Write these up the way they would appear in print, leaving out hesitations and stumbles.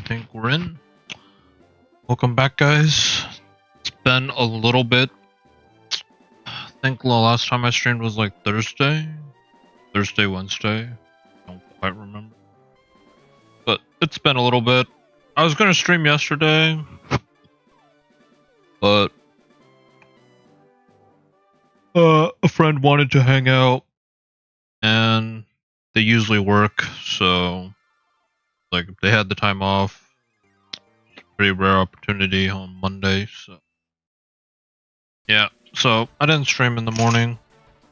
think we're in. Welcome back, guys. It's been a little bit. I think the last time I streamed was like Thursday, Wednesday. I don't quite remember. But it's been a little bit. I was going to stream yesterday, but a friend wanted to hang out, and they usually work, so like if they had the time off, pretty rare opportunity on Monday, so yeah, so I didn't stream in the morning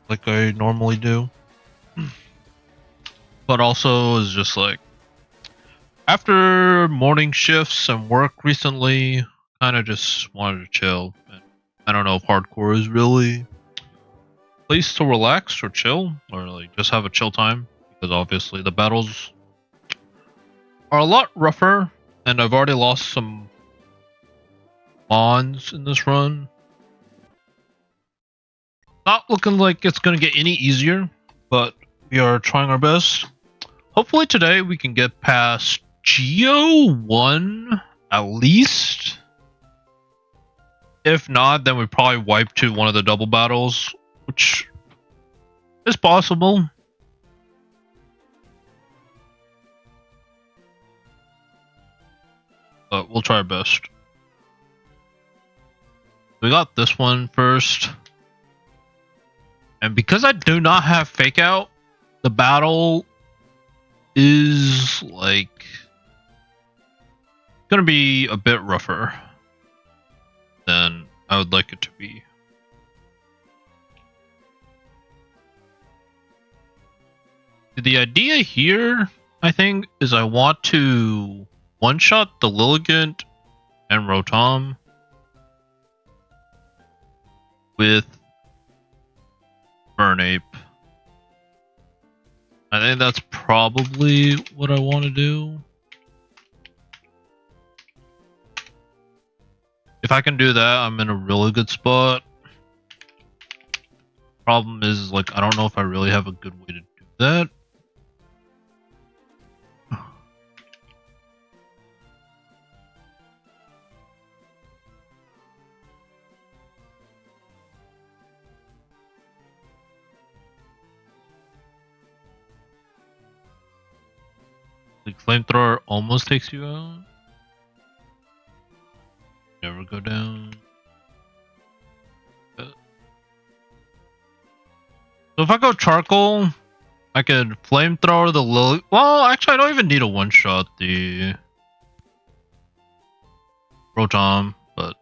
like I normally do. But also is just like after morning shifts and work recently, kind of just wanted to chill. And I don't know if hardcore is really a place to relax or chill or like just have a chill time, because obviously the battles are a lot rougher, and I've already lost some mons in this run. Not looking like it's gonna get any easier, but we are trying our best. Hopefully today we can get past Geo 1 at least. If not, then we probably wipe to one of the double battles, which is possible. But we'll try our best. We got this one first. And because I do not have fake out, the battle is like gonna be a bit rougher than I would like it to be. The idea here, I think, is I want to one-shot the Lilligant and Rotom with Burnape. I think that's probably what I want to do. If I can do that, I'm in a really good spot. Problem is, like, I don't know if I really have a good way to do that. Like, flamethrower almost takes you out. Never go down. So if I go charcoal, I could flamethrower the lily. Well, actually, I don't even need a one-shot the Rotom, but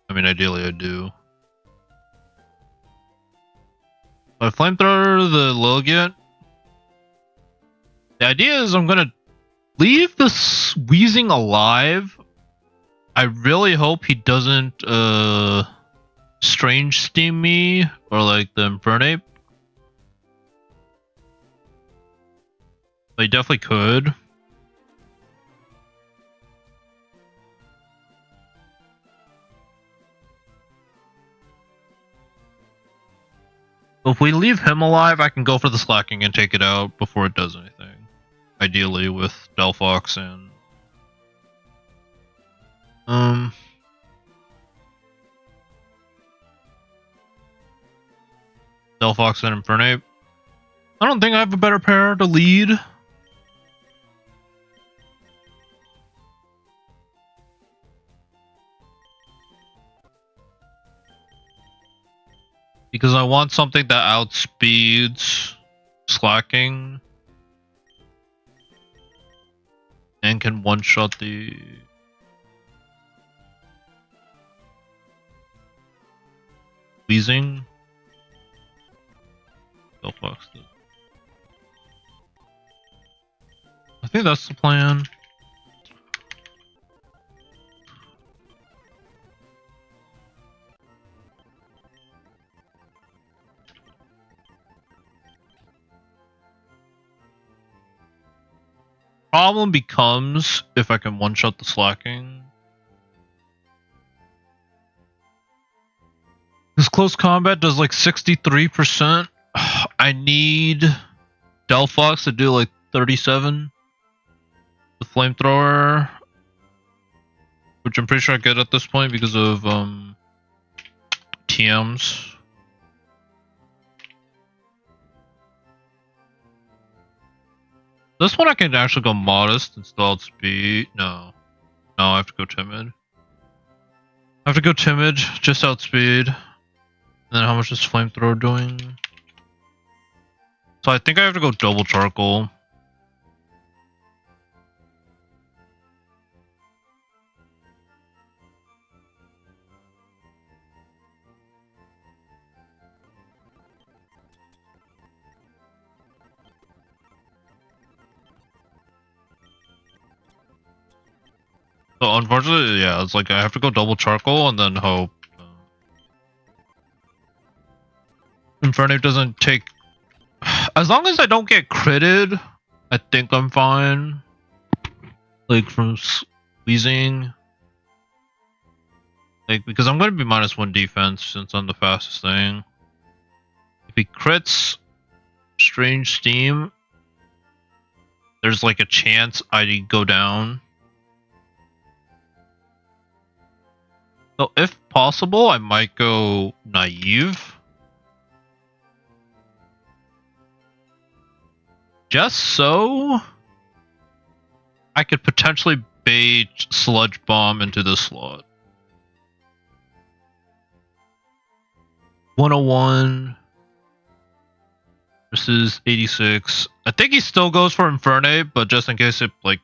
I mean, ideally, I do. If I flamethrower the Lilligant, the idea is I'm gonna leave this Wheezing alive. I really hope he doesn't Strange Steam me or like the Infernape. They definitely could. But if we leave him alive, I can go for the Slacking and take it out before it does anything. Ideally with Delphox and Delphox and Infernape. I don't think I have a better pair to lead. Because I want something that outspeeds Slacking and can one-shot the Wheezing. Delphox. I think that's the plan. Problem becomes if I can one-shot the Slacking. This close combat does like 63%. I need Delphox to do like 37. The flamethrower which I'm pretty sure I get at this point because of TMs. This one I can actually go modest and still outspeed. No, I have to go timid. I have to go timid, just outspeed. And then how much is flamethrower doing? So I think I have to go double charcoal. So unfortunately, yeah, it's like I have to go double charcoal and then hope Infernape doesn't take. As long as I don't get critted, I think I'm fine. Like from squeezing, like because I'm gonna be -1 defense since I'm the fastest thing. If he crits Strange Steam, there's like a chance I go down. So if possible, I might go naive. Just so I could potentially bait Sludge Bomb into this slot. 101 versus 86. I think he still goes for Infernape, but just in case it like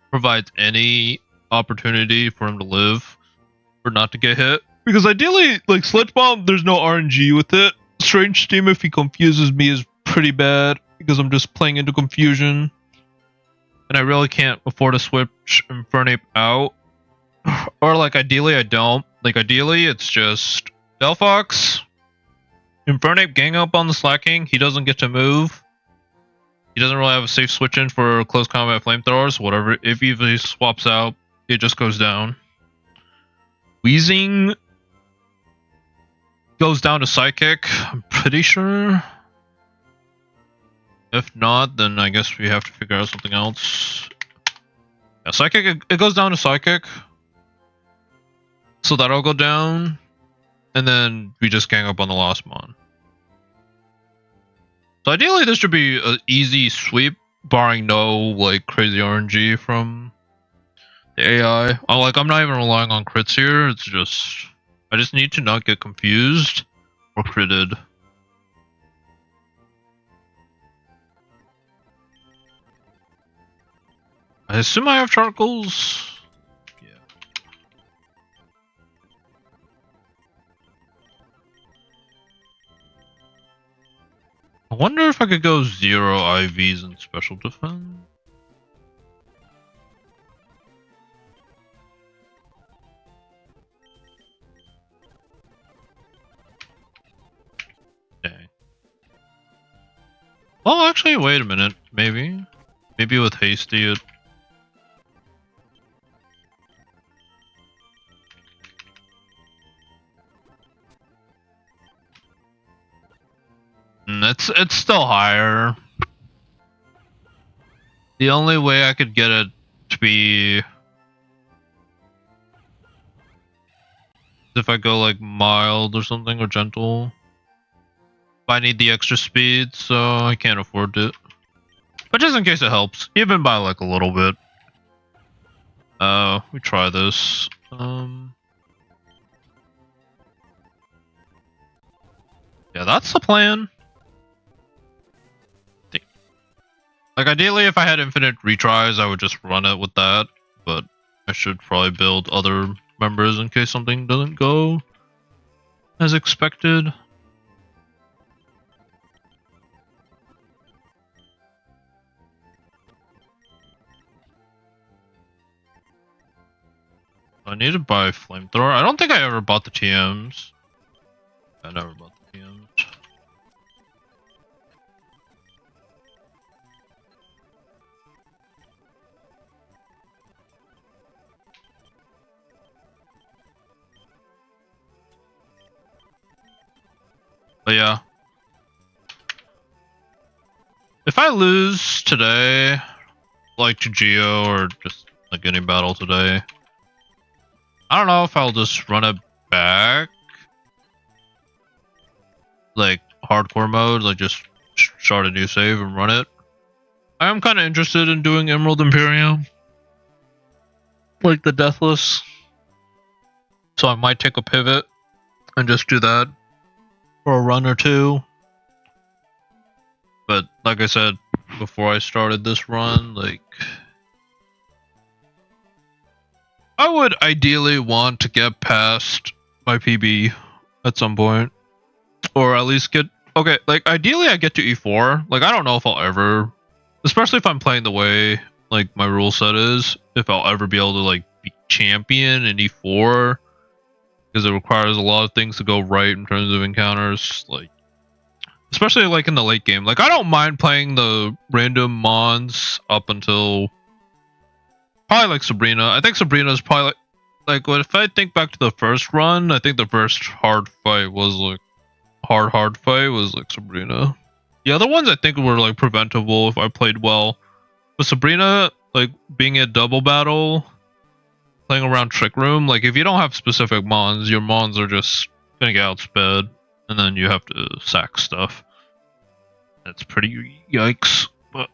provides any opportunity for him to live or not to get hit. Because ideally, like Sludge Bomb, there's no RNG with it. Strange Steam, if he confuses me, is pretty bad because I'm just playing into confusion. And I really can't afford to switch Infernape out. Or like ideally I don't. Like ideally it's just Delphox, Infernape gang up on the slacking. He doesn't get to move. He doesn't really have a safe switch in for close combat flamethrowers. Whatever. If he swaps out, it just goes down. Wheezing goes down to Psychic, I'm pretty sure. If not, then I guess we have to figure out something else. Yeah, Psychic, it goes down to Psychic. So that'll go down. And then we just gang up on the last mon. So ideally this should be an easy sweep, barring no like crazy RNG from the AI. I'm not even relying on crits here, it's just I just need to not get confused or critted. I assume I have charcoals. Yeah. I wonder if I could go 0 IVs in special defense. Dang. Well, actually, wait a minute. Maybe with Hasty it. It's still higher. The only way I could get it to be if I go like mild or something or gentle. I need the extra speed, so I can't afford it. But just in case it helps, even by like a little bit. We try this. Yeah, that's the plan. Like ideally, if I had infinite retries, I would just run it with that. But I should probably build other members in case something doesn't go as expected. I need to buy flamethrower. I don't think I ever bought the TMs. I never bought the TMs. But yeah. If I lose today, like to Geo or just like any battle today, I don't know if I'll just run it back, like hardcore mode, like just start a new save and run it. I am kind of interested in doing Emerald Imperium, like the Deathless. So I might take a pivot and just do that for a run or two. But like I said before I started this run, like I would ideally want to get past my PB at some point, or at least get okay. Like ideally, I get to E4. Like I don't know if I'll ever, especially if I'm playing the way like my rule set is, if I'll ever be able to like be champion in E4, because it requires a lot of things to go right in terms of encounters. Like especially like in the late game. Like I don't mind playing the random mons up until probably like Sabrina. I think Sabrina is probably like what if I think back to the first run, I think the first hard fight was like hard fight was like Sabrina. The other ones I think were like preventable if I played well. But Sabrina, like being a double battle, playing around Trick Room, like if you don't have specific mons, your mons are just gonna get outsped, and then you have to sack stuff. That's pretty yikes. But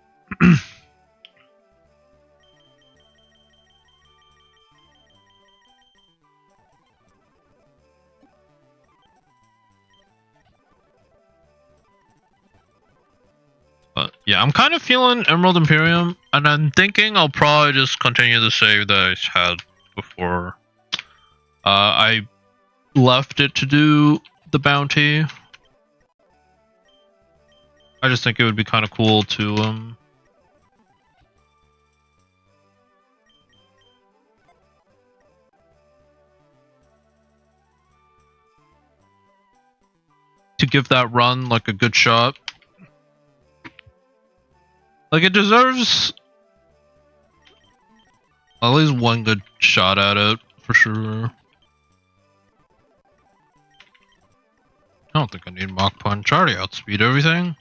But yeah, I'm kind of feeling Emerald Imperium, and I'm thinking I'll probably just continue the save that I had before. I left it to do the bounty. I just think it would be kind of cool to give that run like a good shot. Like it deserves at least one good shot at it for sure. I don't think I need Mach Punch. I already outspeed everything.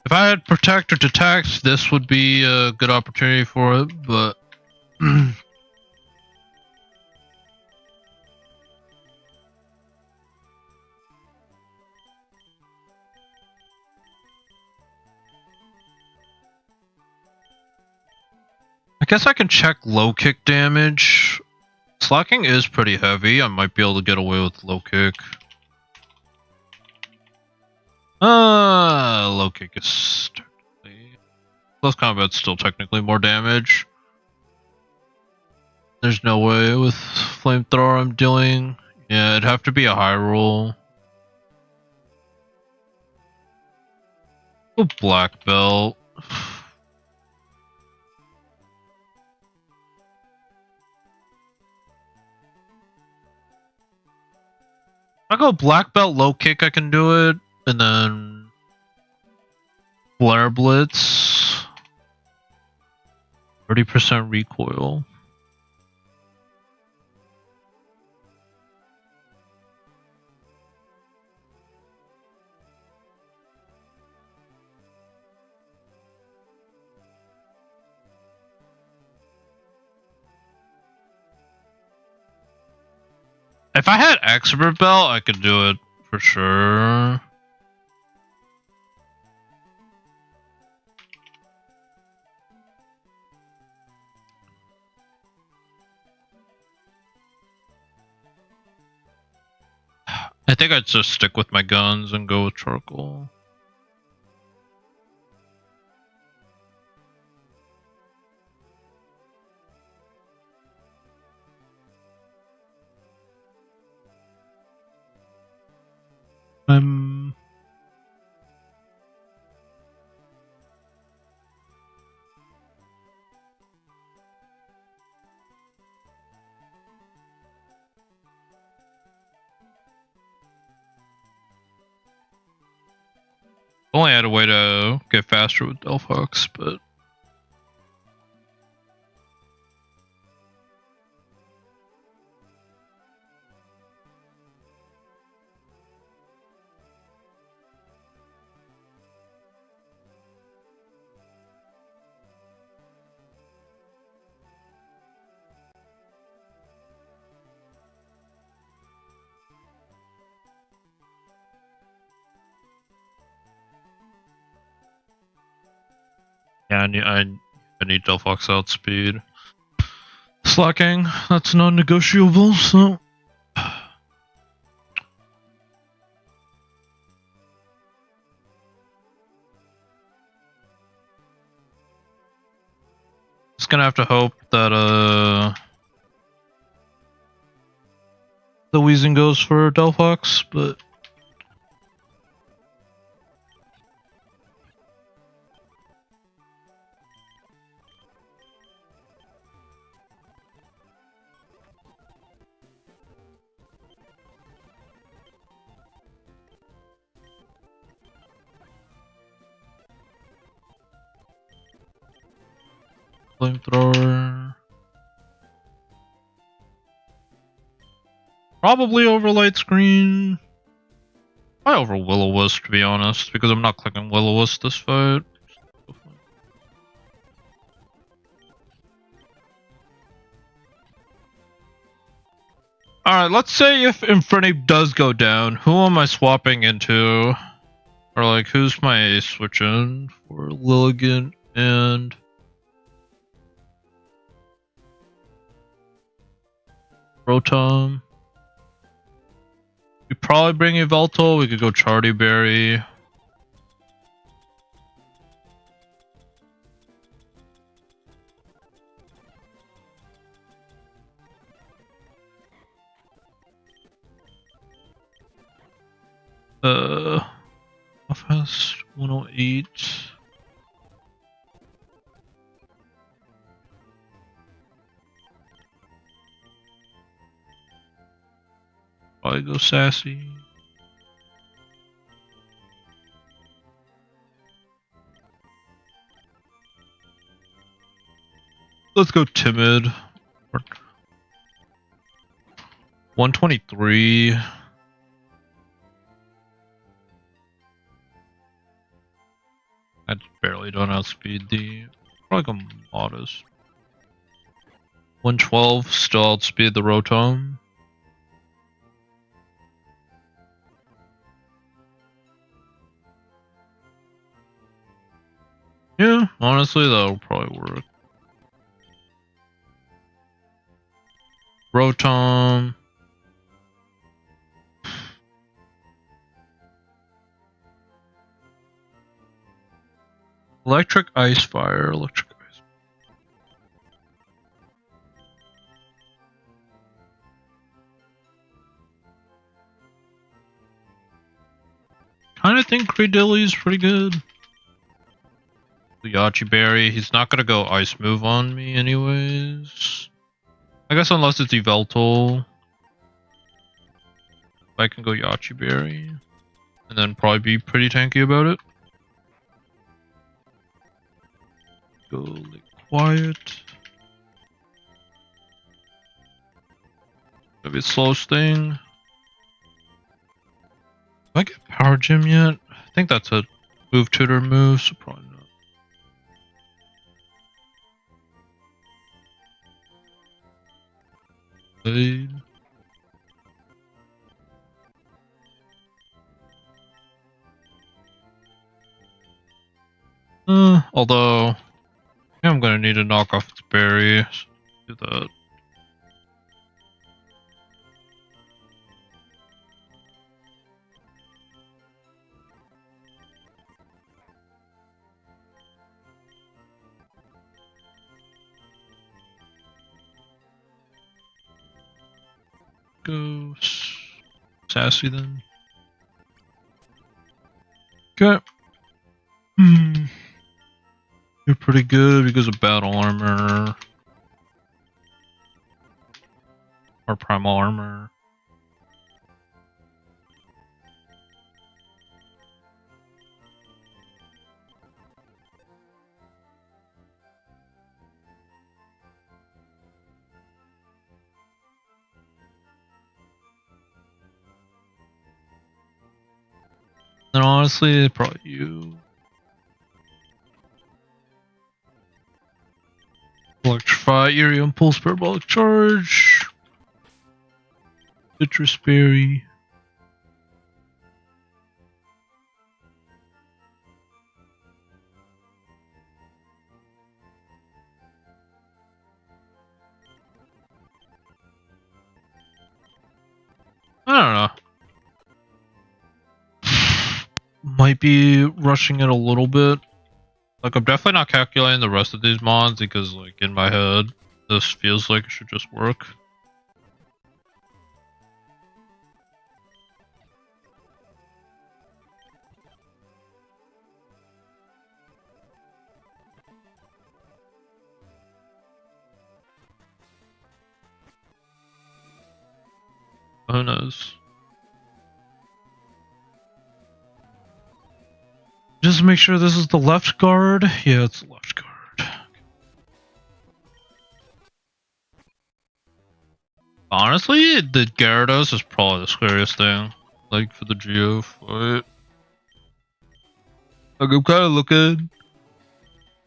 If I had Protect or Detect, this would be a good opportunity for it, but I guess I can check low kick damage. Slacking is pretty heavy. I might be able to get away with low kick. Low kick is technically... Close combat's still technically more damage. There's no way with flamethrower I'm dealing. Yeah, it'd have to be a high roll. Oh, black belt. I go black belt, low kick, I can do it, and then flare blitz, 30% recoil. If I had expert belt, I could do it for sure. I think I'd just stick with my guns and go with charcoal. Only had a way to get faster with Delphox, but Yeah, I need Delphox outspeed. Slacking, that's non-negotiable, so... Just gonna have to hope that, the Weezing goes for Delphox, but... Flamethrower... Probably over Light Screen. Probably over Will-O-Wisp, to be honest, because I'm not clicking Will-O-Wisp this fight. Alright, let's say if Infernape does go down, who am I swapping into? Or like, who's my switch in for Lilligant and... Rotom? We probably bring Yveltal, we could go Chardy Berry. Offhast 108. Probably go Sassy. Let's go Timid. 123. I barely don't outspeed the... Probably go Modest. 112, still outspeed the Rotom. Yeah, honestly, that'll probably work. Rotom. Electric Ice Fire, Electric Ice. Kinda think Cradilly's pretty good. Yachi Berry, he's not gonna go Ice Move on me anyways. I guess unless it's Yveltal. I can go Yachi Berry. And then probably be pretty tanky about it. Go like quiet. Maybe slow thing. Do I get Power Gym yet? I think that's a move tutor move, so probably not. Blade. Although I'm gonna need to knock off its berry. So do that. Go Sassy then. Okay. You're pretty good because of battle armor. Or primal armor. And honestly, probably you. Electrify, Eerie Impulse, Parabolic Charge. Citrus Berry. might be rushing it a little bit. Like, I'm definitely not calculating the rest of these mods because, like, in my head, this feels like it should just work. Who knows? Just make sure this is the left guard. Yeah, it's the left guard. Honestly, the Gyarados is probably the scariest thing. Like, for the Geo fight. Like, I'm kind of looking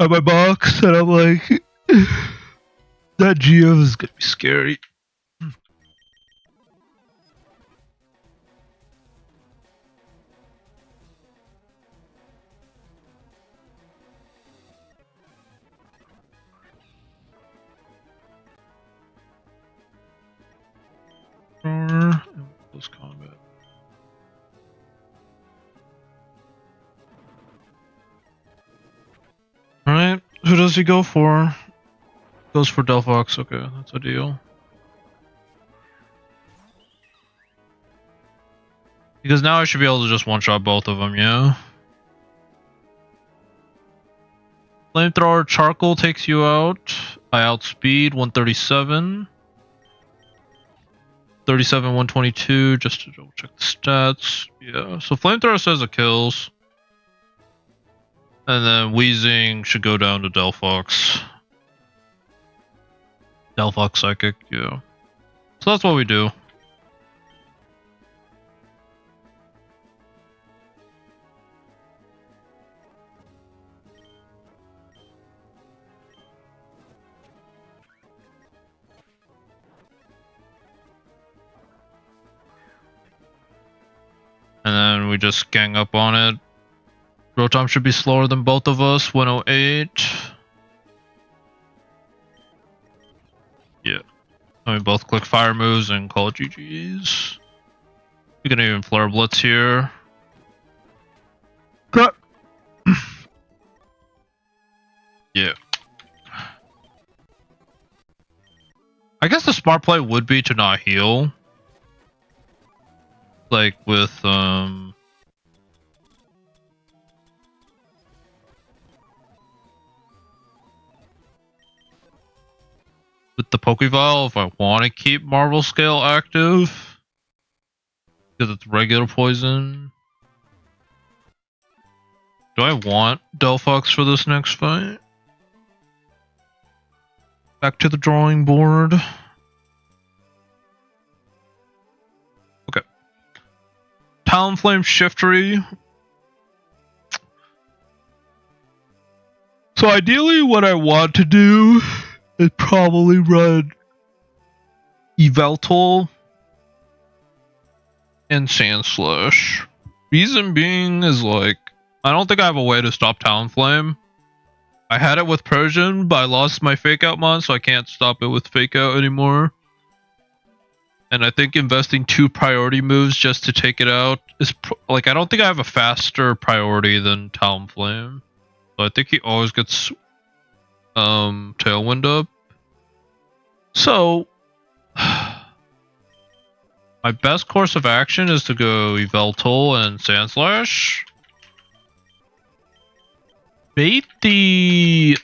at my box and I'm like, that Geo is gonna be scary. Close combat. Alright, who does he go for? Goes for Delphox, okay, that's a deal. Because now I should be able to just one-shot both of them, yeah? Flamethrower Charcoal takes you out. I outspeed 137. 37, 122, just to double check the stats. Yeah, so Flamethrower says it kills. And then Wheezing should go down to Delphox. Delphox Psychic, yeah. So that's what we do. And then we just gang up on it. Rotom should be slower than both of us, 108. Yeah. And we both click fire moves and call it GG's. We can even Flare Blitz here. Yeah. I guess the smart play would be to not heal. Like with the Pokeball, if I want to keep Marvel Scale active, because it's regular poison. Do I want Delphox for this next fight? Back to the drawing board. Okay. Talonflame Shiftry. So ideally what I want to do is probably run Yveltal and Sandslash. Reason being is like, I don't think I have a way to stop Talonflame. I had it with Persian, but I lost my Fake Out mod, so I can't stop it with Fake Out anymore. And I think investing 2 priority moves just to take it out is like, I don't think I have a faster priority than Talonflame. So I think he always gets Tailwind up. So my best course of action is to go Yveltal and Sandslash. Bait the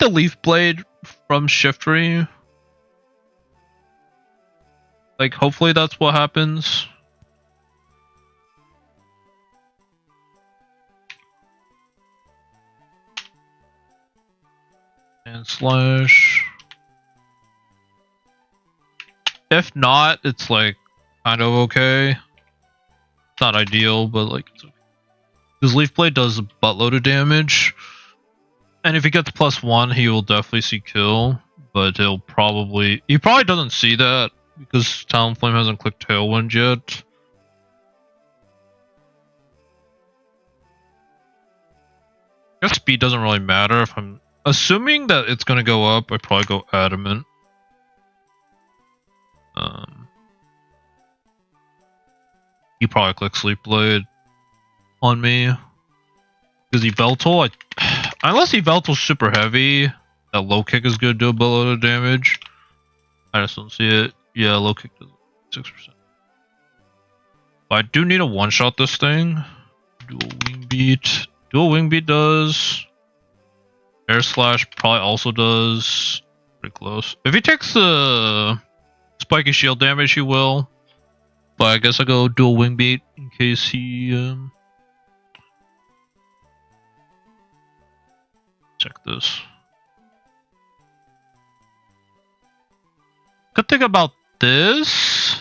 Leaf Blade from Shiftry. Like, hopefully that's what happens. And slash. If not, it's like kind of okay. It's not ideal, but like it's okay. Because Leaf Blade does a buttload of damage. And if he gets +1, he will definitely see kill. But he probably doesn't see that because Talonflame hasn't clicked Tailwind yet. I guess speed doesn't really matter. If I'm assuming that it's gonna go up, I probably go Adamant. He probably clicked Sleep Blade on me. Because Yveltal, unless Yveltal's super heavy, that low kick is gonna do a boatload of damage. I just don't see it. Yeah, low kick does 6%. But I do need to one-shot this thing. Dual wing beat. Dual wing beat does. Air slash probably also does. Pretty close. If he takes the spiky shield damage, he will. But I guess I'll go dual wing beat in case he check this. Good thing about this.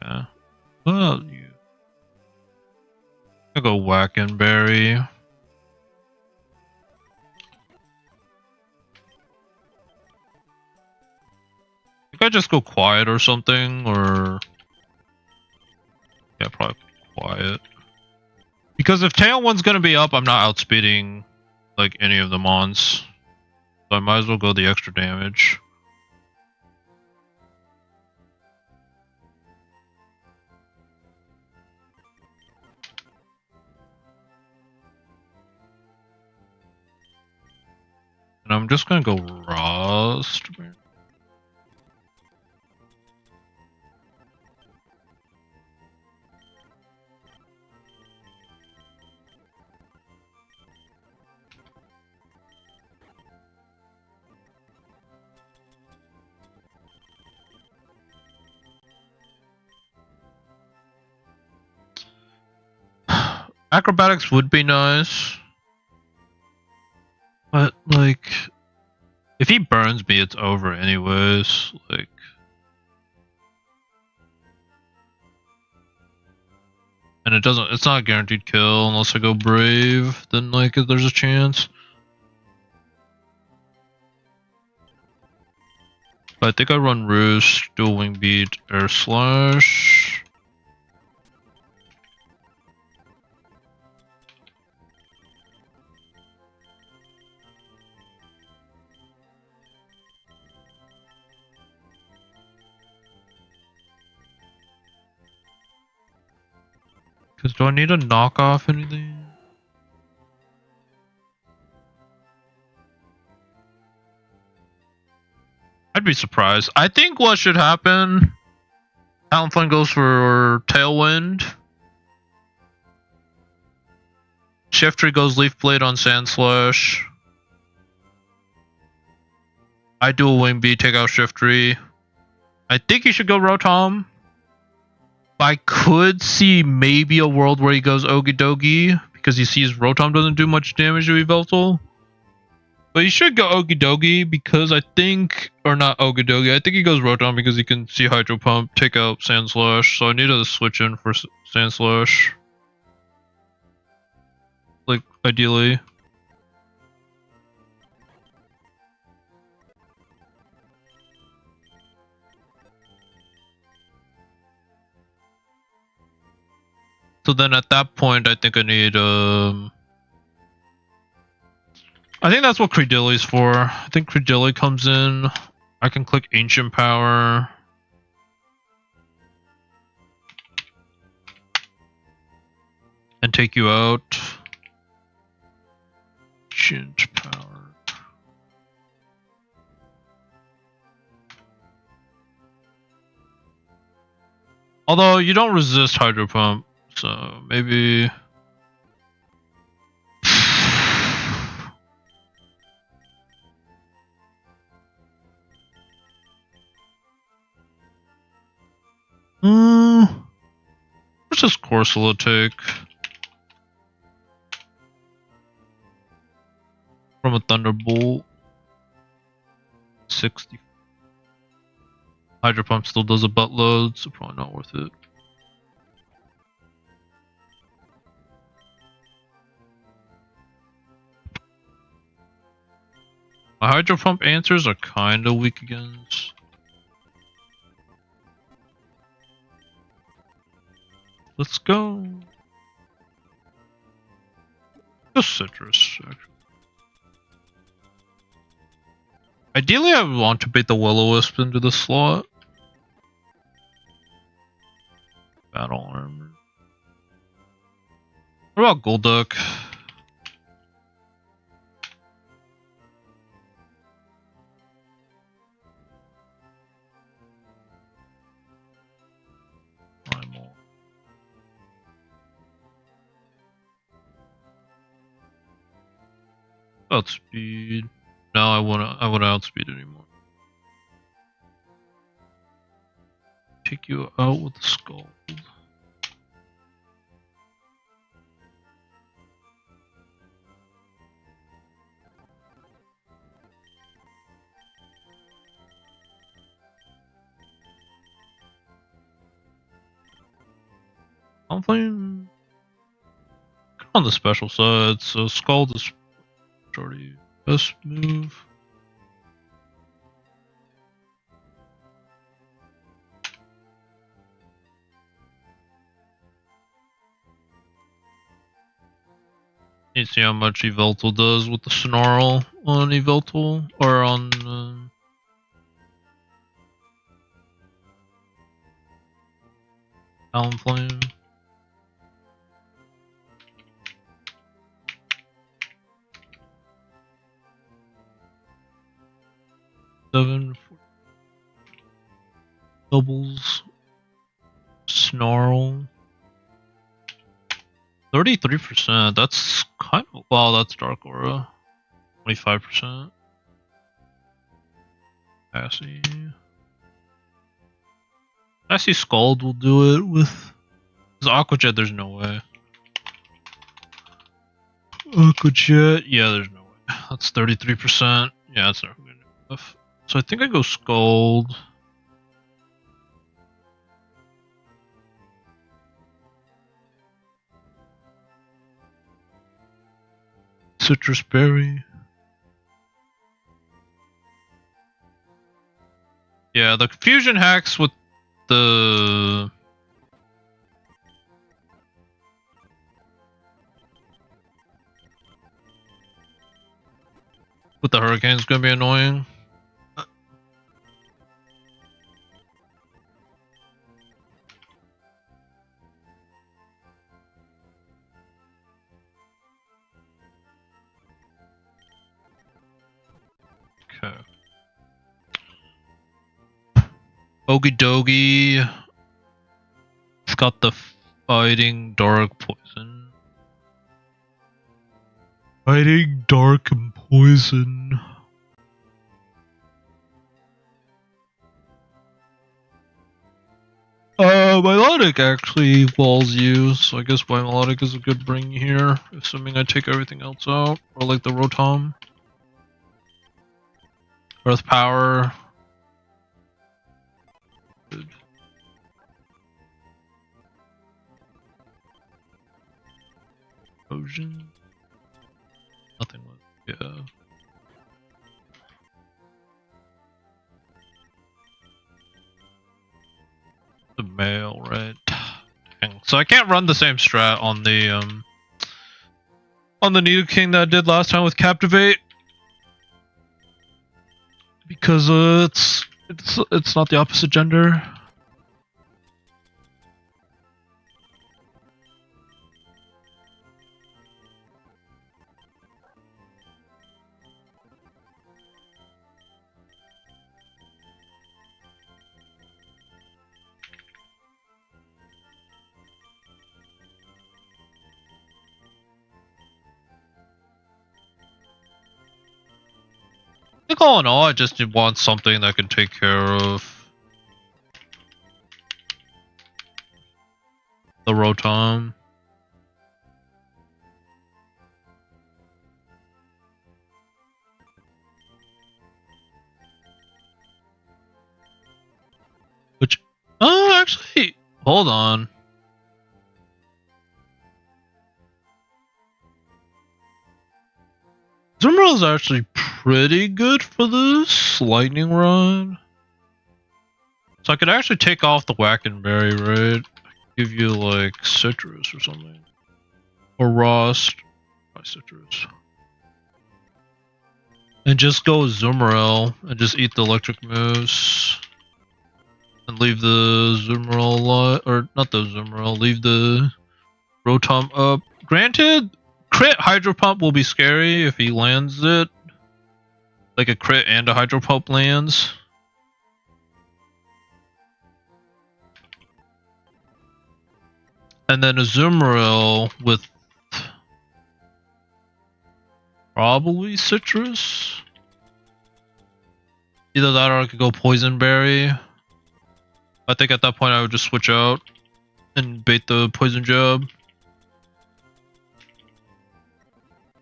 Yeah. Well, I'll go Whack and Berry. Think I just go quiet or something, or yeah, probably quiet. Because if tail one's gonna be up, I'm not outspeeding like any of the mons, so I might as well go the extra damage. And I'm just gonna go Rust. Acrobatics would be nice. But, like, if he burns me, it's over anyways. Like, and it's not a guaranteed kill unless I go Brave, then, like, if there's a chance. But I think I run Roost, Dual Wing Beat, Air Slash. Because do I need to knock off anything? I'd be surprised. I think what should happen, Talonflame goes for Tailwind. Shiftry goes Leaf Blade on Sand Slash. I do a Wing Beat, take out Shiftry. I think he should go Rotom. I could see maybe a world where he goes Okidogi because he sees Rotom doesn't do much damage to Yveltal. But he should go Okidogi because I think, or not Okidogi, I think he goes Rotom because he can see Hydro Pump, take out Sand Slash. So I need to switch in for Sand Slash. Like, ideally. So then at that point, I think I need, I think that's what Credilli's for. I think Credilli comes in. I can click Ancient Power. And take you out. Ancient Power. Although you don't resist Hydro Pump. So maybe what's this Corsola take? From a Thunderbolt. 60. Hydro Pump still does a buttload, so probably not worth it. My Hydro Pump answers are kinda weak against. Let's go. Just citrus, actually. Ideally, I would want to bait the will-o-wisp into the slot. Battle armor. What about gold duck? Primal. Outspeed. No, I wouldn't outspeed anymore. Take you out with the skull. I'm playing on the special side, so Scald is already best move. You see how much Eveltal does with the Snarl on Eveltal, or on Talonflame. Doubles Snarl 33%. That's kind of wow. That's Dark Aura 25%. I see Scald will do it with Aqua Jet. There's no way. Aqua Jet. Yeah, there's no way. That's 33%. Yeah, that's not good enough. So I think I go Scald. Citrus Berry. Yeah, the fusion hacks with the hurricane is gonna be annoying. Okay. Okie dokie. It's got the fighting dark poison. Fighting dark and poison. Melodic actually walls you, so I guess my melodic is a good bring here, assuming I take everything else out, or like the Rotom. Earth Power. Good. Potion. Nothing left. Yeah. The mail, right? Dang. So I can't run the same strat on the Nidoking that I did last time with Captivate. Because it's not the opposite gender. I think all in all, I just want something that can take care of the Rotom. Which, oh, actually, hold on. Zumbrel is actually pretty good for this lightning rod. So I could actually take off the Wackenberry, right? Give you like citrus or something. Or rust. citrus. And just go Zoomerel and just eat the electric moose. And leave the Zoomerel alive, or not the Zoomerel, leave the Rotom up. Granted, crit Hydro Pump will be scary if he lands it. Like a crit and a Hydro Pump lands. And then a Zoomerel with probably citrus. Either that or I could go Poison Berry. I think at that point I would just switch out and bait the Poison Jab.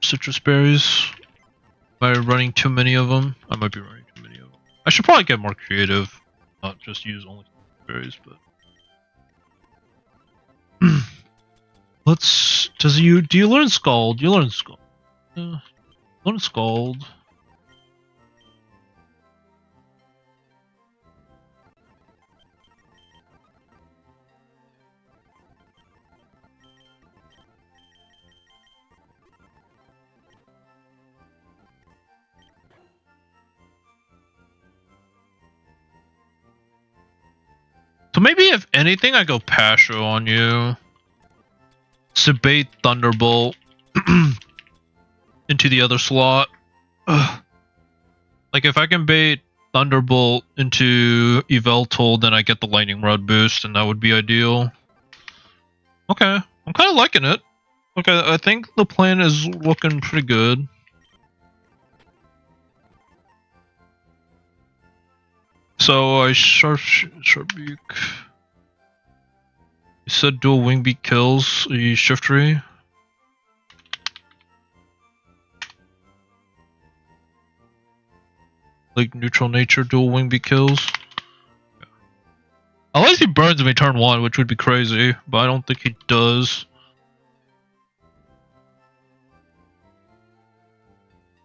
Citrus berries. Am I running too many of them? I might be running too many of them. I should probably get more creative. Not just use only berries, but... do you learn Scald? You learn Scald. Learn Scald. So maybe if anything, I go Pasho on you. To bait Thunderbolt into the other slot. Ugh. Like if I can bait Thunderbolt into Yveltal, then I get the Lightning Rod boost, and that would be ideal. Okay, I'm kind of liking it. Okay, I think the plan is looking pretty good. So I Sharpbeak. You said dual wing beat kills a Shiftry. Like neutral nature dual wing beat kills. Yeah. Unless he burns me turn 1, which would be crazy, but I don't think he does.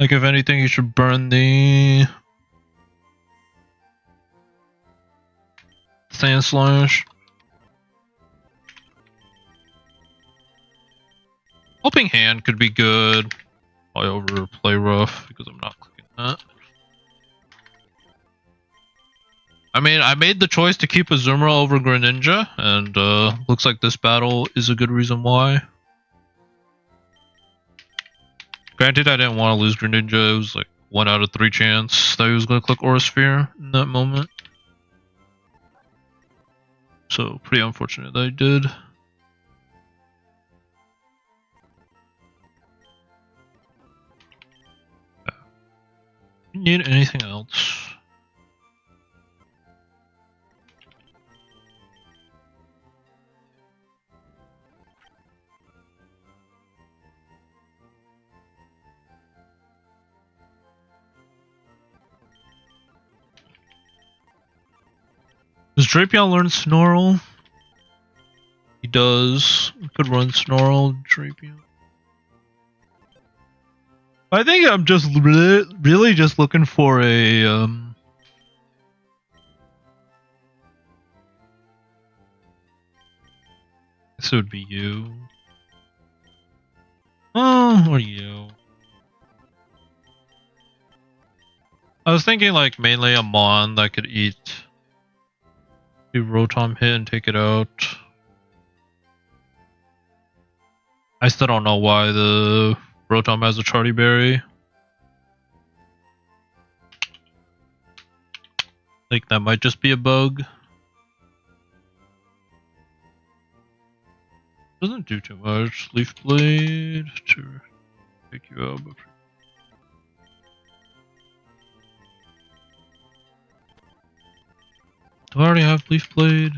Like if anything, he should burn the Sand Slash. Helping Hand could be good. Probably overplay Rough because I'm not clicking that. I mean, I made the choice to keep Azumarill over Greninja, and looks like this battle is a good reason why. Granted, I didn't want to lose Greninja. It was like 1 out of 3 chance that he was going to click Aura Sphere in that moment. So, pretty unfortunate that I did. Need anything else? Does Drapion learn Snarl? He does. We could run Snarl, Drapion. I think I'm just really just looking for a this would be you. Oh, or you. I was thinking like mainly a Mon that could eat do Rotom hit and take it out. I still don't know why the Rotom has a Charty Berry. Like that might just be a bug. Doesn't do too much. Leaf Blade to take you out. Do I already have Leaf Blade?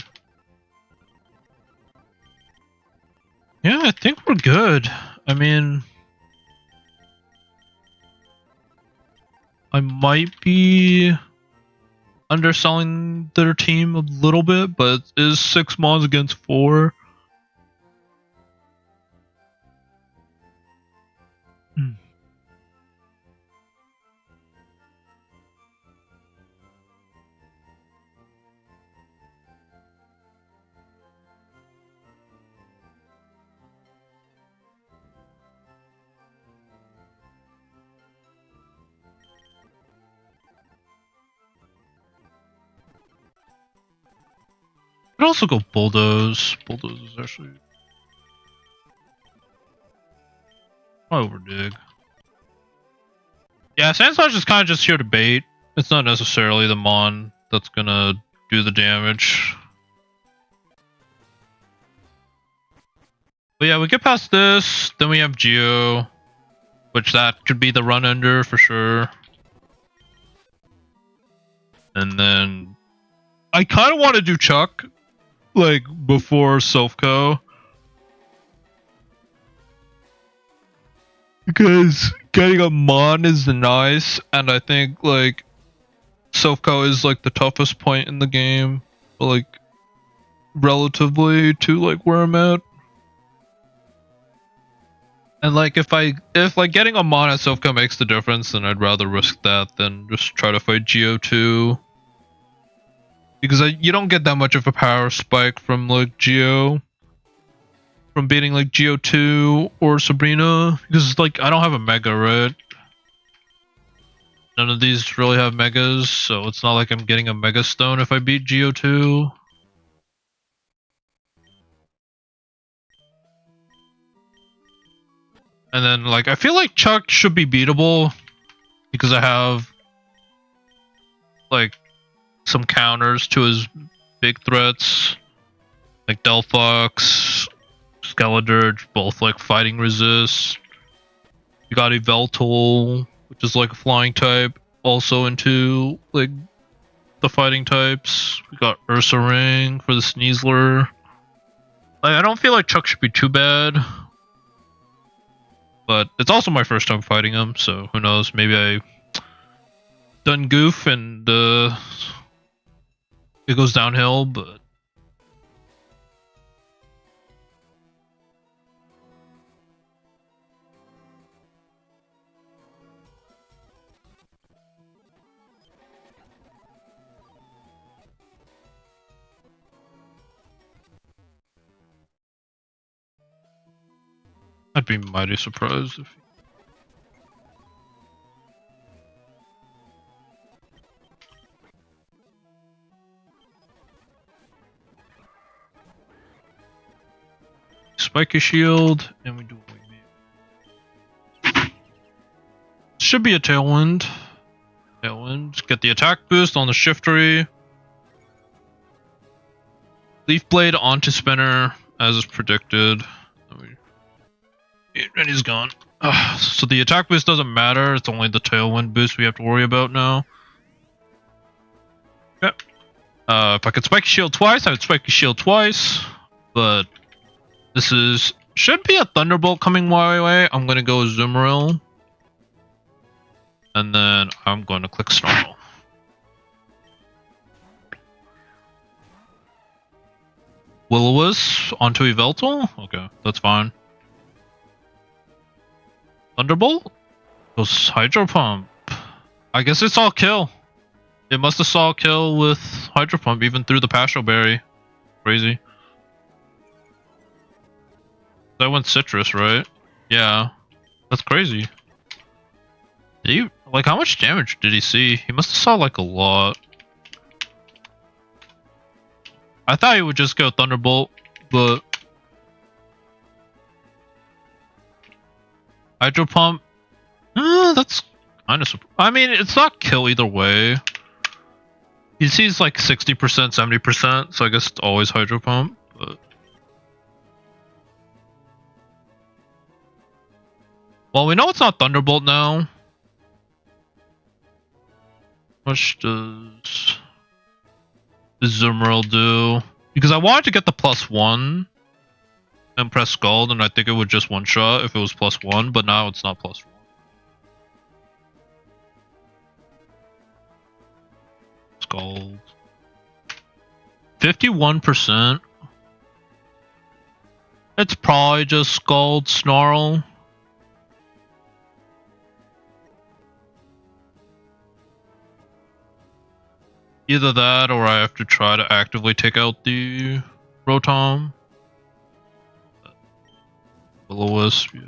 Yeah, I think we're good. I mean, I might be underselling their team a little bit, but it is 6 Mons against 4. I'd also go bulldoze. Bulldoze is actually overdig. Yeah, Sandslash is kind of just here to bait. It's not necessarily the Mon that's gonna do the damage. But yeah, we get past this, then we have Geo, which that could be the run ender for sure. And then I kind of want to do Chuck, like before Silphco, because getting a Mon is nice, and I think like Silphco is like the toughest point in the game, like relatively to like where I'm at. And like if like getting a Mon at Silphco makes the difference, then I'd rather risk that than just try to fight Geo 2. Because you don't get that much of a power spike from like Geo, from beating like Geo 2 or Sabrina, because like I don't have a Mega, right? None of these really have Megas, so it's not like I'm getting a Mega Stone if I beat Geo 2. And then like I feel like Chuck should be beatable because I have like some counters to his big threats, like Delphox, Skeledirge, both like fighting resist. You got Yveltal, which is like a flying type, also into like the fighting types. We got Ursaring for the Sneasler. Like, I don't feel like Chuck should be too bad, but it's also my first time fighting him, so who knows? Maybe I done goof and it goes downhill, but I'd be mighty surprised if Spiky Shield, and we do a Wave. Should be a Tailwind. Tailwind. Get the attack boost on the Shiftry. Leaf Blade onto Spinner, as is predicted. And he's gone. So the attack boost doesn't matter, it's only the Tailwind boost we have to worry about now. Okay. If I could Spiky Shield twice, I would Spiky Shield twice. But this should be a Thunderbolt coming my way. I'm gonna go Azumarill. And then I'm going to click Snarl. Will-O-Wisp onto Yveltal? Okay, that's fine. Thunderbolt? Goes Hydro Pump. I guess it's all kill. It must have saw kill with Hydro Pump even through the Pasho Berry. Crazy. That went Citrus, right? Yeah. That's crazy. Did he, like, how much damage did he see? He must have saw like a lot. I thought he would just go Thunderbolt, but Hydro Pump. That's kind of. I mean, it's not kill either way. He sees like 60%, 70%, so I guess it's always Hydro Pump. But well, we know it's not Thunderbolt now. How much does Azumarill do? Because I wanted to get the +1 and press Scald, and I think it would just one shot if it was +1, but now it's not +1. Scald. 51%. It's probably just Scald Snarl. Either that, or I have to try to actively take out the Rotom. Will-O-Wisp, yeah.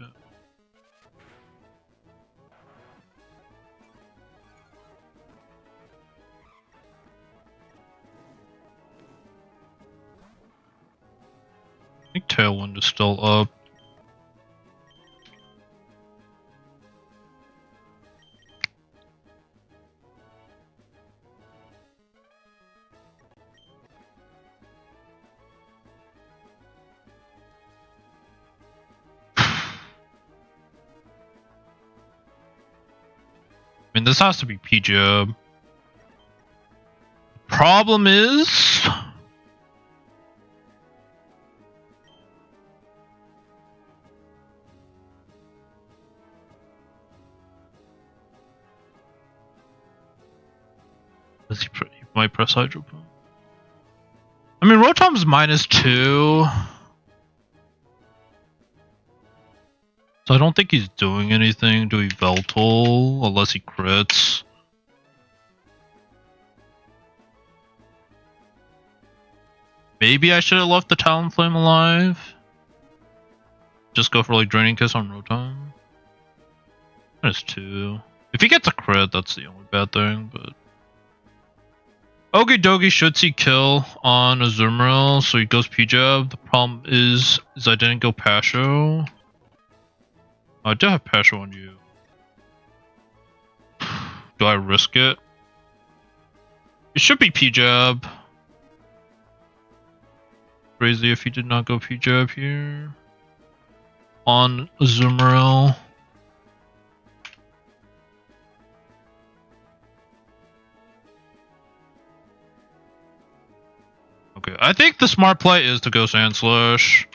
Tailwind is still up. I mean, this has to be PJab. Problem is, does he might press Hydro Pump. I mean, Rotom's -2. So I don't think he's doing anything to Yveltal unless he crits. Maybe I should have left the Talonflame alive. Just go for like Draining Kiss on Rotom. -2. If he gets a crit, that's the only bad thing, but Okie dokie should see kill on Azumarill, so he goes PJab. The problem is I didn't go Pasho. I do have Pasho on you. Do I risk it? It should be PJab. Crazy if he did not go PJab here. On Azumarill. Okay, I think the smart play is to go Sand Slash.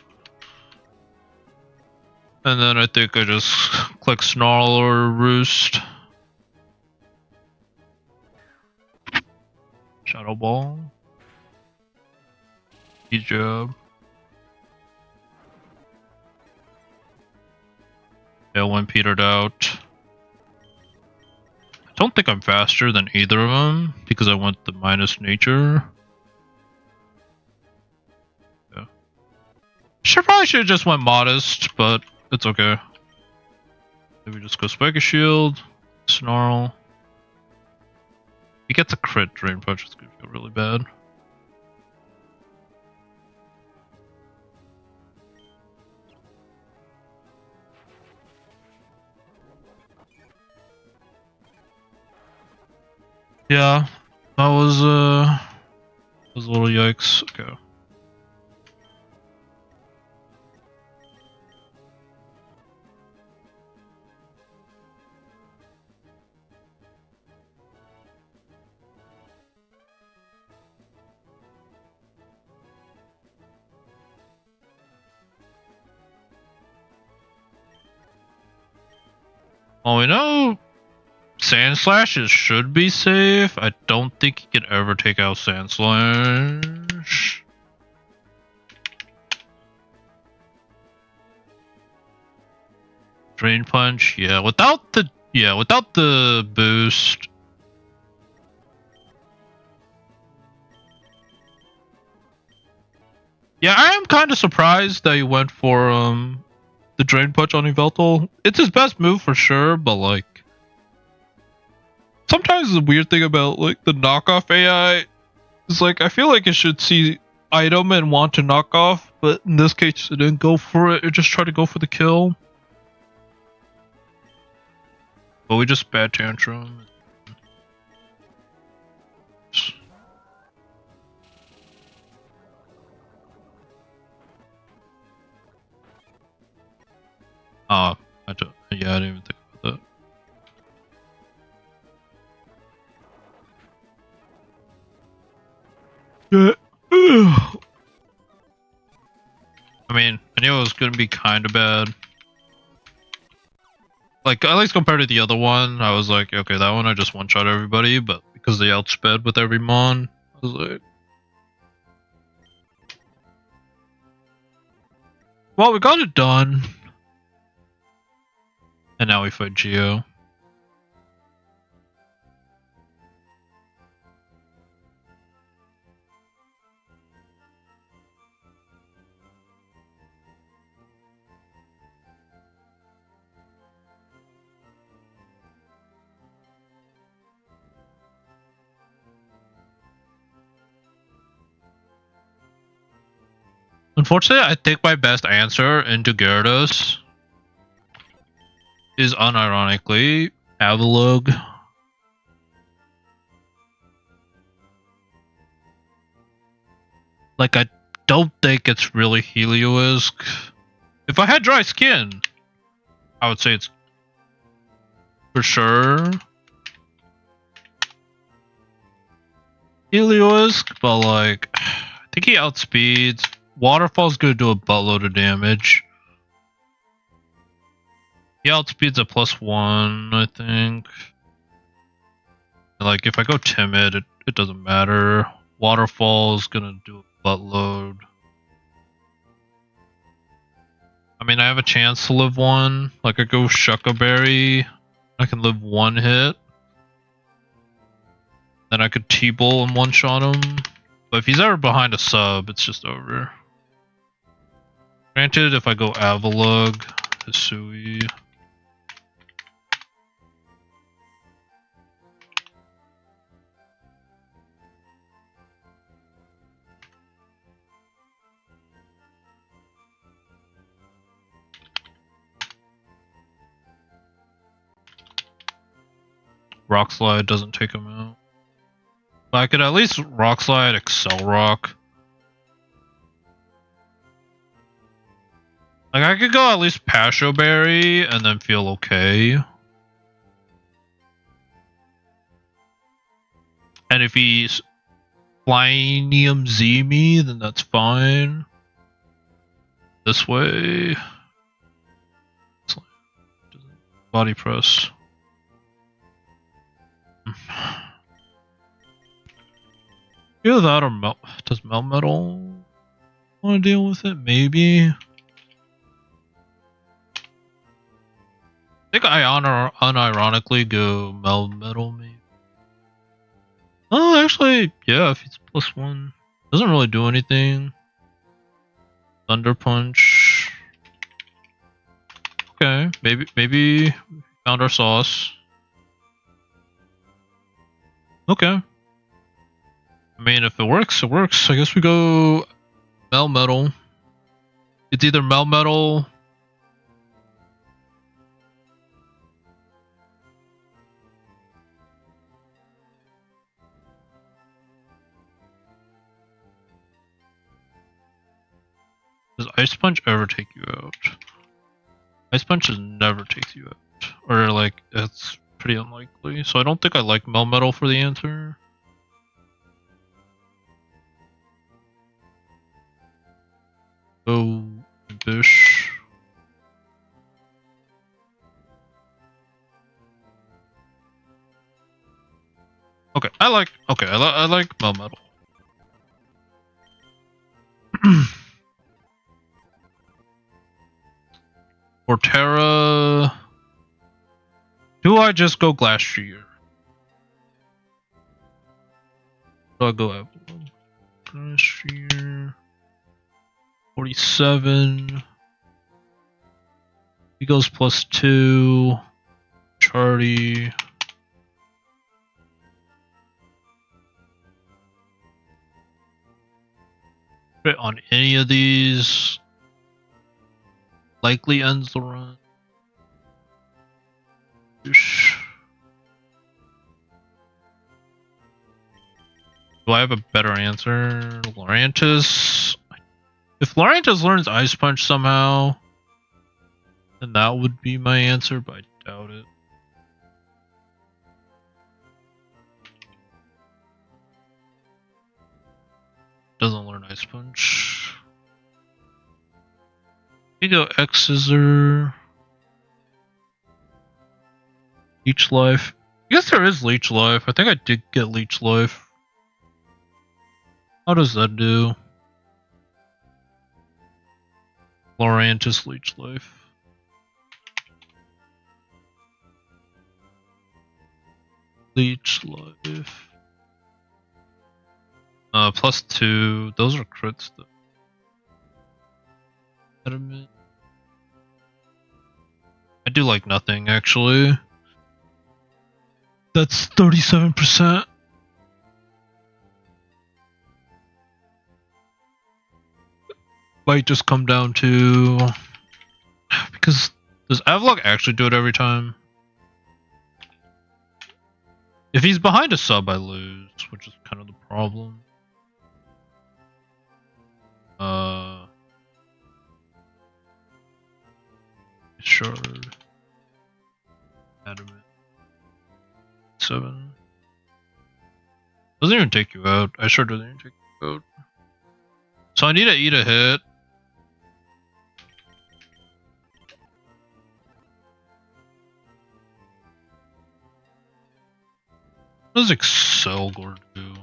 And then I think I just click Snarl or Roost. Shadow Ball. Hijab. Tailwind petered out. I don't think I'm faster than either of them because I went the minus nature. Yeah. Probably should have just went modest, but it's okay. Maybe just go Spiky Shield, Snarl. He gets a crit Drain Punch, it's gonna feel really bad. Yeah, that was a little yikes. Okay. Well, we know Sand Slashes should be safe. I don't think he can ever take out Sand Slash. Drain Punch, yeah. Without the boost. Yeah, I am kind of surprised that he went for the Drain Punch on Yveltal. It's his best move for sure, but like sometimes the weird thing about like the knockoff AI is like I feel like it should see item and want to knock off, but in this case it didn't go for it. It just tried to go for the kill. But we just bad tantrum. I didn't even think about that. I mean, I knew it was gonna be kind of bad. Like, at least compared to the other one, I was like, okay, that one I just one-shot everybody, but because they outsped with every mon, I was like... Well, we got it done. And now we fight Geo. Unfortunately, I think my best answer into Gyarados is unironically Avalugg. Like, I don't think it's really Heliolisk. If I had dry skin, I would say it's for sure Heliolisk, but like, I think he outspeeds. Waterfall's gonna do a buttload of damage. He outspeeds a +1, I think. Like, if I go timid, it doesn't matter. Waterfall's gonna do a buttload. I mean, I have a chance to live one. Like, I go Shucka Berry, I can live one hit. Then I could T-Bull and one-shot him. But if he's ever behind a sub, it's just over. Granted, if I go Avalugg, Hisui. Rock Slide doesn't take him out. But I could at least Rock Slide, Excel Rock. Like, I could go at least Pasho Berry and then feel okay. And if he's Flyinium Z me, then that's fine. This way. Body press. Either that or does Melmetal want to deal with it? Maybe. I think I unironically go Melmetal maybe. Oh, actually, yeah, if it's +1. Doesn't really do anything. Thunder Punch. Okay, maybe we found our sauce. Okay. I mean, if it works, it works. I guess we go Melmetal. It's either Melmetal. Does Ice Punch ever take you out? Ice Punch just never takes you out. Or, like, it's pretty unlikely. So I don't think I like Melmetal for the answer. Oh, Bish. Okay, I like Melmetal. Torterra. Do I just go Glass Shear? Do I go Avalon? Glass Shear. 47. He goes +2. Charty. On any of these likely ends the run. Do I have a better answer? Lurantis. If Lurantis learns Ice Punch somehow, then that would be my answer, but I doubt it. Doesn't learn Ice Punch. You go X Scissor. Leech Life. I guess there is Leech Life. I think I did get Leech Life. How does that do? Lurantis Leech Life. Leech Life. +2. Those are crits though. I do like nothing actually. That's 37%. might just come down to, because does Avlok actually do it every time? If he's behind a sub, I lose, which is kind of the problem. Shard. Adamant. 7. Doesn't even take you out. I sure doesn't even take you out. So I need to eat a hit. What does Excelgor do?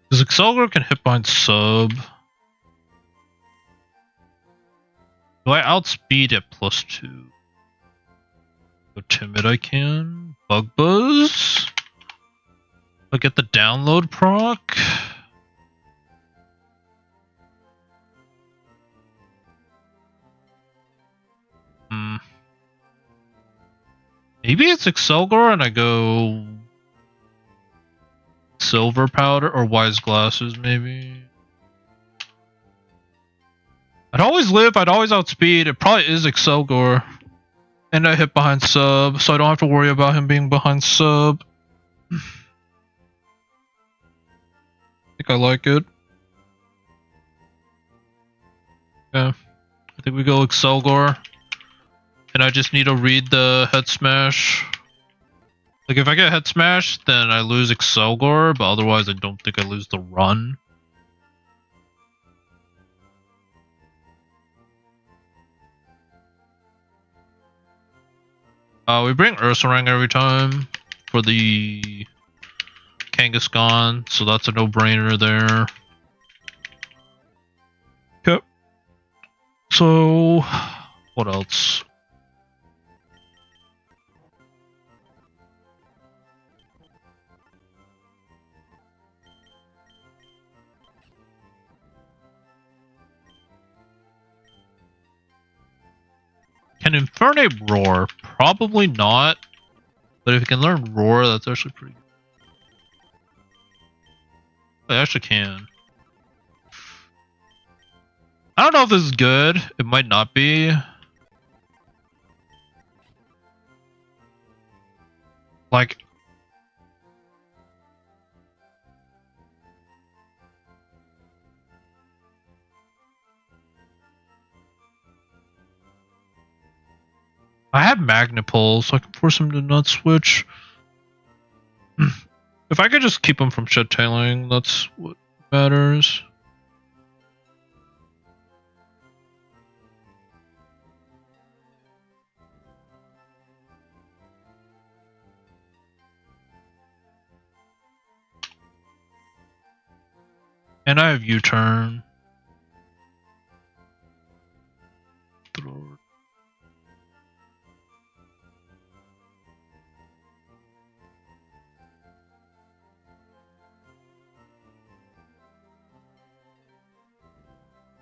Because Excelgor can hit behind sub. Do I outspeed at +2? Go timid I can. Bug Buzz. I get the download proc. Maybe it's Excelgor and I go Silver Powder or Wise Glasses maybe. I'd always outspeed. It probably is Excelgor. And I hit behind sub, so I don't have to worry about him being behind sub. I think I like it. Yeah. I think we go Excelgor. And I just need to read the head smash. Like if I get head smash, then I lose Excelgor, but otherwise I don't think I lose the run. We bring Ursaring every time for the Kangaskhan, so that's a no-brainer there. Okay. So, what else? Can Infernape roar? Probably not. But if you can learn roar, that's actually pretty good. I actually can. I don't know if this is good. It might not be. Like, I have Magnipole, so I can force him to not switch. If I could just keep him from shed tailing, that's what matters. And I have U-turn.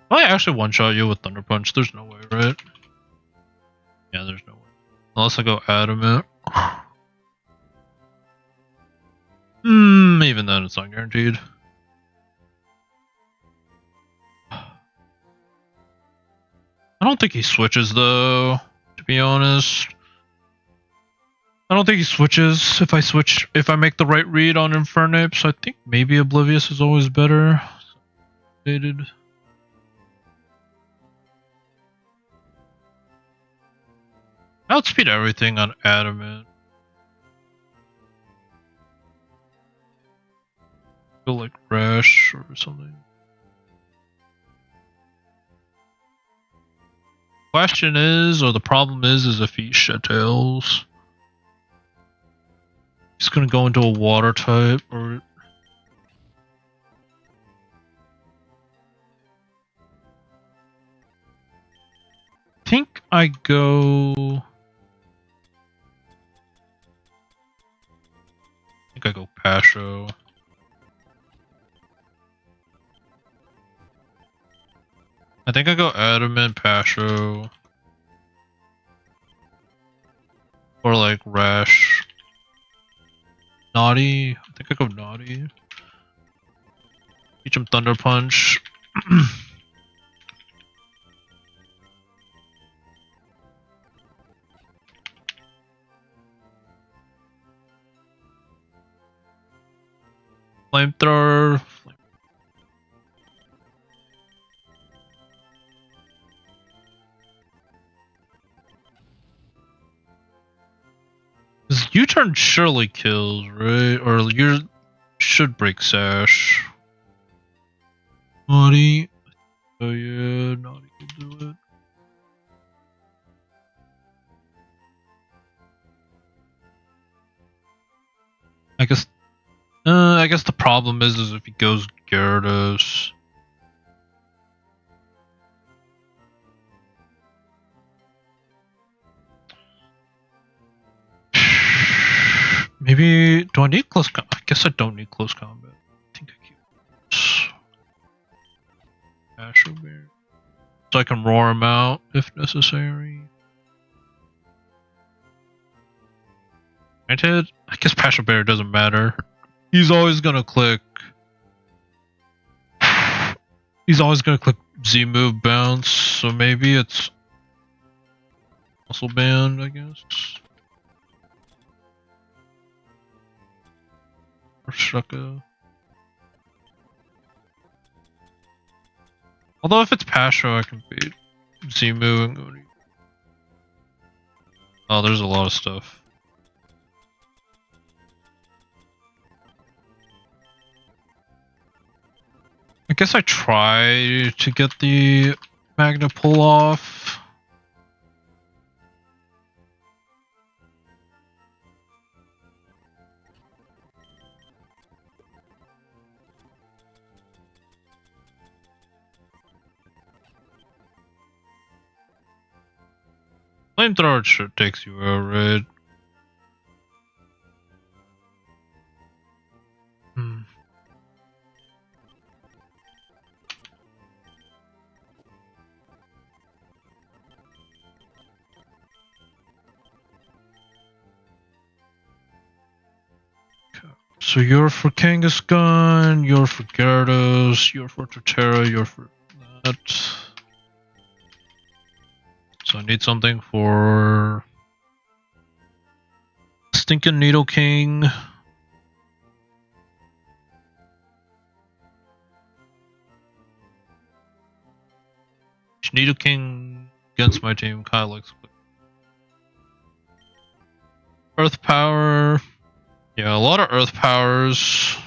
I actually one-shot you with Thunder Punch. There's no way, right? Yeah, there's no way. Unless I go Adamant. Even then, it's not guaranteed. I don't think he switches, though, to be honest. I don't think he switches if I make the right read on Infernape, so I think maybe Oblivious is always better. Dated. Outspeed everything on Adamant. Go like Rash or something. Question is, or the problem is if he shed tails. He's gonna go into a water type or. I think I go. Pasho. I think I go Adamant, Pasho. Or like Rash. Naughty. I think I go Naughty. Teach him Thunder Punch. Flamethrower. U-turn surely kills, right? Or you should break sash. Naughty. Oh yeah, Naughty will do it. I guess the problem is if he goes Gyarados. Maybe, do I need close combat? I guess I don't need close combat. I think I keep Astro Bear. So I can roar him out if necessary. Granted, I guess Passion Bear doesn't matter. He's always gonna click. He's always gonna click Z move bounce, so maybe it's muscle band, I guess. Or Shucka. Although if it's Pasho, I can beat Z move and go to. Oh, there's a lot of stuff. I guess I try to get the Magna pull off. Flamethrower sure takes you out, right? So you're for Kangaskhan, you're for Gyarados, you're for Torterra, you're for that. So I need something for Stinking Needle King. Needle King against my team kind of looks good. Earth Power. Yeah, a lot of Earth Powers.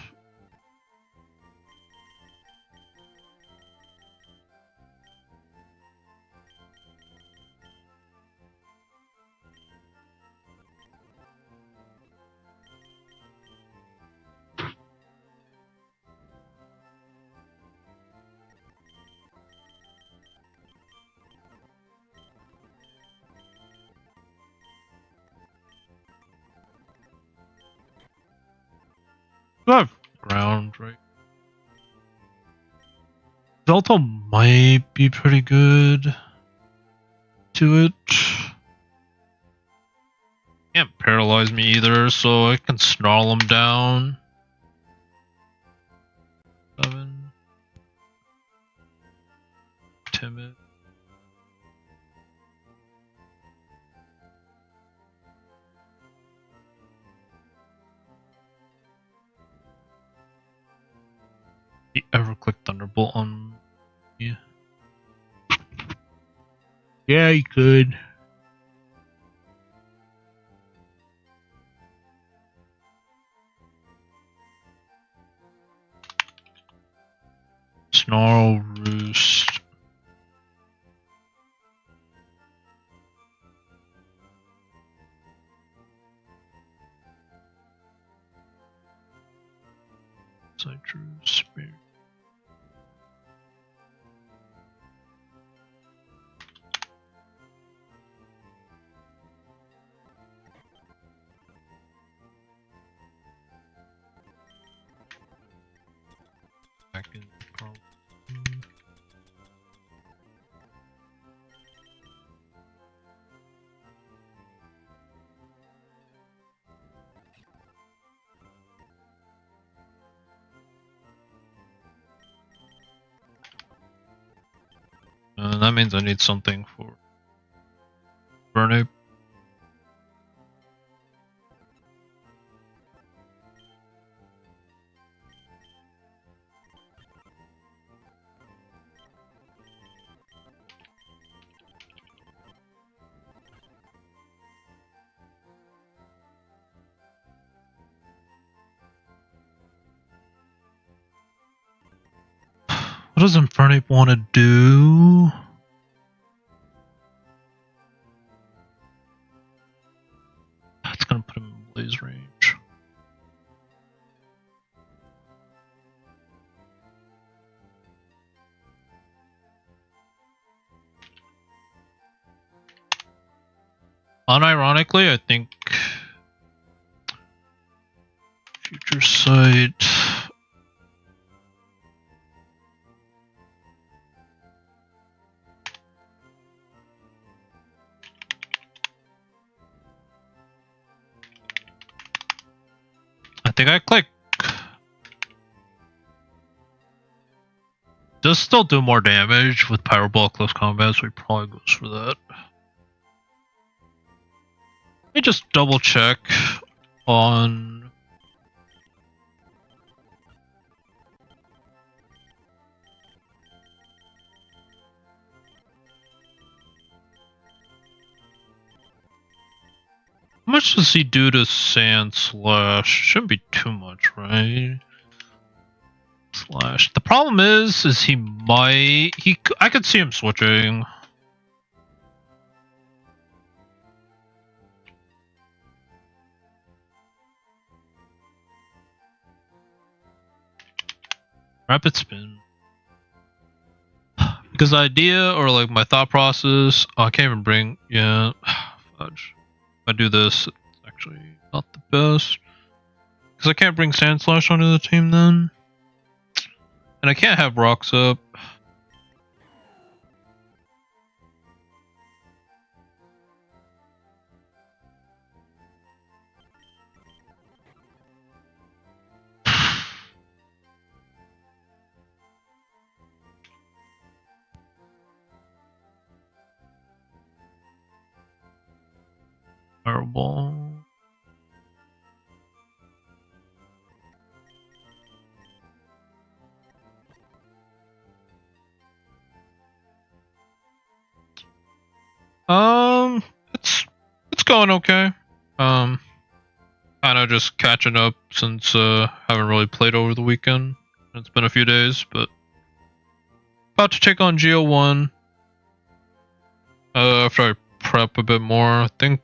I have ground, right? Delta might be pretty good to it. Can't paralyze me either, so I can snarl him down. 7. Timid. He ever click Thunderbolt on me? Yeah, he could. Snarl Roost. Citrus Spirit. Back in that means I need something for Burnape. What does Infernape want to do? That's gonna put him in blaze range. Unironically, I think Future Sight. I think I click. Does still do more damage with Pyro Ball close combat, so he probably goes for that. Let me just double check on. How much does he do to Sand Slash? Shouldn't be too much, right? Slash. The problem is he might. I could see him switching. Rapid spin. Because the idea, or like my thought process, I can't even bring. Yeah. Fudge. If I do this, it's actually not the best. Because I can't bring Sand Slash onto the team then. And I can't have rocks up. Fireball. It's going okay. Kind of just catching up since haven't really played over the weekend. It's been a few days, but about to take on GO1 after I prep a bit more. I think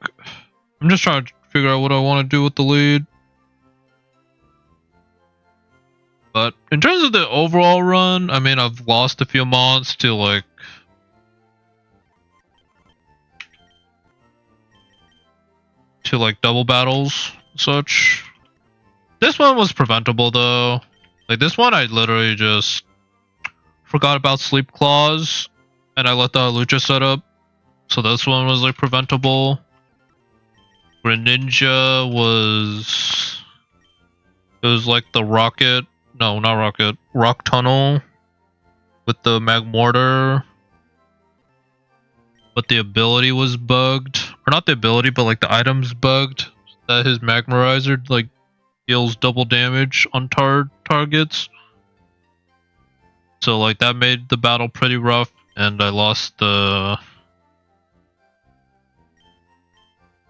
I'm just trying to figure out what I want to do with the lead. But in terms of the overall run, I mean, I've lost a few mons to like double battles and such. This one was preventable though. Like this one I literally just forgot about Sleep Claws and I let the Lucha set up. So this one was like preventable. Greninja was... It was like the rocket... No, not rocket. Rock tunnel with the Magmortar. But the ability was bugged. Or not the ability, but like the items bugged. That his Magmarizer like deals double damage on targets. So like that made the battle pretty rough. And I lost the...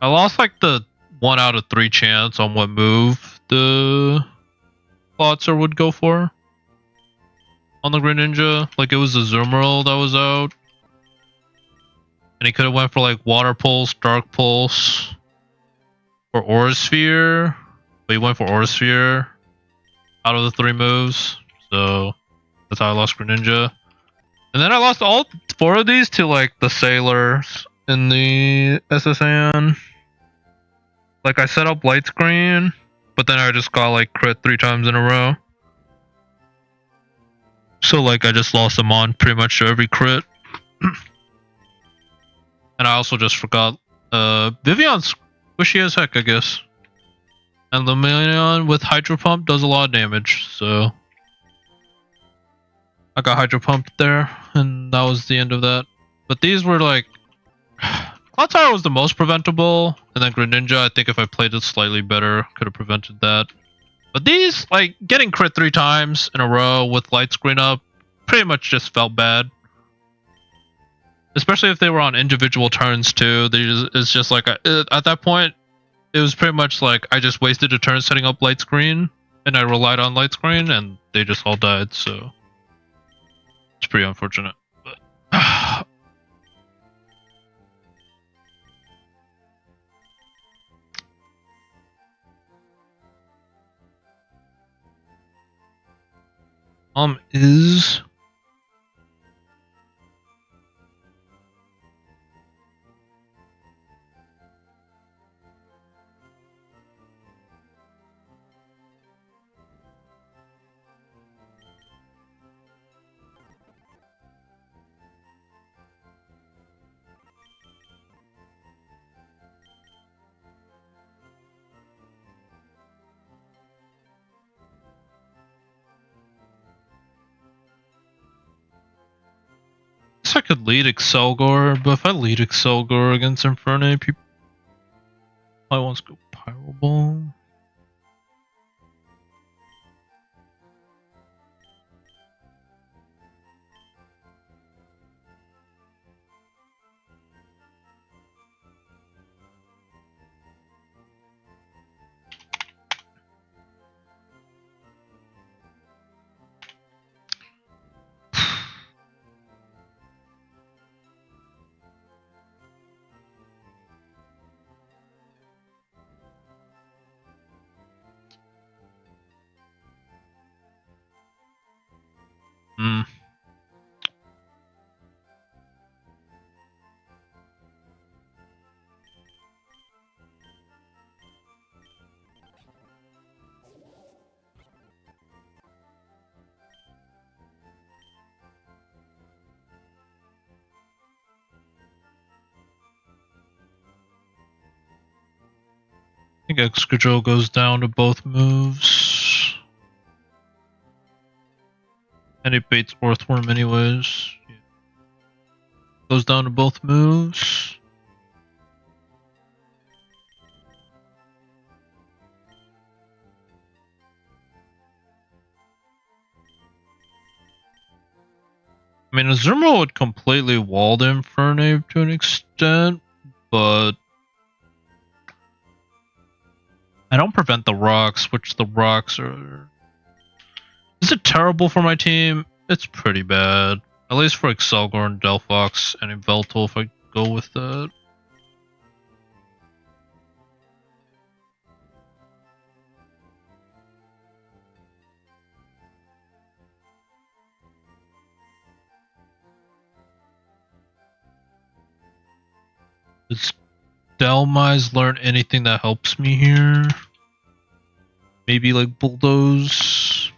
I lost like the 1 out of 3 chance on what move the Klotzer would go for on the Greninja. Like it was the Zoomerl that was out. And he could have went for like Water Pulse, Dark Pulse, or Aura Sphere. But he went for Aura Sphere out of the 3 moves. So that's how I lost Greninja. And then I lost all 4 of these to like the Sailors in the SSN. Like I set up light screen, but then I just got like crit 3 times in a row. So like I just lost them on pretty much every crit. And I also just forgot Vivion's squishy as heck, I guess. And Lumineon with Hydro Pump does a lot of damage, so I got Hydro Pumped there, and that was the end of that. But these were like Cloudtire was the most preventable, and then Greninja, I think if I played it slightly better, could have prevented that. But these, like, getting crit 3 times in a row with light screen up, pretty much just felt bad. Especially if they were on individual turns too. It's just like, at that point, it was pretty much like I just wasted a turn setting up light screen, and I relied on light screen, and they just all died, so. It's pretty unfortunate, but is I could lead Excelgor, but if I lead Excelgor against Infernape, people probably wants to go Pyro Ball. Hmm. I think Excadrill goes down to both moves. And it baits Earthworm anyways. Yeah. Goes down to both moves. I mean, Azumarill would completely walled Infernape to an extent, but I don't prevent the rocks, which the rocks are... Is it terrible for my team? It's pretty bad. At least for Excelgor and Delphox and Yveltal if I go with that. Does Delmise learn anything that helps me here? Maybe like Bulldoze?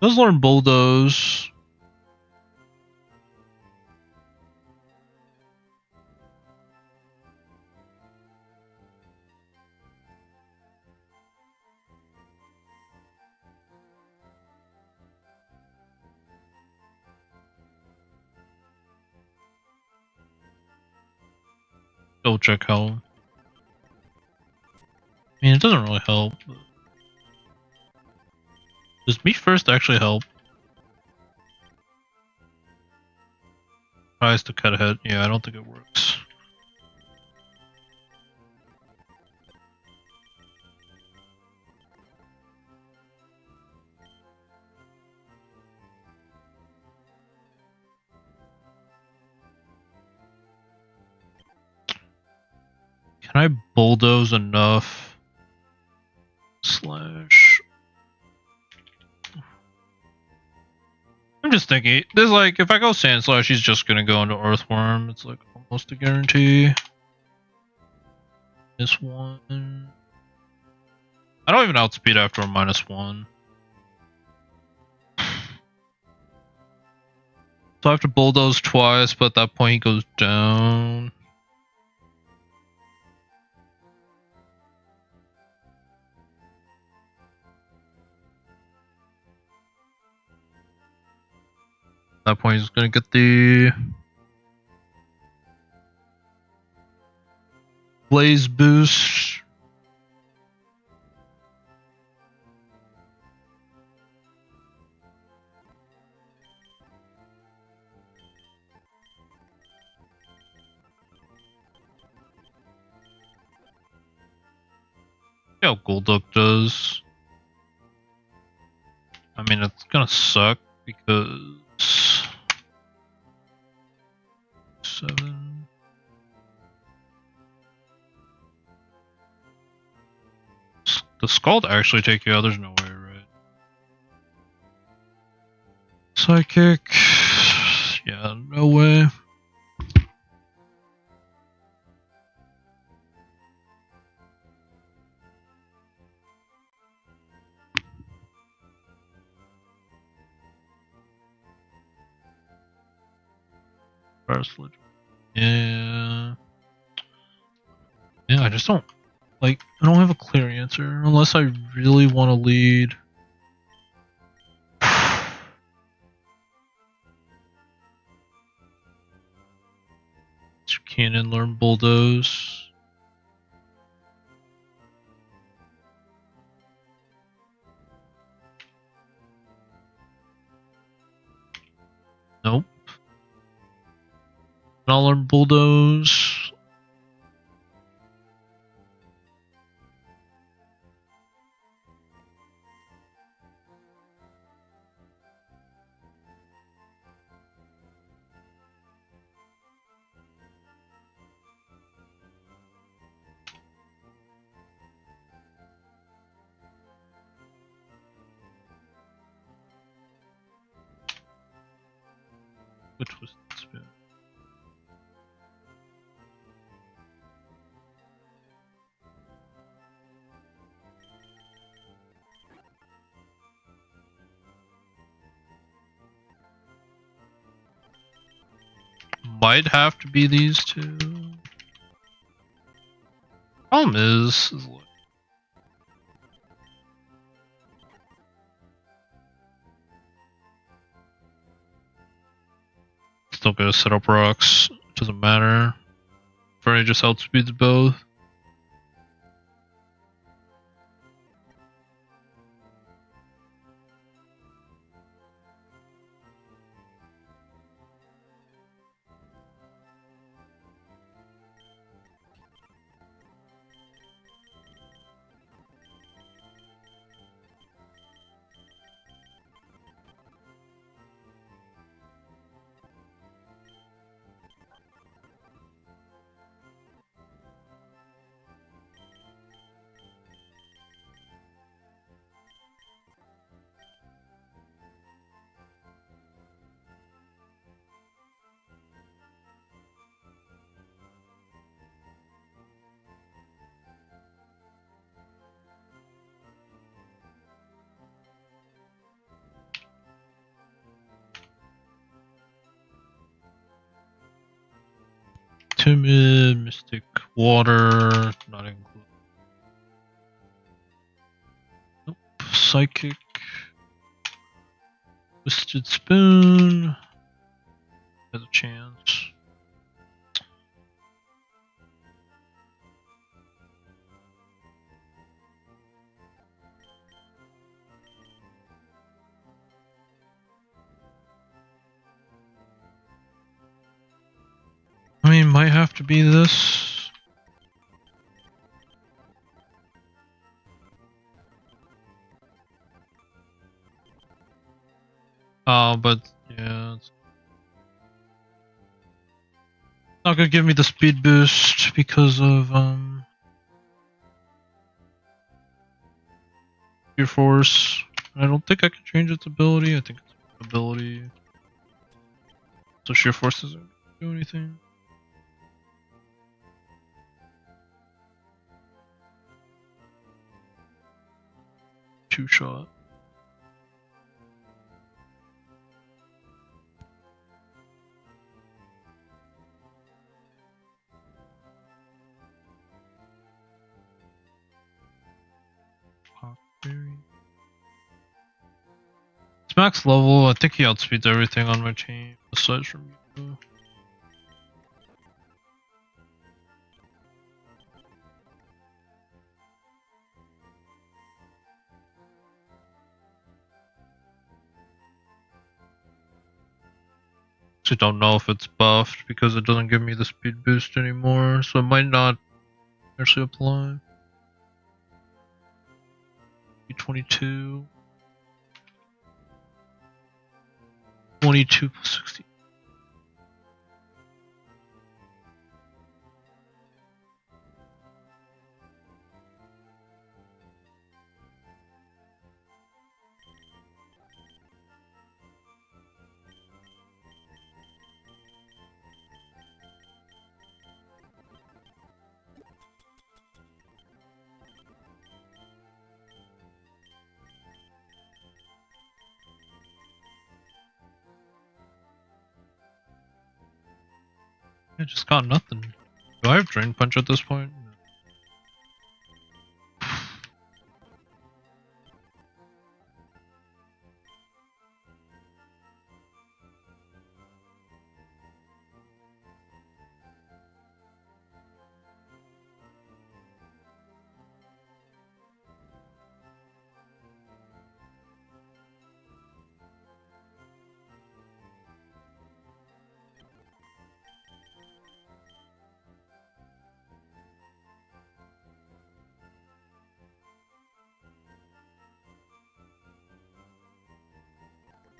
Does learn Bulldoze. Double check how. I mean, it doesn't really help. Does me first actually help? Tries to cut ahead. Yeah, I don't think it works. Can I Bulldoze enough? Slash. I'm just thinking, there's like, if I go Sand Slash, he's just gonna go into Earthworm. It's like almost a guarantee. This one. I don't even outspeed after a -1. So I have to Bulldoze twice, but at that point he goes down. At that point he's gonna get the Blaze boost. how Golduck does. I mean, it's gonna suck because 7. The Scald actually take you out. There's no way, right? Psychic. Yeah, no way. Yeah. Yeah, I just don't I don't have a clear answer unless I really want to lead. Cannon, learn bulldoze. Nope. I'll learn bulldoze. Which was the spin? Might have to be these two. Problem is still gonna set up rocks. Doesn't matter. Fernie just outspeeds both. Timid, Mystic, Water, not included. Nope. Psychic, Twisted Spoon has a chance. I mean, might have to be this. But yeah, it's not gonna give me the speed boost because of Sheer Force. I don't think I can change its ability. I think it's ability. So Sheer Force doesn't do anything. Two shot. It's max level. I think he outspeeds everything on my team aside from you. I don't know if it's buffed because it doesn't give me the speed boost anymore, so it might not actually apply. 22. 22 plus 60. I just got nothing. Do I have Drain Punch at this point?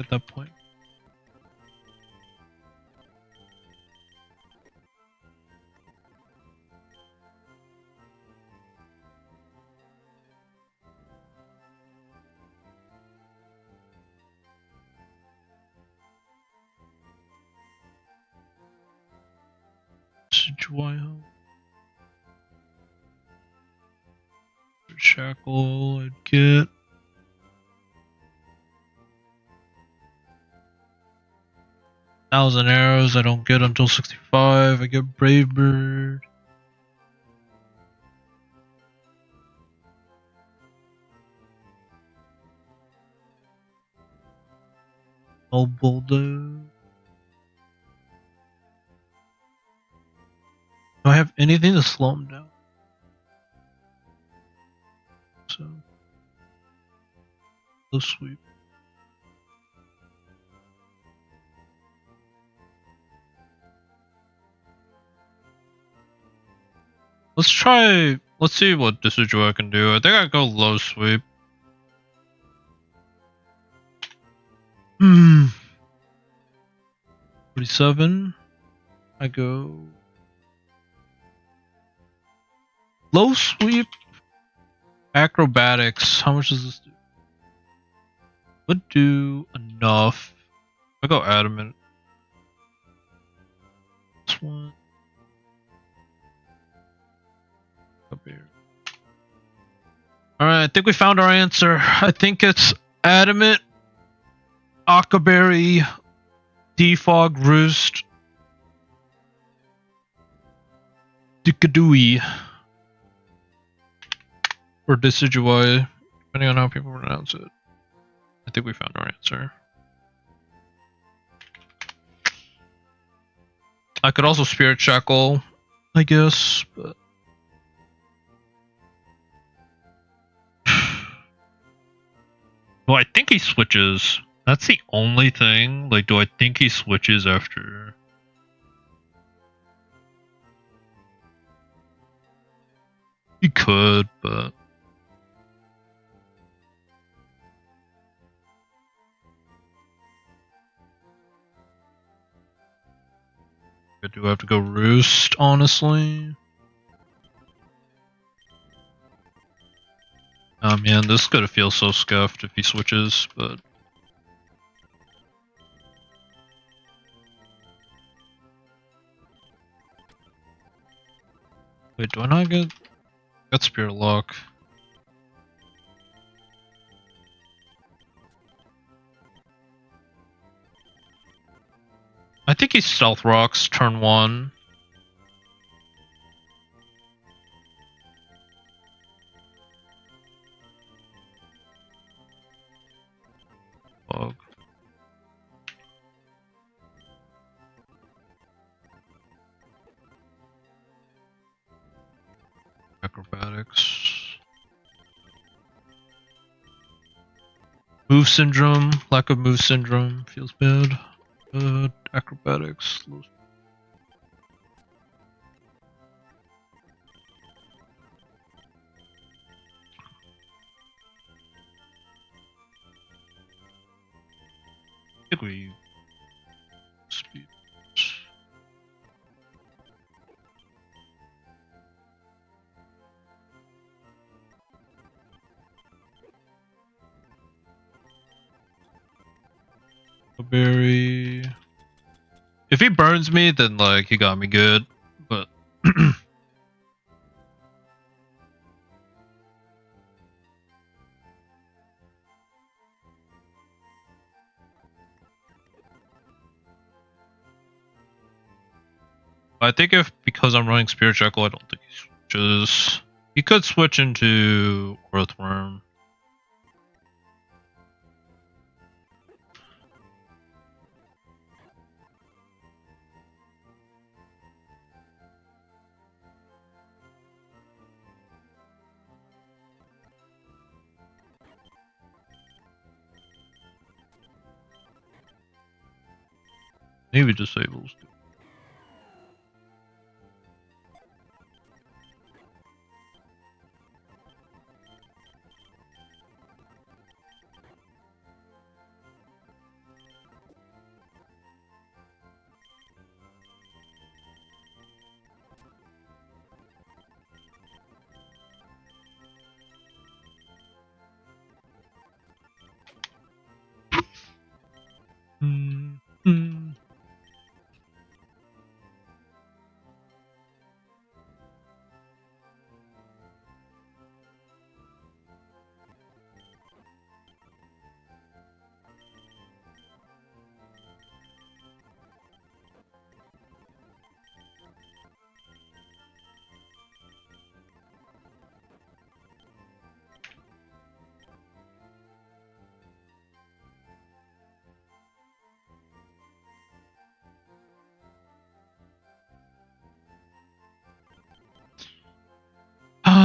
At that point. Shackle, I'd get. Thousand arrows, I don't get until 65. I get Brave Bird. Oh, Bulldog. Do I have anything to slow him down? So, let's sweep. Let's see what Decidueye I can do. I think I go low sweep. 47. I go low sweep. Acrobatics. How much does this do? Would do enough. I go adamant. This one. Up here. Alright, I think we found our answer. I think it's adamant, Akaberry, Defog, Roost, Dikadui, or Decidueye, depending on how people pronounce it. I think we found our answer. I could also Spirit Shackle, I guess, but well, I think he switches. That's the only thing. Like, do I think he switches after? He could, but do I have to go Roost, honestly? Oh man, this is gonna feel so scuffed if he switches, but wait, do I not get Spirit Lock? I think he Stealth Rocks turn 1. Bug. Acrobatics. Move Syndrome. Lack of Move Syndrome. Feels bad. Acrobatics. think we speed. Berry. If he burns me, then like he got me good. But I think if because I'm running Spirit Jackal, I don't think he switches. He could switch into Earthworm. Maybe disables.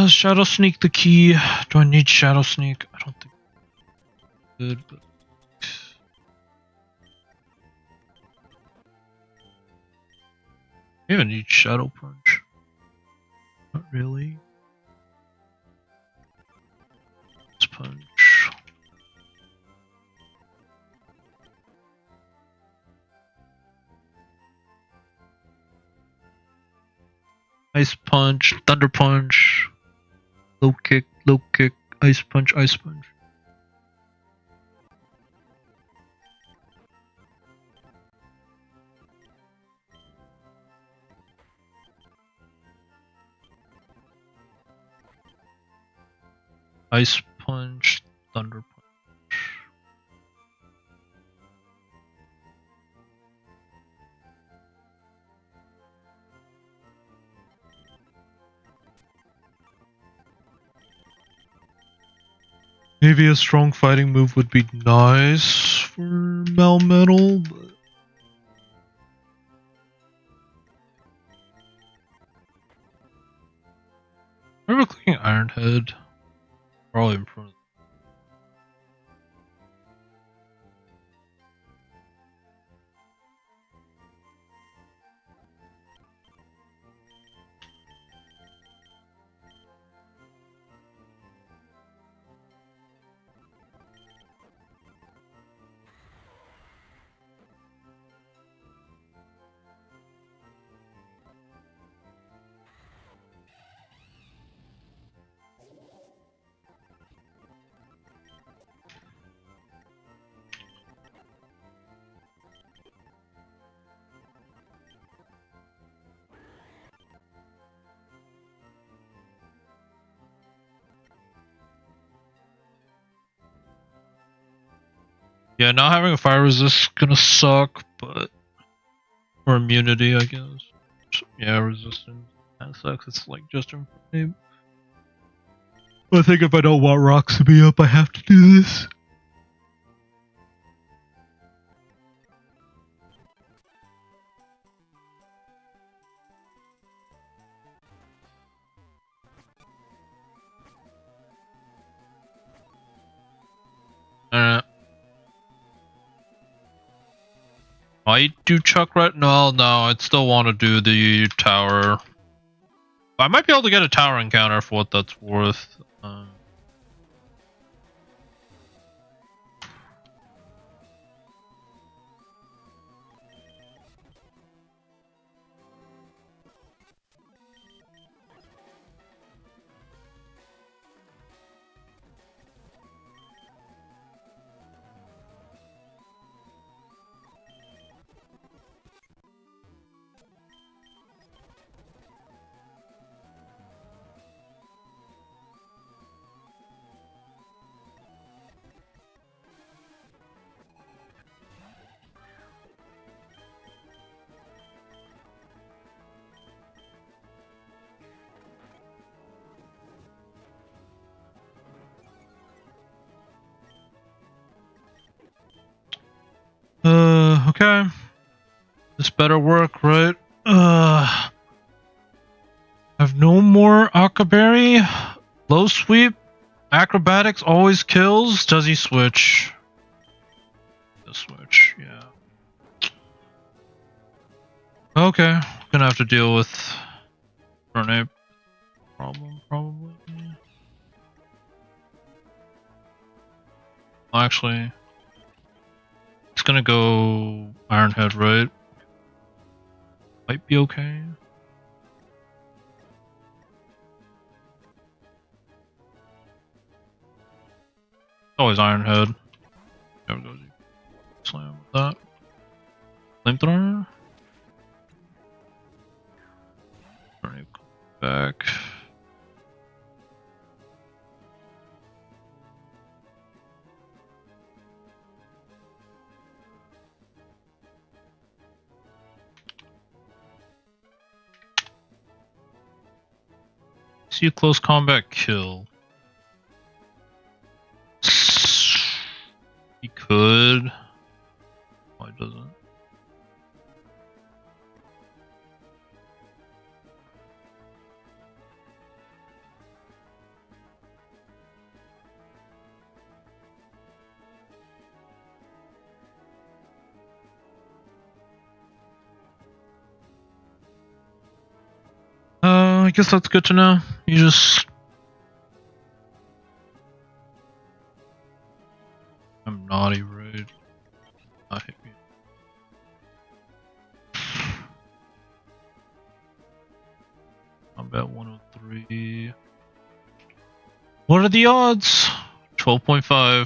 Shadow Sneak the key. Do I need Shadow Sneak? I don't think I could, but I even need Shadow Punch. Not really. Ice Punch. Ice Punch, Thunder Punch. Low kick, ice punch, ice punch. Ice punch, thunder punch. Maybe a strong fighting move would be nice for Melmetal, but I remember clicking Iron Head. Probably in front of yeah, not having a fire resist is gonna suck, but or immunity, I guess. Yeah, resistance. That sucks. It's like just in frame. I think if I don't want rocks to be up, I have to do this. Might do Chuck right? No, I'd still want to do the tower. I might be able to get a tower encounter for what that's worth. Okay. This better work, right? I have no more Akaberry. Low sweep. Acrobatics always kills. Does he switch? He'll switch, yeah. Okay. Gonna have to deal with Burnape problem, probably. Well, actually, it's gonna go Ironhead, right? Might be okay. Always Ironhead. There we go. Slam with that. Flamethrower. Back. See a close combat kill. He could. Why doesn't? I guess that's good to know. You just... I'm naughty, right? I hate me. Combat 103. What are the odds? 12.5. I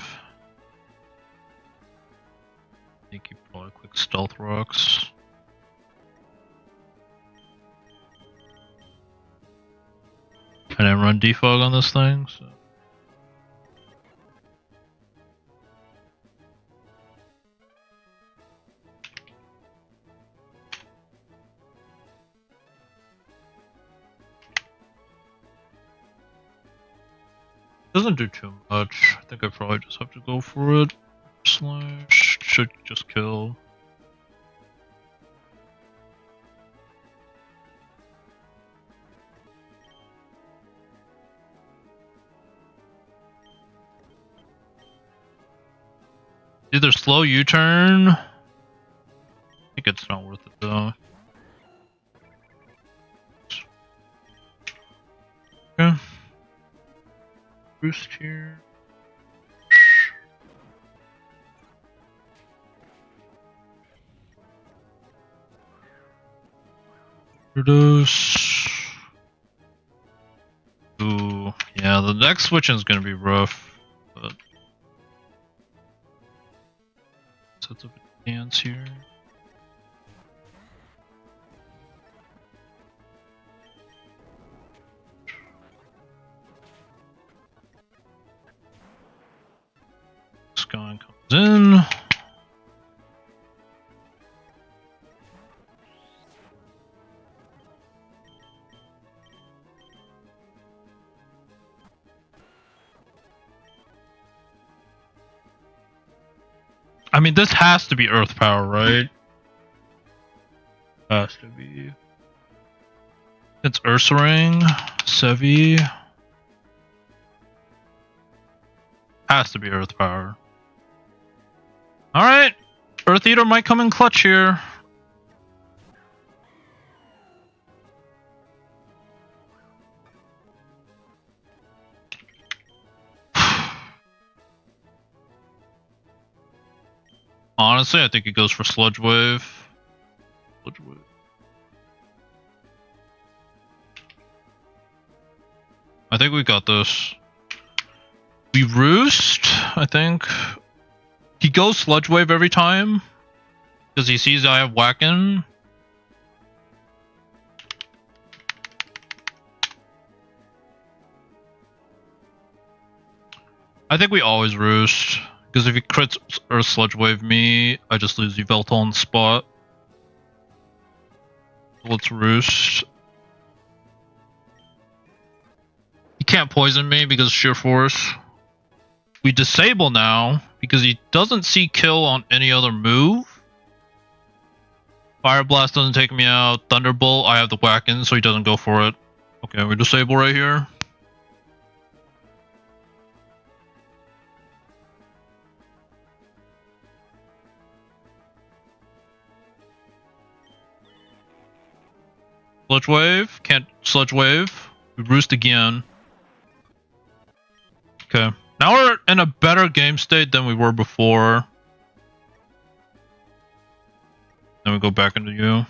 think you probably click Stealth Rocks. I didn't run defog on this thing, so. Doesn't do too much. I think I probably just have to go for it. Slash should just kill. Either slow U-turn. I think it's not worth it though. Okay. Boost here. Reduce. Ooh, yeah, the next switching is gonna be rough, but sets up a dance here. This guy comes in. I mean, this has to be Earth Power, right? Has to be. It's Ursaring, Sevi. Has to be Earth Power. Alright! Earth Eater might come in clutch here. Honestly, I think he goes for Sludge Wave. Sludge Wave. I think we got this. We Roost, I think. He goes Sludge Wave every time. Because he sees I have Whacken. I think we always Roost. Because if he crits or Sludge Wave me, I just lose Yveltal on the spot. Let's Roost. He can't poison me because Sheer Force. We disable now because he doesn't see kill on any other move. Fire Blast doesn't take me out. Thunderbolt, I have the whack in, so he doesn't go for it. Okay, we disable right here. Sludge Wave. Can't Sludge Wave. We roost again. Okay. Now we're in a better game state than we were before. Then we go back into you.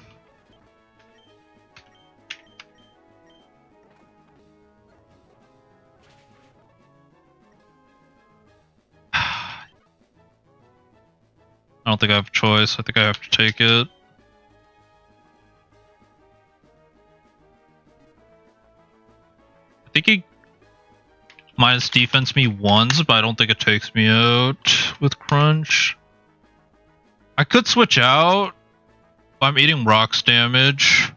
I don't think I have a choice. I think I have to take it. I think he minus defense me once, but I don't think it takes me out with crunch. I could switch out. I'm eating rocks damage.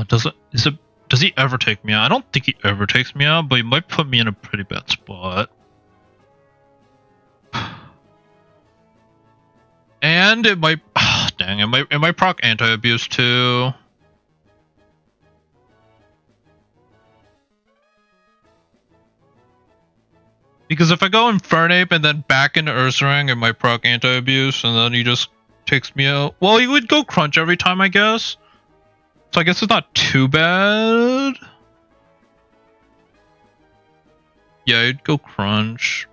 Does he ever take me out? I don't think he ever takes me out, but he might put me in a pretty bad spot. And it might, dang, it might proc anti-abuse too. Because if I go Infernape and then back into Ursaring, it might proc anti-abuse, and then he just takes me out. Well, he would go crunch every time, I guess. So I guess it's not too bad. Yeah, he'd go crunch.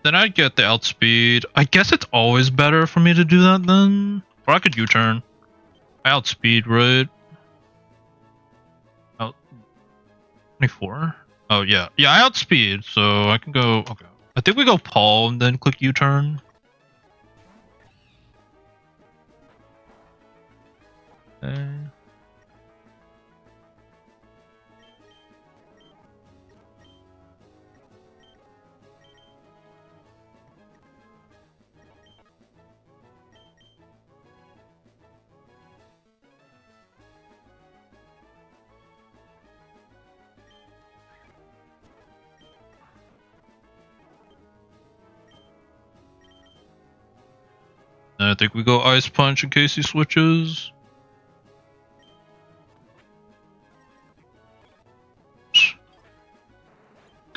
Then I'd get the outspeed. I guess it's always better for me to do that then. Or I could U-turn. I outspeed, right? Out 24? Oh, yeah. Yeah, I outspeed, so I can go... Okay. I think we go Paul and then click U-turn. Okay. And I think we go Ice Punch in case he switches.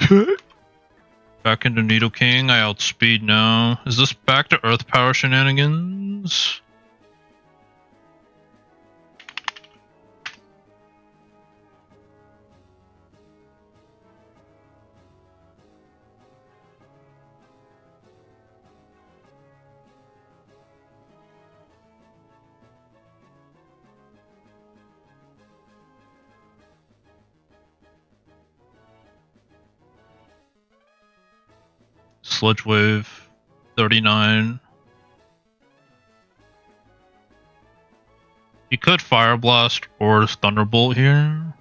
Okay. Back into Needle King. I outspeed now. Is this back to Earth Power shenanigans? Sludge Wave 39. You could Fire Blast or Thunderbolt here.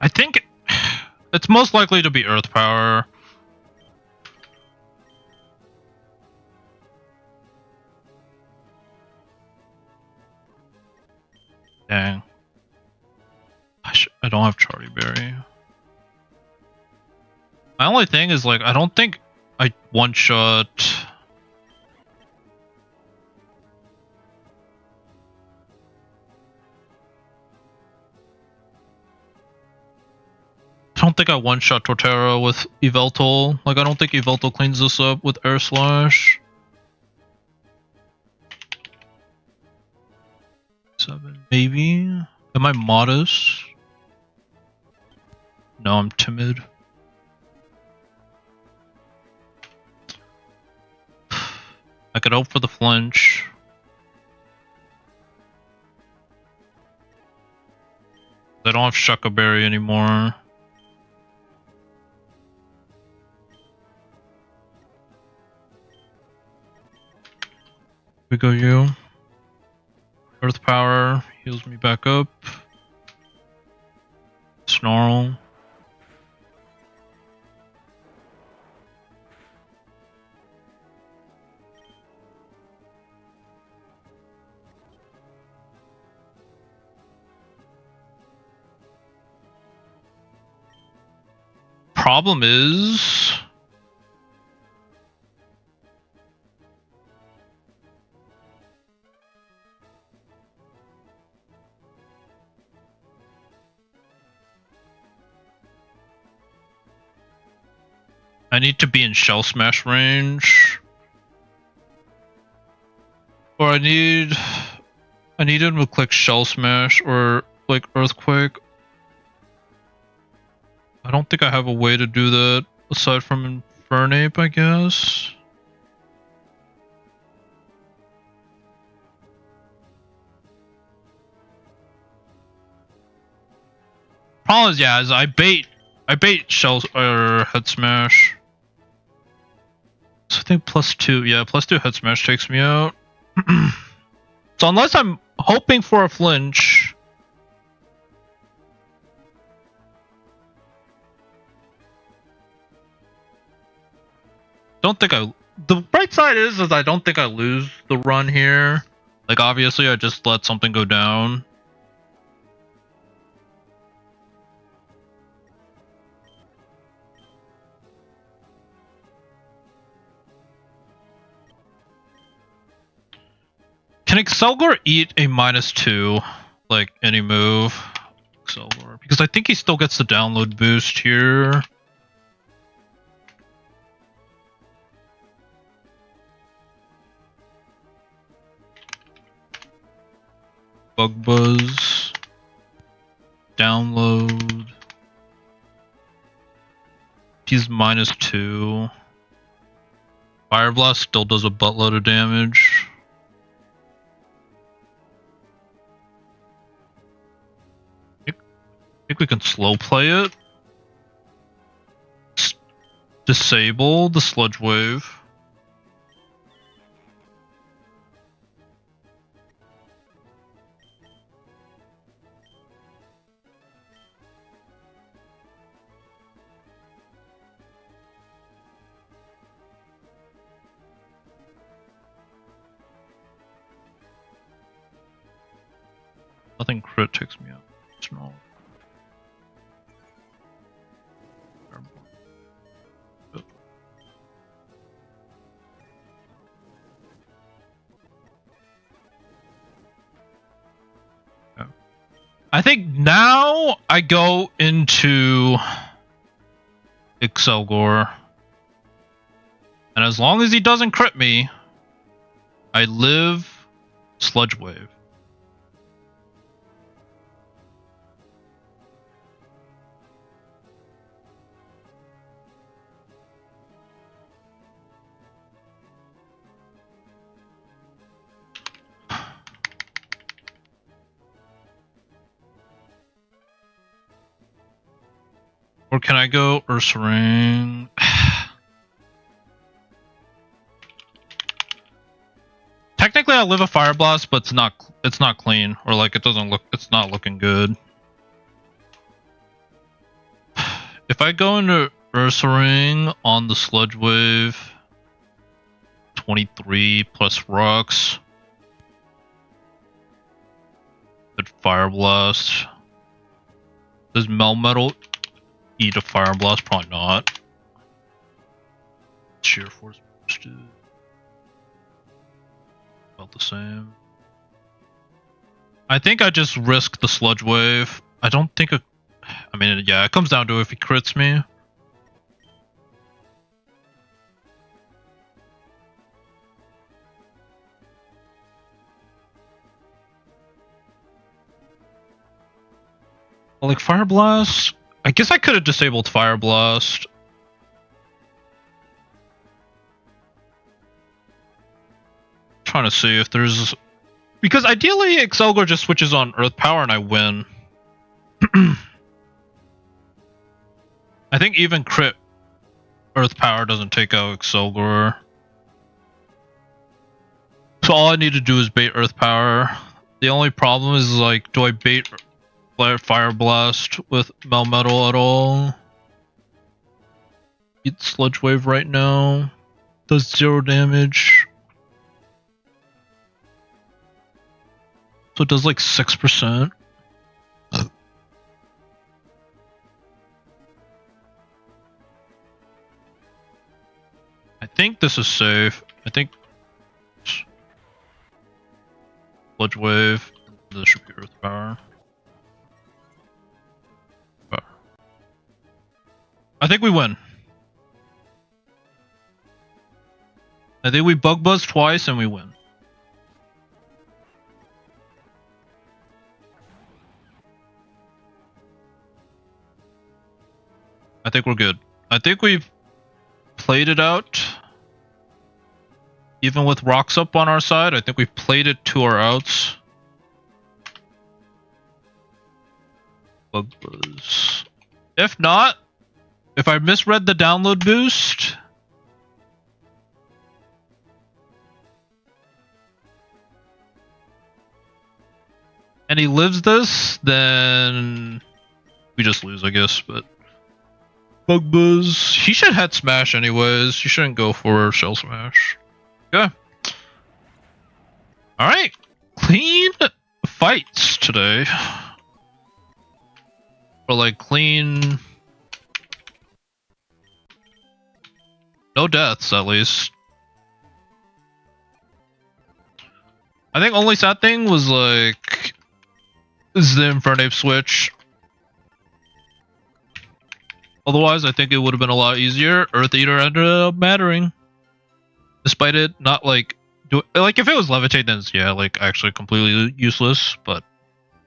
I think it's most likely to be Earth Power. Dang. I don't have Charlie Berry. My only thing is, like, I don't think I one-shot... I don't think I one-shot Torterra with Yveltal. Like, I don't think Yveltal cleans this up with Air Slash. 7, maybe? Am I modest? No, I'm timid. I could hope for the flinch. I don't have Shucka Berry anymore. We go you. Earth Power heals me back up. Snarl. problem is... I need to be in shell smash range. Or I need him to click shell smash or like earthquake. I don't think I have a way to do that aside from Infernape, I guess. Problem is, yeah, is I bait shells or head smash. So I think +2, yeah, +2 head smash takes me out. So unless I'm hoping for a flinch. The bright side is I don't think I lose the run here. Like obviously I just let something go down. Can Excelgor eat a -2, like any move? Excelgor, because I think he still gets the download boost here. Bug Buzz. Download. He's -2. Fire Blast still does a buttload of damage. I think we can slow play it. Disable the Sludge Wave. Nothing crit takes me out. Small. I think now I go into Excelgor. And as long as he doesn't crit me, I live Sludge Wave. Or can I go Ursaring? Technically, I live a Fire Blast, but it's not clean, or like it's not looking good. If I go into Ursaring on the Sludge Wave, 23 plus rocks, good Fire Blast. Does Melmetal eat a Fire Blast? Probably not. Sheer Force boosted. About the same. I think I just risk the Sludge Wave. I don't think I mean, yeah, it comes down to if he crits me. Like Fire Blast, I guess I could have disabled Fire Blast. Trying to see if there's... Because ideally, Excelgor just switches on Earth Power and I win. I think even crit Earth Power doesn't take out Excelgor. So all I need to do is bait Earth Power. The only problem is, like, do I bait Fire Blast with Melmetal at all? Eat Sludge Wave right now. Does 0 damage. So it does like 6%. think this is safe. I think sludge wave. This should be earth power. I think we win. I think we bug buzz twice and we win. I think we're good. I think we've played it out. Even with rocks up on our side, I think we've played it to our outs. Bug buzz. If not, if I misread the download boost, and he lives this, then we just lose, I guess. But bug buzz, he should head smash anyways. He shouldn't go for shell smash. Okay. All right, clean fights today, or like clean. No deaths, at least. I think only sad thing was like is the Infernape switch. Otherwise, I think it would have been a lot easier. Earth Eater ended up mattering, despite it not like like if it was Levitate, then it's, yeah, like actually completely useless. But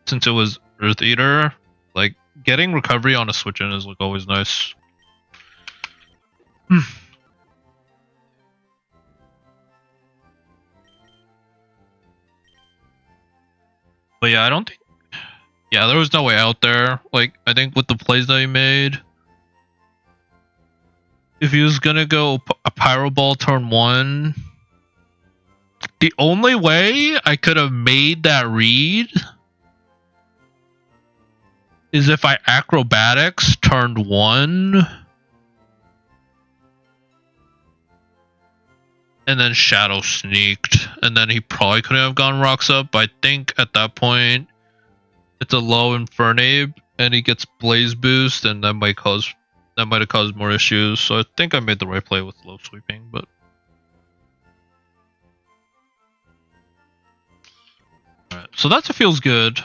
since it was Earth Eater, like getting recovery on a switch in is like always nice. But yeah, I don't think. Yeah, there was no way out there. Like, I think with the plays that he made, if he was gonna go a Pyro Ball turn 1, the only way I could have made that read is if I Acrobatics turned 1 and then Shadow sneaked, and then he probably couldn't have gone rocks up. I think at that point it's a low Infernape and he gets Blaze Boost, and that might have caused more issues. So I think I made the right play with low sweeping, but alright. So that's it, feels good.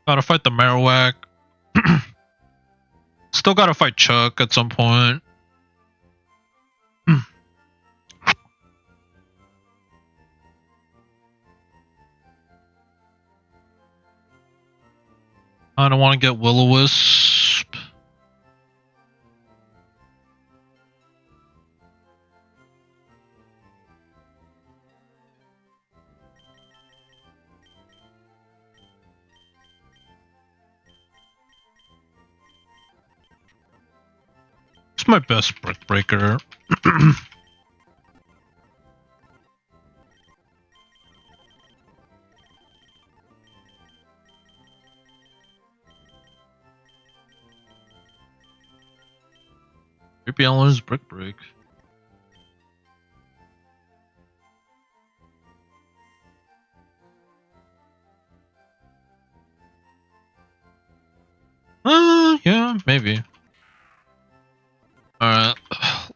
Gotta fight the Marowak. Still gotta fight Chuck at some point. I don't want to get Will-O-Wisp. It's my best Brick Breaker. Creepy Ellen's Brick Break. Yeah, maybe. Alright,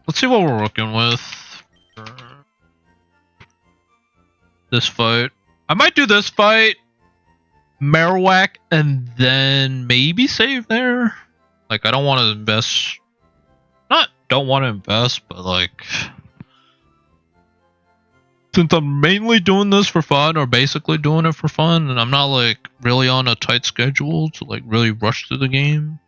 let's see what we're working with for this fight. I might do this fight, Marowak, and then maybe save there. Like, I don't want to invest. Don't want to invest, but like, since I'm mainly doing this for fun, or basically doing it for fun, and I'm not like really on a tight schedule to like really rush through the game.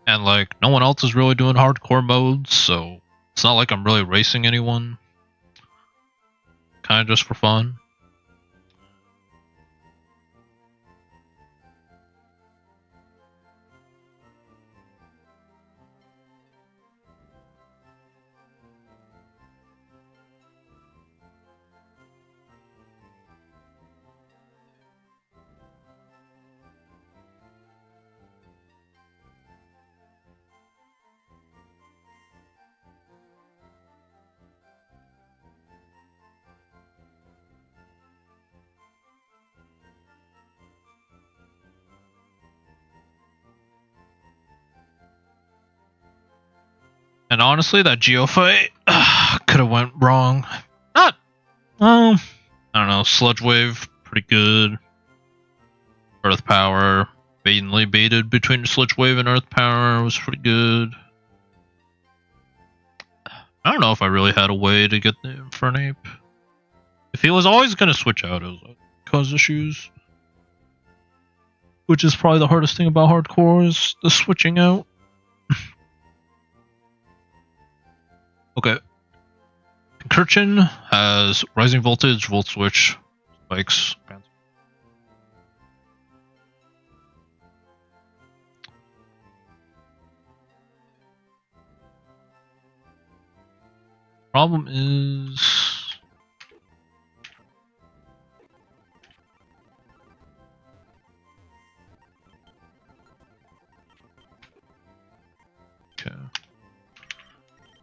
And like, no one else is really doing hardcore modes, so it's not like I'm really racing anyone. Kind of just for fun. And honestly, that geofight could have went wrong. Not, I don't know. Sludge wave, pretty good. Earth power, blatantly baited between sludge wave and earth power was pretty good. I don't know if I really had a way to get the Infernape. If he was always going to switch out, it was cause issues. Which is probably the hardest thing about hardcore is the switching out. Okay. Pincurchin has rising voltage, volt switch, spikes. Problem is... Okay.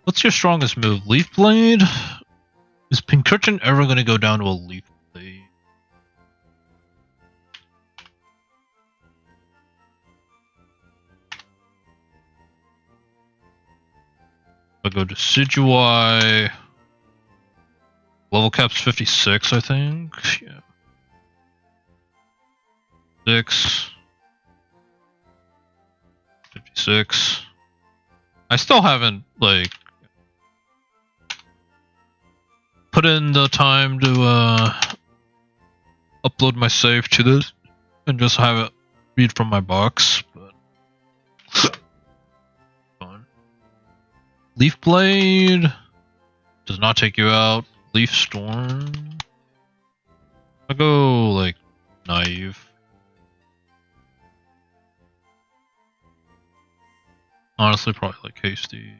What's your strongest move? Leaf Blade? Is Pincurchin ever going to go down to a Leaf Blade? I'll go Decidueye. Level cap's 56, I think. Yeah. 6. 56. I still haven't, like, put in the time to upload my save to this and just have it read from my box, but fine. Leaf Blade does not take you out. Leaf Storm. I'll go like naive. Honestly, probably like hasty.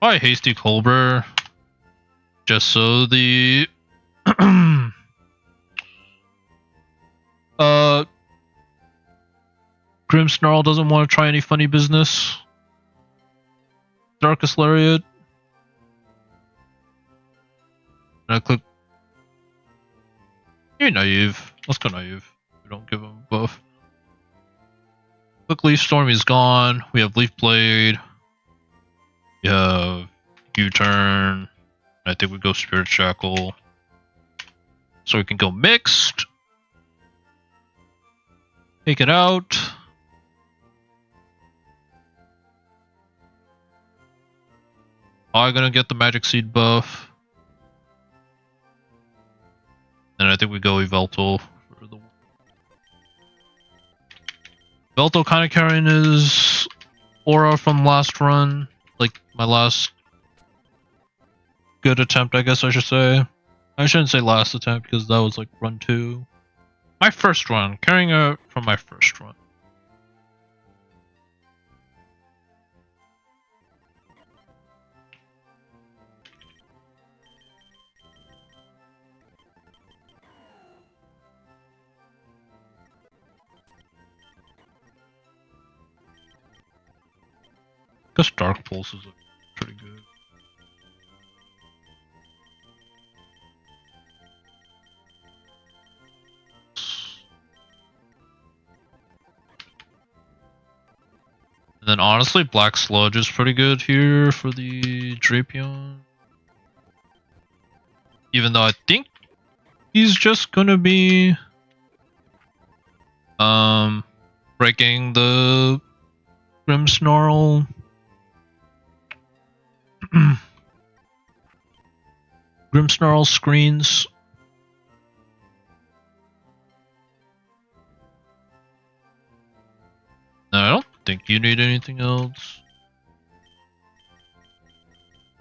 Probably hasty Colbur. Just so the Grimmsnarl doesn't want to try any funny business. Darkest Lariat. And I click. You're naive. Let's go naive. We don't give him a buff. Click Leaf Storm, he's gone. We have Leaf Blade. We have U-Turn. I think we go Spirit Shackle. So we can go mixed. Take it out. I'm gonna get the Magic Seed buff. And I think we go Yveltal for the Yveltal kind of carrying his aura from last run. Like my last good attempt, I guess I should say. I shouldn't say last attempt because that was like run 2. My first run, carrying out from my first run. I guess Dark Pulse is pretty good. And then honestly, Black Sludge is pretty good here for the Drapion. Even though I think he's just gonna be breaking the Grimmsnarl. Grimmsnarl screens. No, I don't think you need anything else.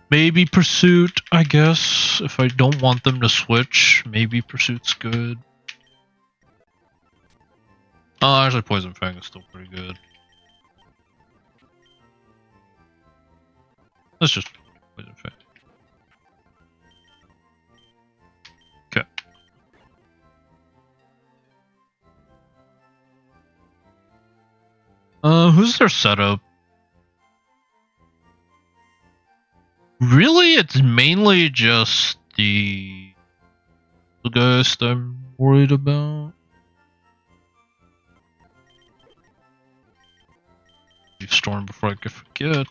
Maybe Pursuit, I guess. If I don't want them to switch, maybe Pursuit's good. Oh, actually Poison Fang is still pretty good. Let's just Poison Fang. Okay. Who's their setup? Really, it's mainly just the guys that I'm worried about. Leaf Storm before I could forget.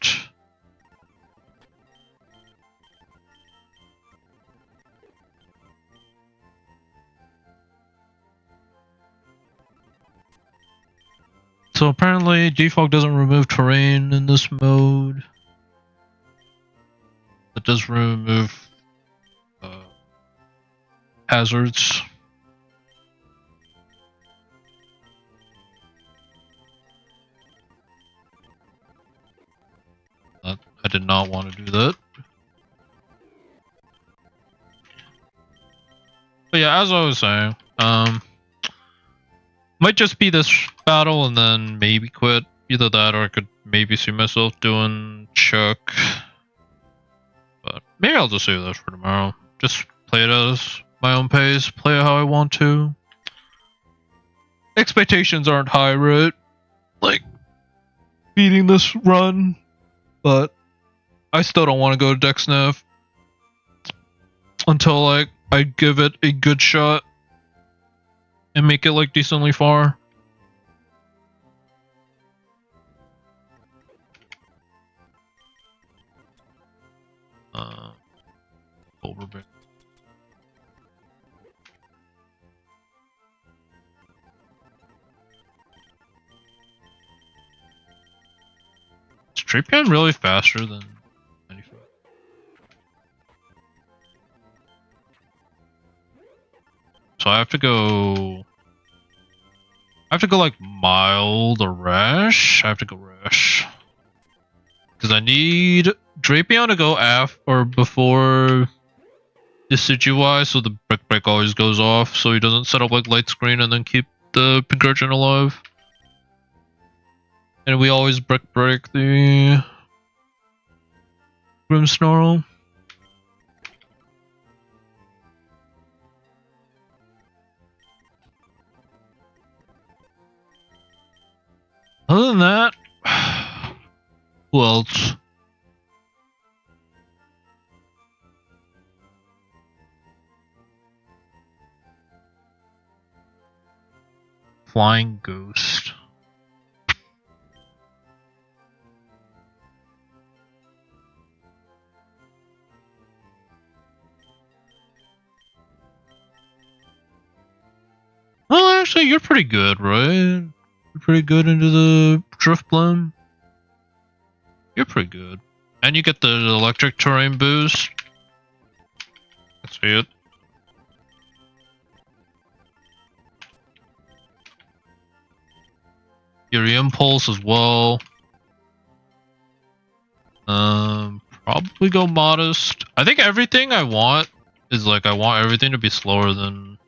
apparently defog doesn't remove terrain in this mode. It does remove hazards. I did not want to do that. But yeah, as I was saying, might just be this battle and then maybe quit. Either that or I could maybe see myself doing Chuck. But maybe I'll just save this for tomorrow. Just play it as my own pace, play it how I want to. Expectations aren't high, right? Like, beating this run, but I still don't want to go to DexNav until like I give it a good shot and make it like decently far. Overbit. Is Trapion really faster than 95? So I have to go like mild or rash. I have to go rash. Because I need Drapion to go af or before Decidueye, so the brick break always goes off, so he doesn't set up like light screen and then keep the Pincurchin alive. And we always brick break the Grimmsnarl. Other than that, who else? Flying Ghost. Well, actually, you're pretty good, right? You're pretty good into the Drift Bloom. You're pretty good. And you get the electric terrain boost. Let's see it. Your impulse as well. Probably go modest. I think everything I want is like I want everything to be slower than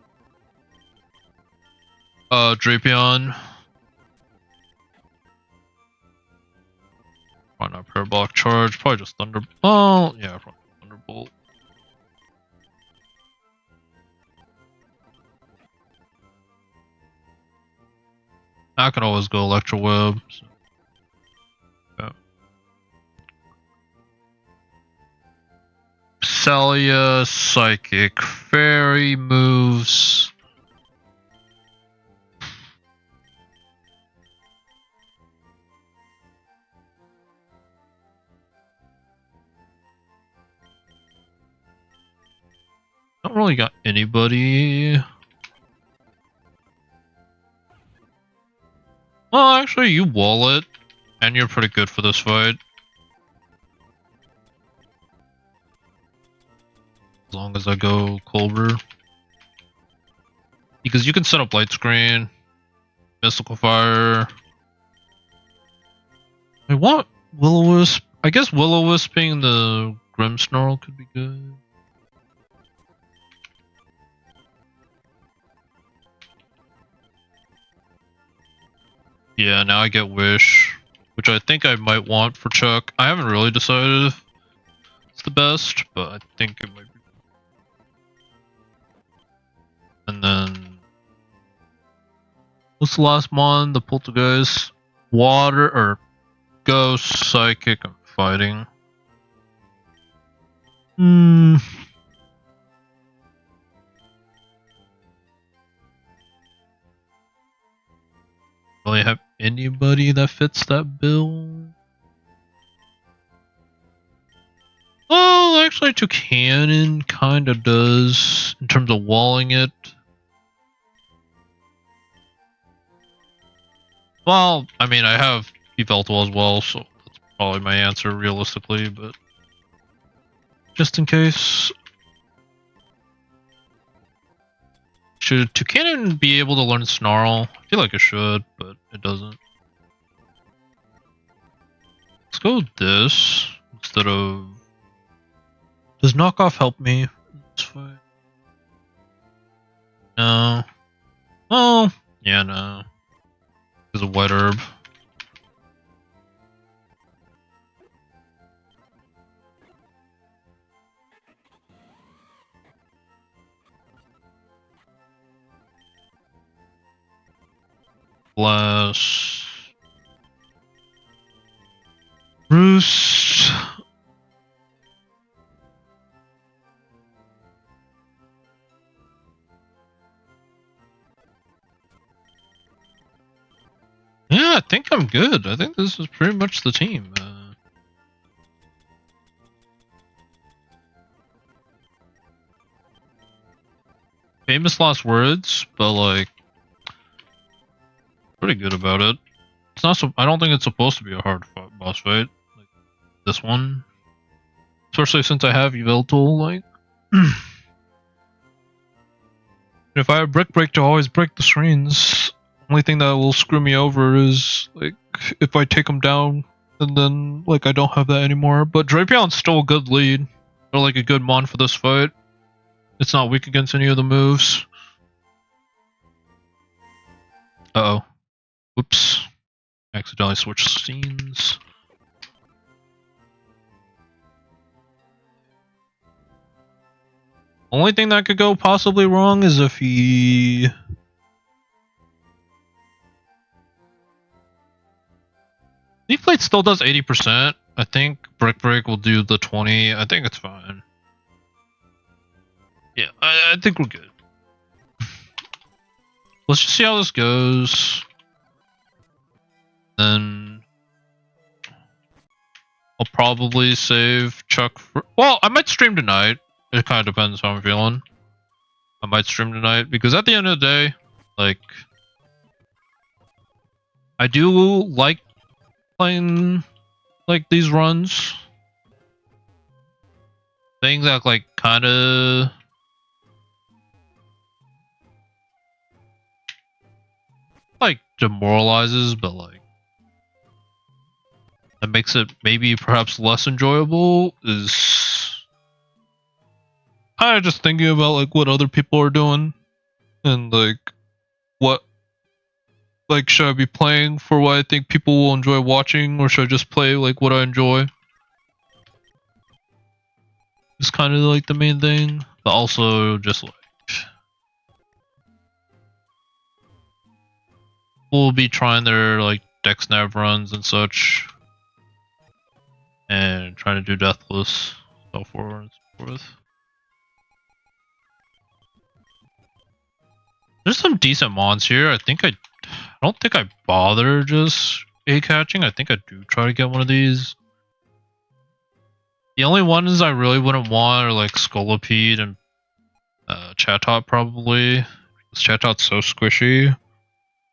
Drapion. Probably not parabolic charge. Probably just Thunderbolt. Yeah, probably Thunderbolt. I can always go Electro Web. So. Yeah. Celia, Psychic, Fairy moves. Don't really got anybody. Well, actually, you wall it, and you're pretty good for this fight. As long as I go Culver. Because you can set up light screen, mystical fire. I want Will-O-Wisp. I guess Will-O-Wisp being the Grimmsnarl could be good. Yeah, now I get Wish, which I think I might want for Chuck. I haven't really decided if it's the best, but I think it might be. And then, what's the last one? The Poltergeist, Water, or Ghost, Psychic, and Fighting. Really have anybody that fits that bill? Well, actually, Toucanon kinda does in terms of walling it. Well, I mean, I have Yveltal as well, so that's probably my answer realistically, but just in case. Should Toucanon be able to learn Snarl? I feel like it should, but it doesn't. Let's go with this instead of... Does knockoff help me? It's fine. No. Oh, yeah, no. There's a white herb. Blast. Roost. Yeah, I think I'm good. I think this is pretty much the team. Famous last words, but like pretty good about it. It's not so. I don't think it's supposed to be a hard boss fight like this one, especially since I have Yveltal. Like, if I have Brick Break to always break the screens, only thing that will screw me over is like if I take them down and then like I don't have that anymore. But Drapion's still a good lead, or like a good mon for this fight. It's not weak against any of the moves. Uh oh. Whoops. Accidentally switched scenes. Only thing that could go possibly wrong is if he... Leaf Plate still does 80%. I think Brick Break will do the 20. I think it's fine. Yeah, I think we're good. Let's just see how this goes. Then I'll probably save Chuck for... Well, I might stream tonight. It kind of depends how I'm feeling. I might stream tonight because at the end of the day, like, I do like playing like these runs. Thing that like kind of like demoralizes, but like that makes it maybe perhaps less enjoyable is kind of just thinking about like what other people are doing and like what like should I be playing for what I think people will enjoy watching, or should I just play like what I enjoy? It's kind of like the main thing, but also just like we'll be trying their like DexNav runs and such, and trying to do deathless, so forward and so forth. There's some decent mons here. I don't think I bother just EZCatching. I think I do try to get one of these. The only ones I really wouldn't want are like Scolipede and Chatot probably. Because Chatot's so squishy.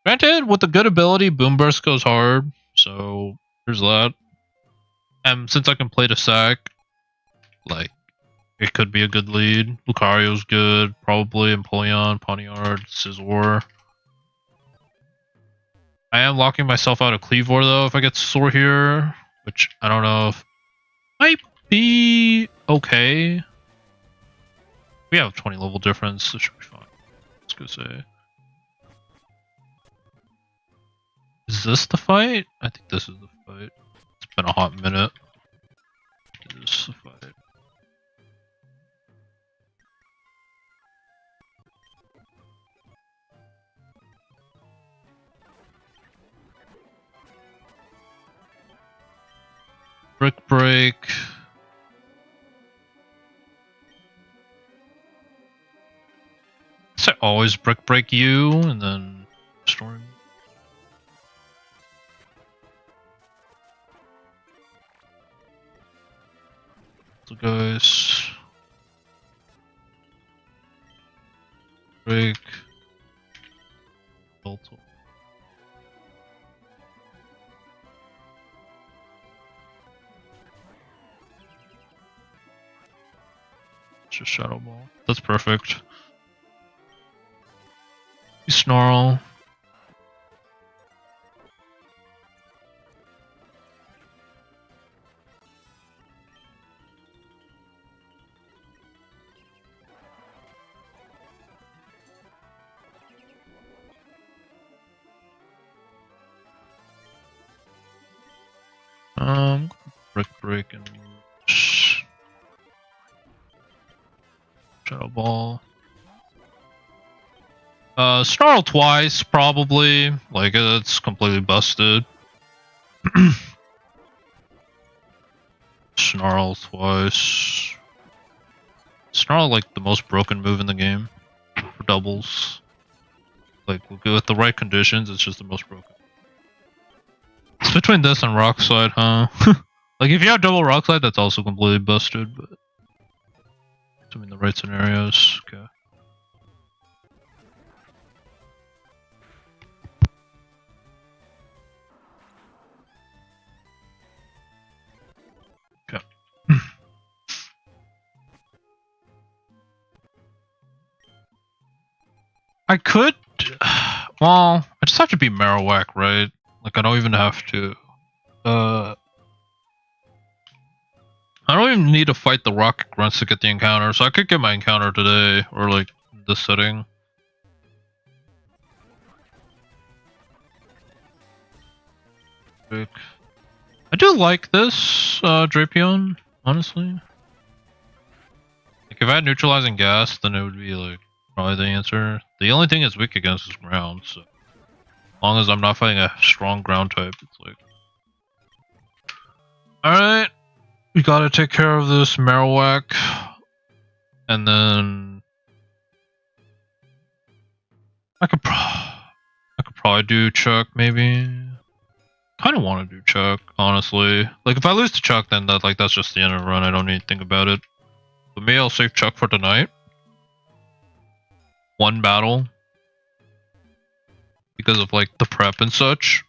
Granted, with a good ability, Boom Burst goes hard. So there's that. And since I can play the sack, like it could be a good lead. Lucario's good, probably. Empoleon, Poniard, Scizor. I am locking myself out of Cleavor though if I get Sore here, which I don't know if might be okay. We have 20 level difference, so it should be fine. Let's go say. Is this the fight? I think this is the fight. It's been a hot minute. This is the fight. Brick Break. So I always Brick Break you and then Storm. So guys, break. just Shadow Ball. That's perfect. You Snarl. Break and Shadow Ball. Snarl twice, probably. Like, it's completely busted. Snarl twice. Snarl, like, the most broken move in the game for doubles. Like, with the right conditions, it's just the most broken. It's between this and Rock Slide, huh? Like, if you have double Rock Slide, that's also completely busted, but... assuming the right scenarios, okay. Okay. I could... well, I just have to be Marowak, right? Like, I don't even have to... I don't even need to fight the Rocket Grunts to get the encounter, so I could get my encounter today, or like, this setting. I do like this, Drapion, honestly. Like, if I had neutralizing gas, then it would be, like, probably the answer. The only thing it's weak against is ground, so... as long as I'm not fighting a strong ground type, it's like... Alright! We gotta take care of this Marowak. And then... I could probably do Chuck, maybe. Kinda wanna do Chuck, honestly. Like, if I lose to Chuck, then that's just the end of the run. I don't need to think about it. But maybe I'll save Chuck for tonight. One battle. Because of, like, the prep and such.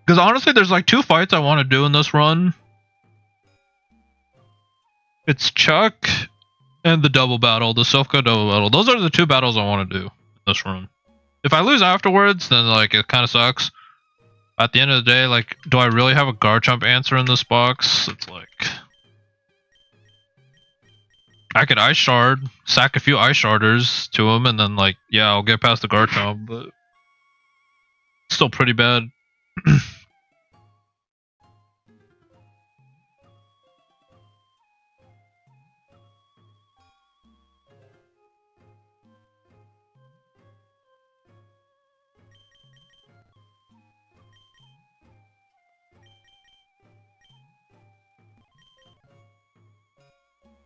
Because honestly, there's like 2 fights I want to do in this run. It's Chuck and the double battle, the Silphco double battle. Those are the 2 battles I want to do in this run. If I lose afterwards, then like it kind of sucks. At the end of the day, like, do I really have a Garchomp answer in this box? It's like... I could Ice Shard, sack a few Ice Sharders to him, and then like, yeah, I'll get past the Garchomp, but... still pretty bad.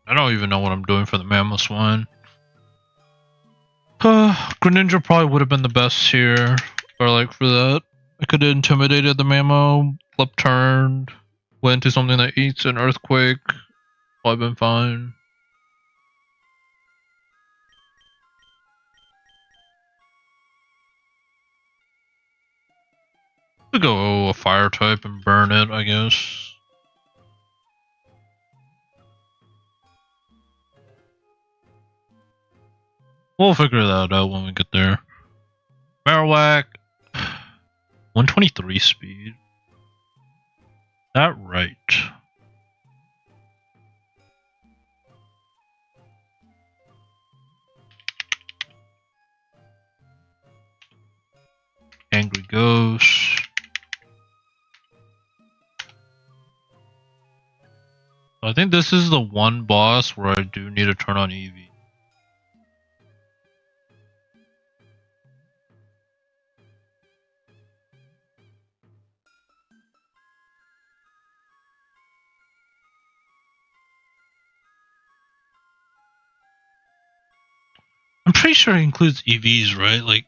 I don't even know what I'm doing for the Mammoth Swine. Greninja probably would have been the best here. Or like for that. I could have intimidated the Mammo, flip turned, went to something that eats an Earthquake. Probably been fine. We'll go a Fire type and burn it, I guess. We'll figure that out when we get there. Marowak. 123 speed. That right. Angry Ghost. I think this is the one boss where I do need to turn on Eevee. I'm pretty sure it includes EVs, right? Like,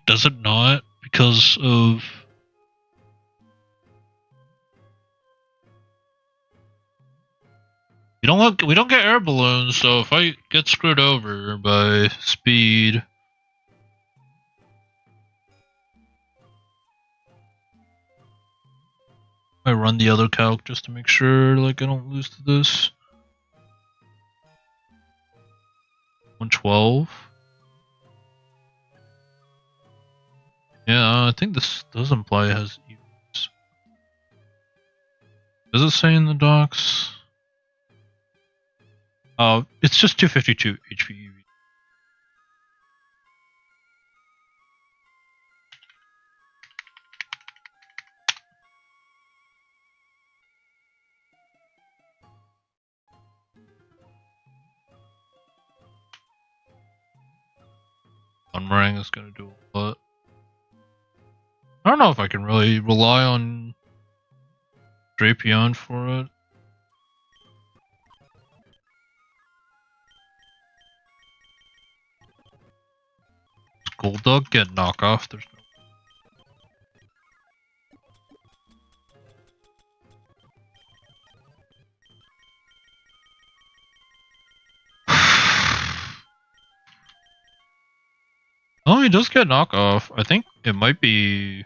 does it not? Because of... we don't get air balloons, so if I get screwed over by speed... I run the other calc just to make sure like I don't lose to this. 112. Yeah, I think this does imply it has evens. Does it say in the docs? Oh, it's just 252 HP EV. Unmering is gonna do a lot. I don't know if I can really rely on Drapion for it. Does Golduck get knockoff? There's no. Oh, he does get knockoff. I think it might be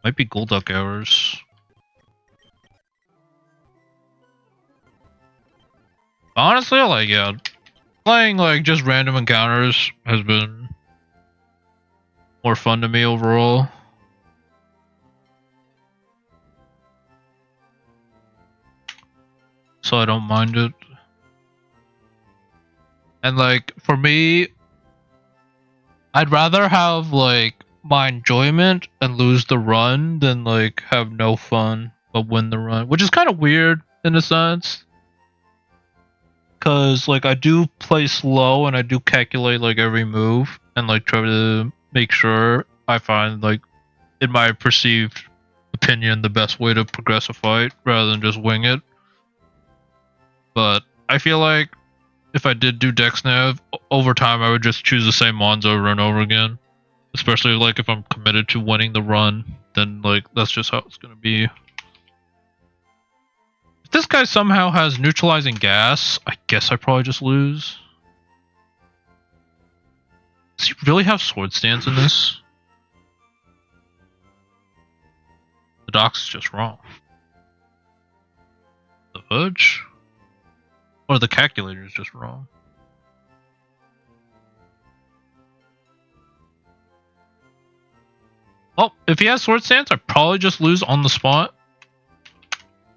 Golduck errors. Honestly, like, yeah, playing like just random encounters has been more fun to me overall. So I don't mind it. And like, for me, I'd rather have like my enjoyment and lose the run than like have no fun but win the run, which is kind of weird in a sense. Cause like I do play slow and I do calculate like every move and like try to make sure I find like in my perceived opinion the best way to progress a fight rather than just wing it. But I feel like if I did do DexNav, over time I would just choose the same mons over and over again. Especially like if I'm committed to winning the run, then like that's just how it's gonna be. If this guy somehow has neutralizing gas, I guess I probably just lose. Does he really have sword stance in this? The doc's just wrong. The fudge? Or the calculator is just wrong. Well, if he has sword stance, I probably just lose on the spot.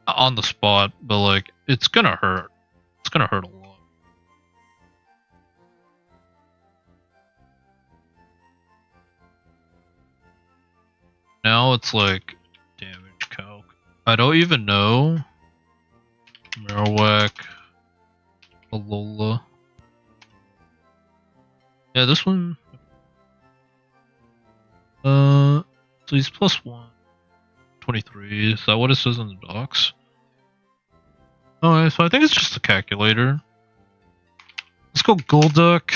On the spot, but like, it's gonna hurt. It's gonna hurt a lot. Now it's like, damage calc. I don't even know. Marowak. Alola. Yeah, this one. So he's +1. 23. Is that what it says in the docs? Oh, so I think it's just a calculator. Let's go Golduck.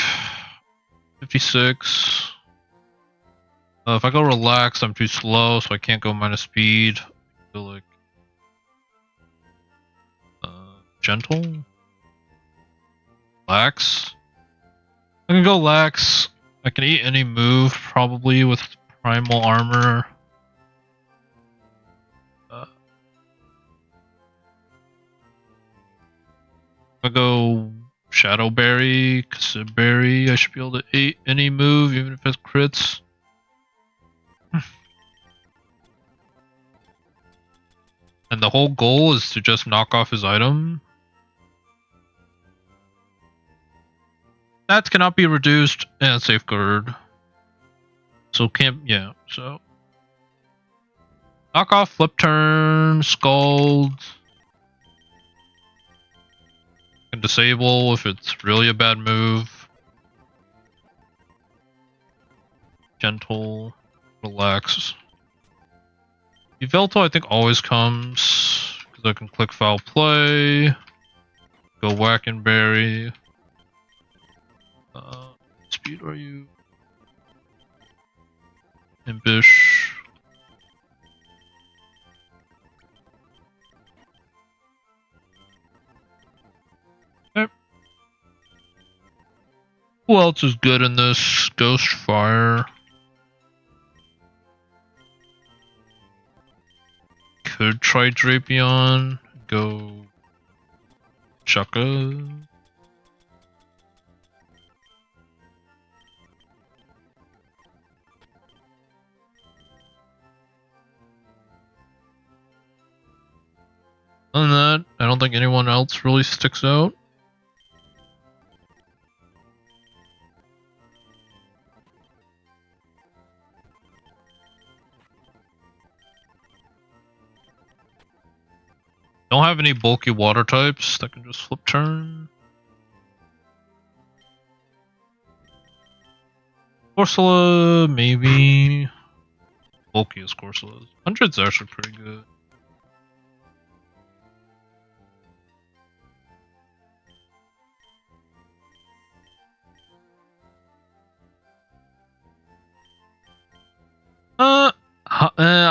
56. If I go relaxed, I'm too slow, so I can't go minus speed. I feel like gentle. Lax. I can go lax. I can eat any move probably with primal armor. I go Shadowberry, Kasibberry. I should be able to eat any move, even if it's crits. And the whole goal is to just knock off his item. That cannot be reduced and safeguard. So can't, yeah, so. Knock off, flip turn, Scald. Can disable if it's really a bad move. Gentle, relax. Yveltal I think always comes, because I can click foul play. Go Whack and Berry. Speed are you? Impish. Okay. Who else is good in this? Ghost Fire. could try Drapion, go Chukka. Other than that, I don't think anyone else really sticks out. Don't have any bulky water types that can just flip turn. Corsola, maybe. Bulky as Corsola. 100's actually pretty good.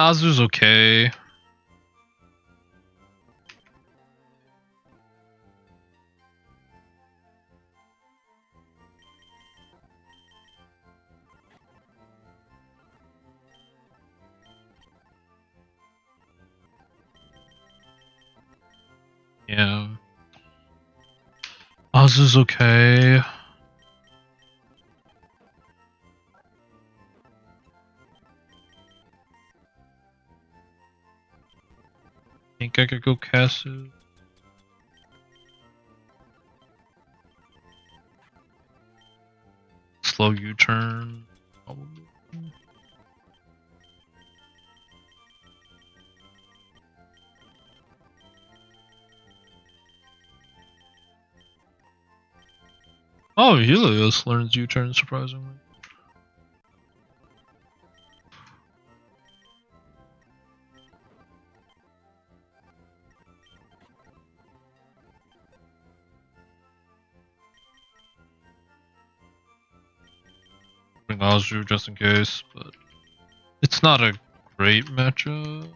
Azu's okay. Yeah. Azu's okay. Think I could go Casu. Slow U-turn. Probably. Oh, Helios learns U-turn surprisingly. Bring Azu just in case, but it's not a great matchup.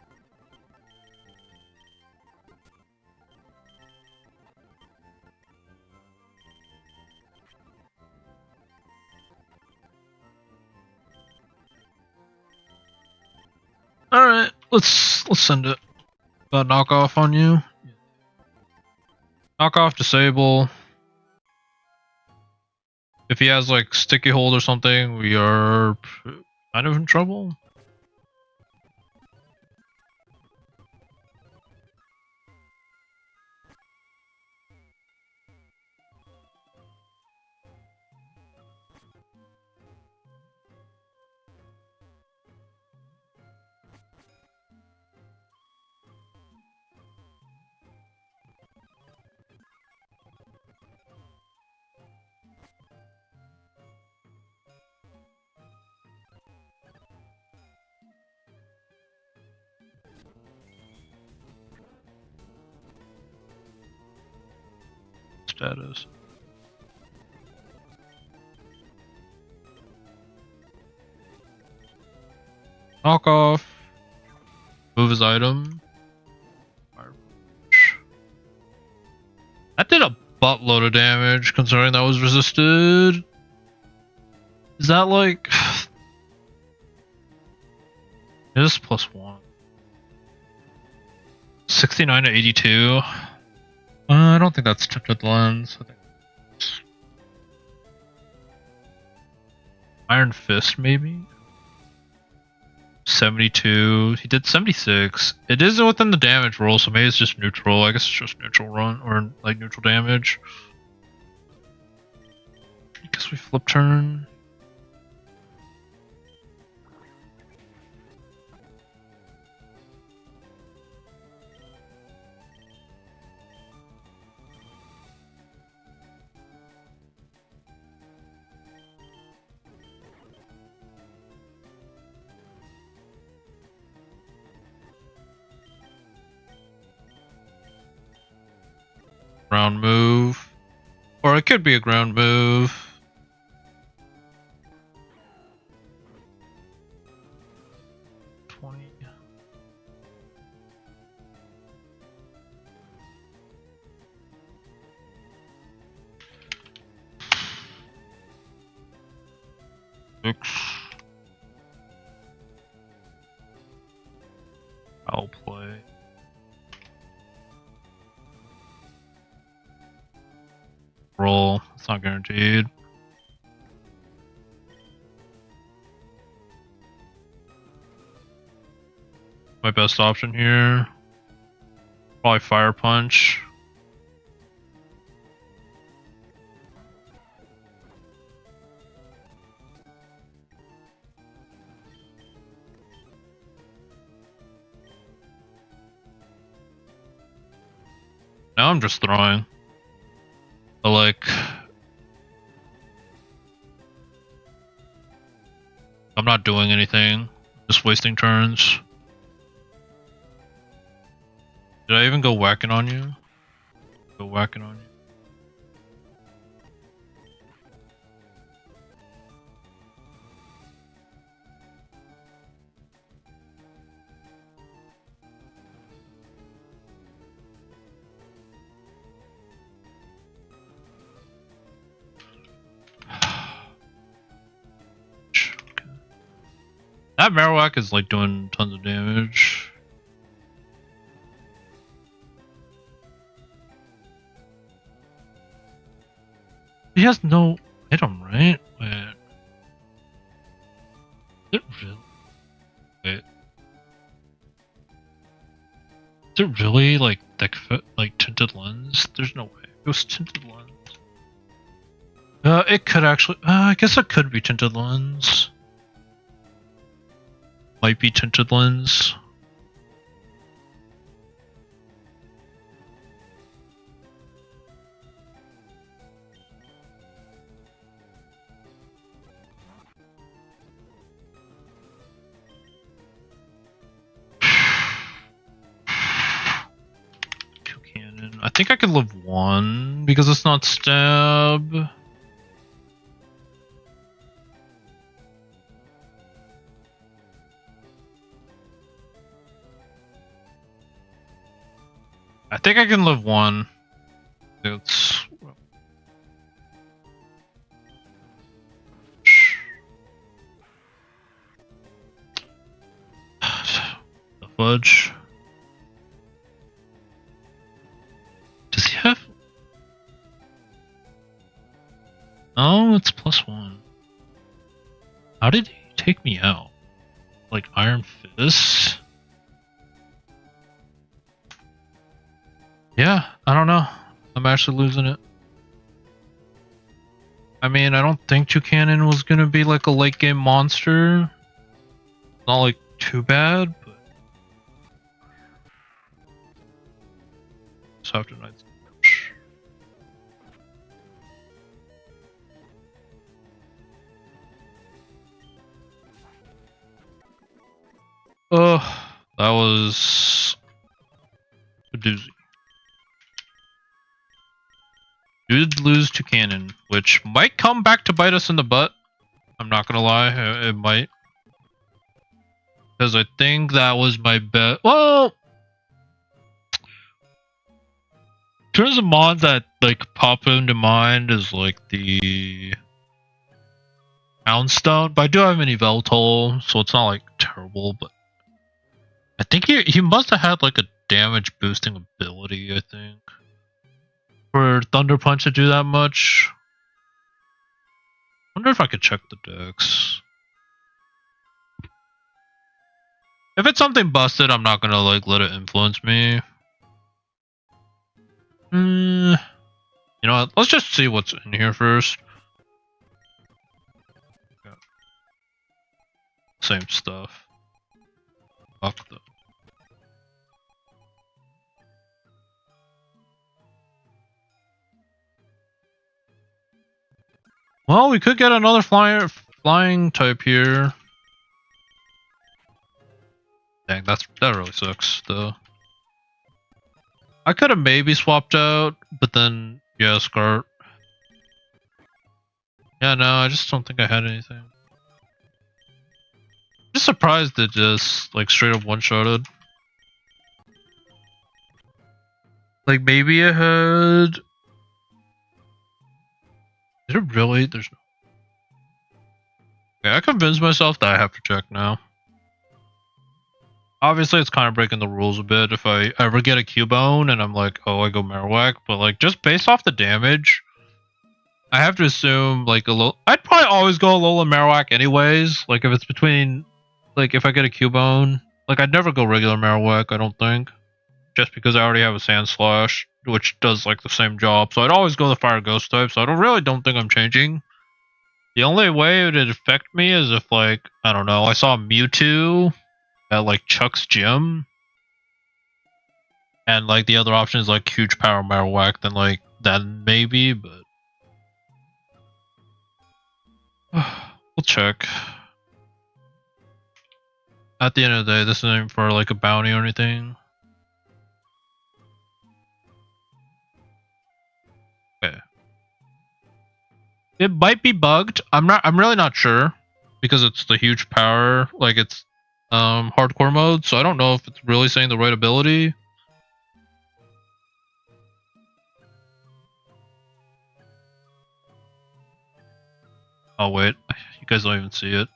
Alright, let's send it. Got knockoff on you. Knockoff, disable. If he has like sticky hold or something, we are kind of in trouble. Status. Knock off. Move his item. That did a buttload of damage considering that was resisted. Is that like... It is +1. 69 to 82. I don't think that's tipped with the lens. I think Iron Fist, maybe? 72. He did 76. It is within the damage roll, so maybe it's just neutral. I guess it's just neutral run, or like neutral damage. I guess we flip turn. Ground move. Or it could be a ground move. I'll play. not guaranteed. My best option here. Probably Fire Punch. Now I'm just throwing. But like, I'm not doing anything. Just wasting turns. Did I even go whacking on you? Go whacking on you. That Marowak is like doing tons of damage. He has no item, right? Wait. Is it really? Wait. Is it really like like tinted lens? There's no way. It was tinted lens. It could actually. I guess it could be tinted lens. Might be tinted lens. Cannon. I think I could live one because it's not stab. I think I can live one. It's the fudge. Does he have? Oh, it's +1. How did he take me out? Like Iron Fist? Yeah, I don't know. I'm actually losing it. I mean, I don't think Toucannon was gonna be like a late game monster. Not like too bad, but just have to Knight's Catch. Oh, that was a doozy. Did lose to Cannon, which might come back to bite us in the butt. I'm not gonna lie, it might. Because I think that was my bet. Well, in terms of mods that like pop into mind is like the Houndstone, but I do have an Yveltal, so it's not like terrible. But I think he must have had like a damage boosting ability. I think. For Thunder Punch to do that much. Wonder if I could check the dex. If it's something busted, I'm not gonna like let it influence me. You know what? Let's just see what's in here first. Yeah. Same stuff. Fuck them. Well, we could get another flying type here. Dang, that really sucks, though. I could have maybe swapped out, but then, yeah, Scar. Yeah, no, I just don't think I had anything. Just surprised it just, like, straight up one-shotted. Like, maybe I had... Is it really? There's no... Okay, I convinced myself that I have to check now. Obviously, it's kind of breaking the rules a bit if I ever get a Cubone and I'm like, oh, I go Marowak. But, like, just based off the damage, I have to assume like a little. I'd probably always go Alola Marowak anyways. Like if it's between, like if I get a Cubone, like I'd never go regular Marowak. I don't think, just because I already have a Sand Slash, which does like the same job. So I'd always go the Fire Ghost type. So I don't think I'm changing. The only way it would affect me is if like I don't know. I saw Mewtwo at like Chuck's gym, and like the other option is like huge power Marowak. Then like then maybe, but. We'll check. At the end of the day, this isn't for like a bounty or anything. Okay. It might be bugged. I'm really not sure because it's the huge power, like it's hardcore mode, so I don't know if it's really saying the right ability. Oh wait, you guys don't even see it.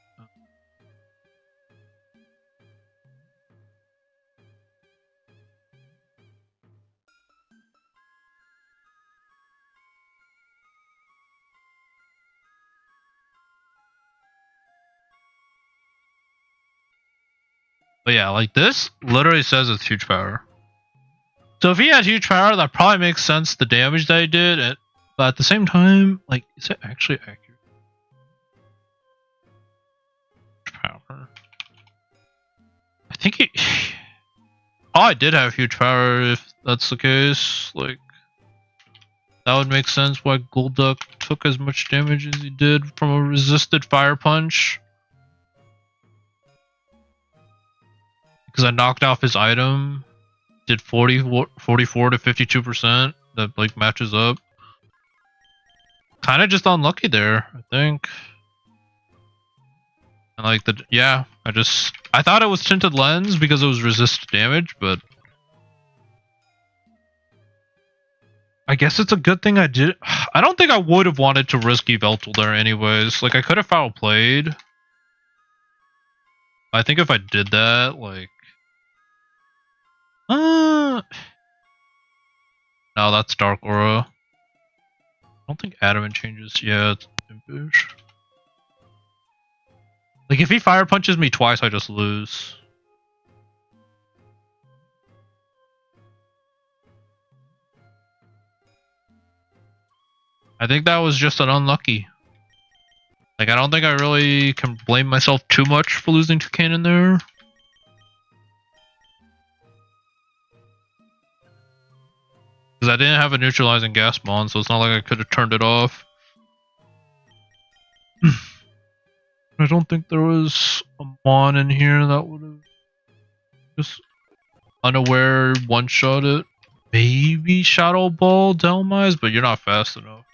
But yeah, like this literally says it's huge power. So if he had huge power, that probably makes sense, the damage that he did, but at the same time, like, is it actually accurate? Power. I think he probably did have huge power if that's the case. Like, that would make sense why Golduck took as much damage as he did from a resisted fire punch. Because I knocked off his item, did 44 to 52%. That like matches up. Kind of just unlucky there, I think. And like I thought it was tinted lens because it was resist damage, but I guess it's a good thing I did. I don't think I would have wanted to risk Yveltal there anyways. Like I could have foul played. I think if I did that, like no, that's Dark Aura. I don't think Adamant changes. Yeah, it's Impish. Like if he fire punches me twice, I just lose. I think that was just an unlucky. Like I don't think I really can blame myself too much for losing to Cannon there. Because I didn't have a neutralizing gas mon, so it's not like I could have turned it off. I don't think there was a mon in here that would have just unaware one-shot it. Maybe Shadow Ball Delmise, but you're not fast enough.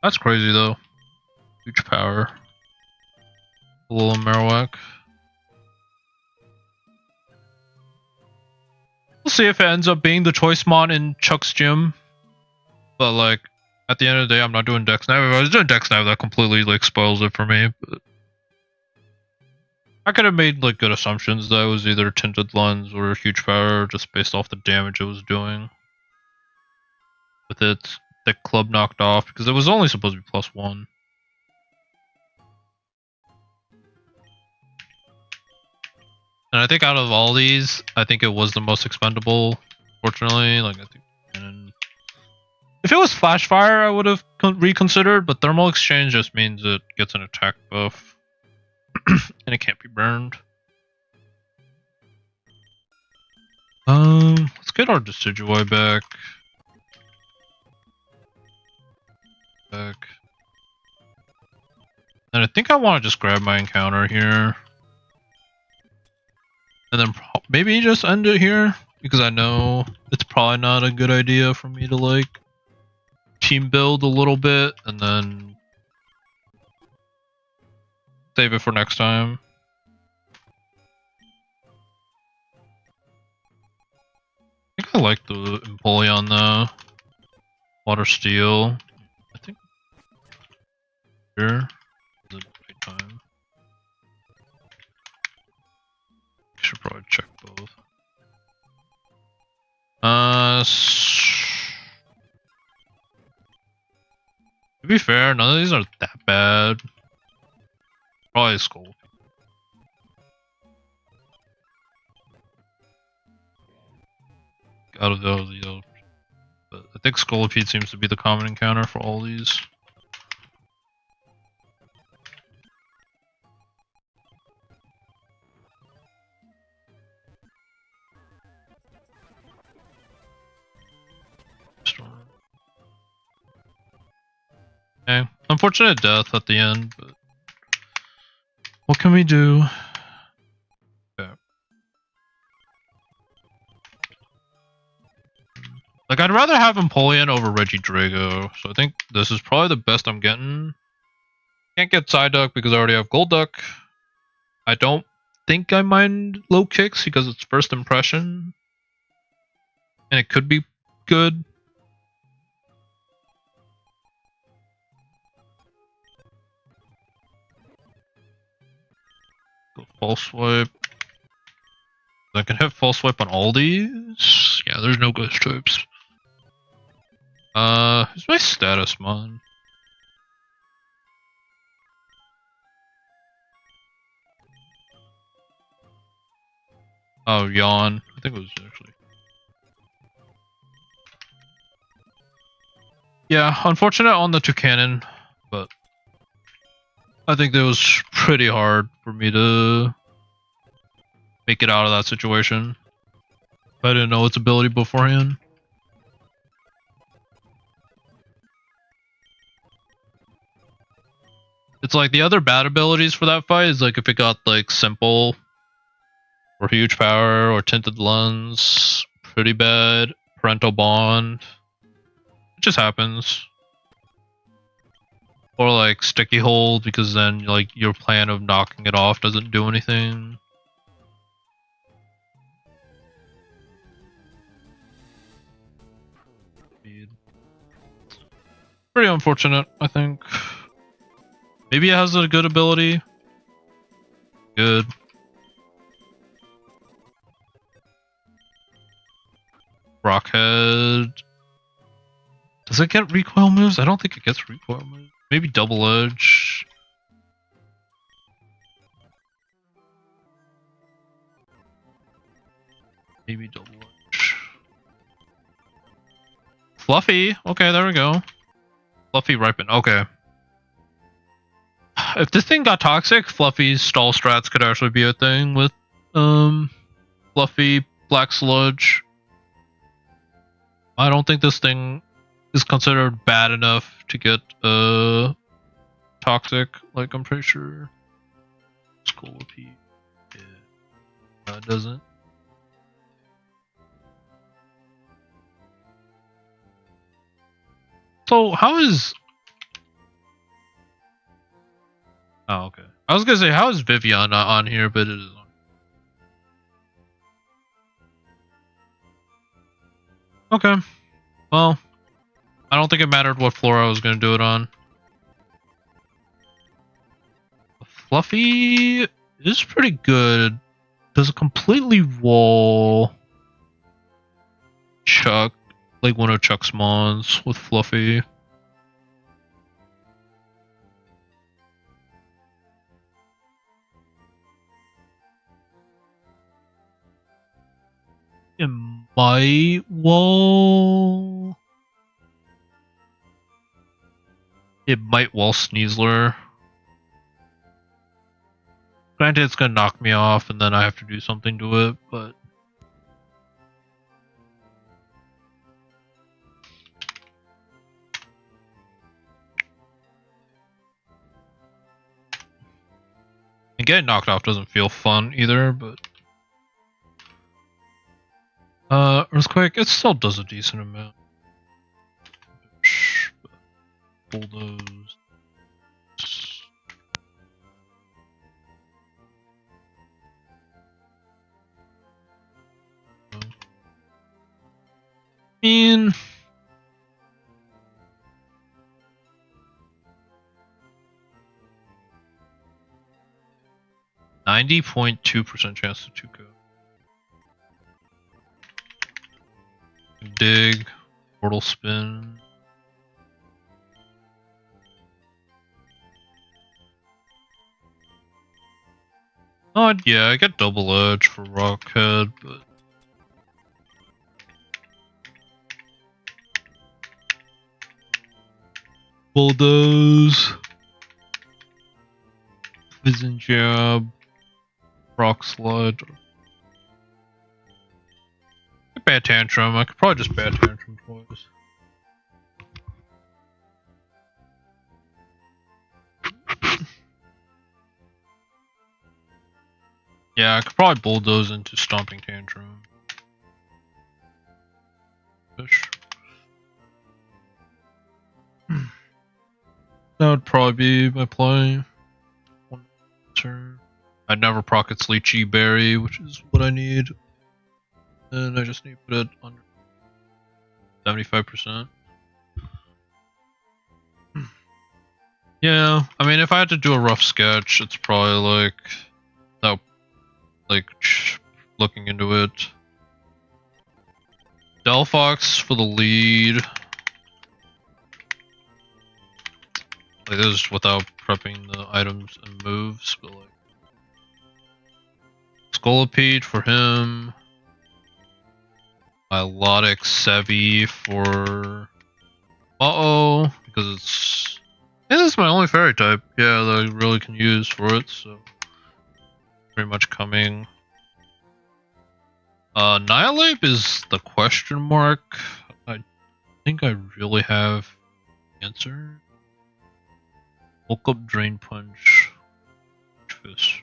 That's crazy though. Huge power. A little Marowak. We'll see if it ends up being the choice mon in Chuck's gym. But like, at the end of the day, I'm not doing DexNav. If I was doing DexNav, that completely like spoils it for me. But I could have made like good assumptions that it was either tinted lens or huge power, just based off the damage it was doing. With its thick club knocked off, because it was only supposed to be +1. And I think out of all these, I think it was the most expendable. Fortunately, like I think, and if it was Flash Fire, I would have reconsidered. But Thermal Exchange just means it gets an attack buff, and it can't be burned. Let's get our Decidueye back. And I think I want to just grab my encounter here. And then maybe just end it here. Because I know it's probably not a good idea for me to like team build a little bit and then save it for next time. I think I like the Empoleon though. Water Steel. I think here is a great time. Should probably check both. be fair, none of these are that bad. Probably skull. Out of those, but I think Scolipede seems to be the common encounter for all these. Okay, unfortunate death at the end, but what can we do? Okay. Like, I'd rather have Empoleon over Regidrago, so I think this is probably the best I'm getting. Can't get Psyduck because I already have Golduck. I don't think I mind low kicks because it's first impression. And it could be good. Go False Swipe. I can hit False Swipe on all these. Yeah, there's no ghost types. Who's my status mon? Oh, Yawn. I think it was actually. Yeah, unfortunate on the Toucanon, but I think that was pretty hard for me to make it out of that situation. I didn't know its ability beforehand. It's like the other bad abilities for that fight is like if it got like simple or huge power or tinted lens, pretty bad. Parental bond. It just happens. Or like sticky hold because then like your plan of knocking it off doesn't do anything. Pretty unfortunate, I think. Maybe it has a good ability. Good. Rockhead. Does it get recoil moves? I don't think it gets recoil moves. Maybe double edge. Maybe double edge. Fluffy. Okay, there we go. Fluffy ripen. Okay. If this thing got toxic, Fluffy's stall strats could actually be a thing with Fluffy Black Sludge. I don't think this thing is considered bad enough to get toxic. Like I'm pretty sure Scolipede. Yeah. It doesn't. So how is? Oh, okay. I was gonna say how is Vivian not on here, but it is on. Okay. Well, I don't think it mattered what floor I was gonna do it on. Fluffy is pretty good. Does a completely wall Chuck, like one of Chuck's mons with Fluffy. It might wall. It might wall Sneasler. Granted, it's gonna knock me off, and then I have to do something to it, but. And getting knocked off doesn't feel fun either, but. Earthquake, it still does a decent amount. Bulldoze. I mean, %90.2% chance to 2-go. Dig, portal spin. Oh, yeah, I get double edge for Rockhead, but Bulldoze, Fizzing Jab, Rock Slide. Bad Tantrum. I could probably just Bad Tantrum twice. Yeah, I could probably Bulldoze into Stomping Tantrum. Fish. That would probably be my play. One turn. I'd never proc its Lychee Berry, which is what I need. And I just need to put it under 75%. Yeah, I mean, if I had to do a rough sketch, it's probably like that, like looking into it. Delphox for the lead. Like this is without prepping the items and moves, but like Scolipede for him. Milotic Sevi for because it's this is my only fairy type, yeah, that I really can use for it, so pretty much coming. Nihilape is the question mark. I think I really have the answer. Bulk up, Drain Punch, Fist.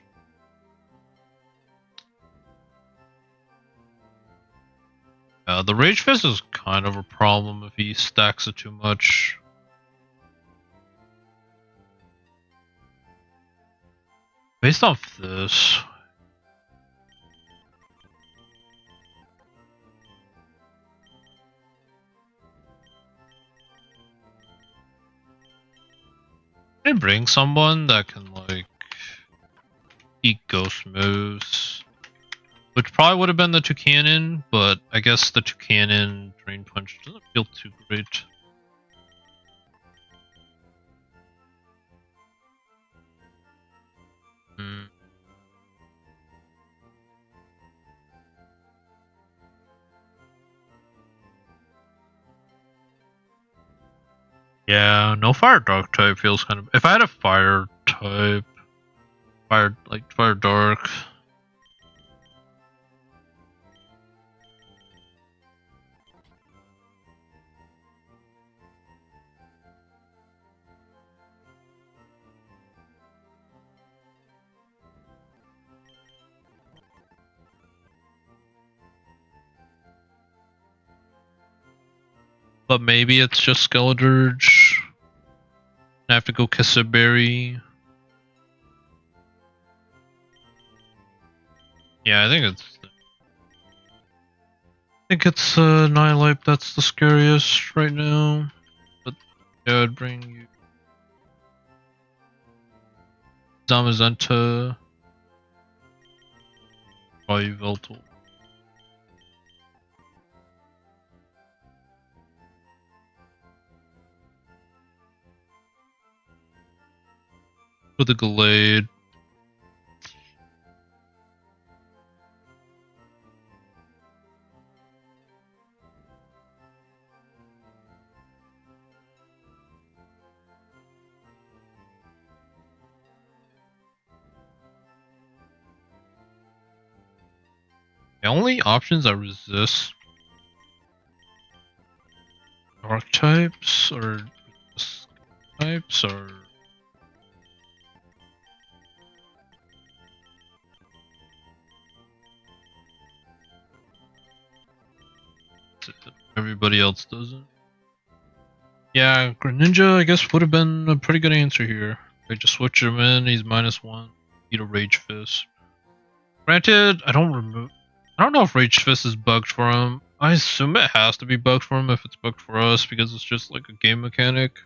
The Rage Fist is kind of a problem if he stacks it too much. Based off this, I bring someone that can like eat ghost moves, which probably would have been the Toucanon, but I guess the Toucanon Drain Punch doesn't feel too great. Yeah, no fire dark type feels kind of. If I had a fire type, fire dark. But maybe it's just Skeledirge. I have to go kiss a berry. Yeah, I think it's Nihilape that's the scariest right now. But yeah, I'd bring you Zamazenta, probably Veltal. With a Gallade. The only options that resist dark types or types are everybody else doesn't. Yeah, Greninja I guess would have been a pretty good answer here. I just switch him in, he's -1, eat a Rage Fist. Granted, I don't know if Rage Fist is bugged for him. I assume it has to be bugged for him if it's bugged for us because it's just like a game mechanic.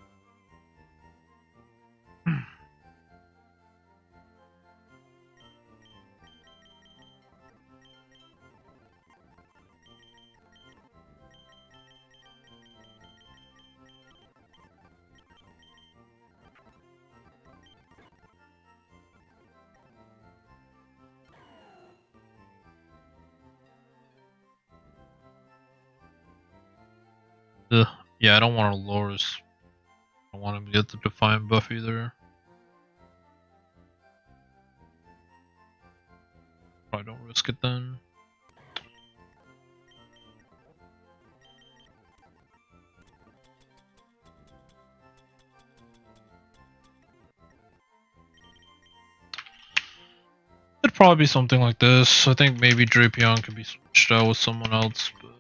Yeah, I don't want to lower his. I don't want him to get the Defiant buff either. Probably don't risk it then. It'd probably be something like this. I think maybe Drapion could be switched out with someone else, but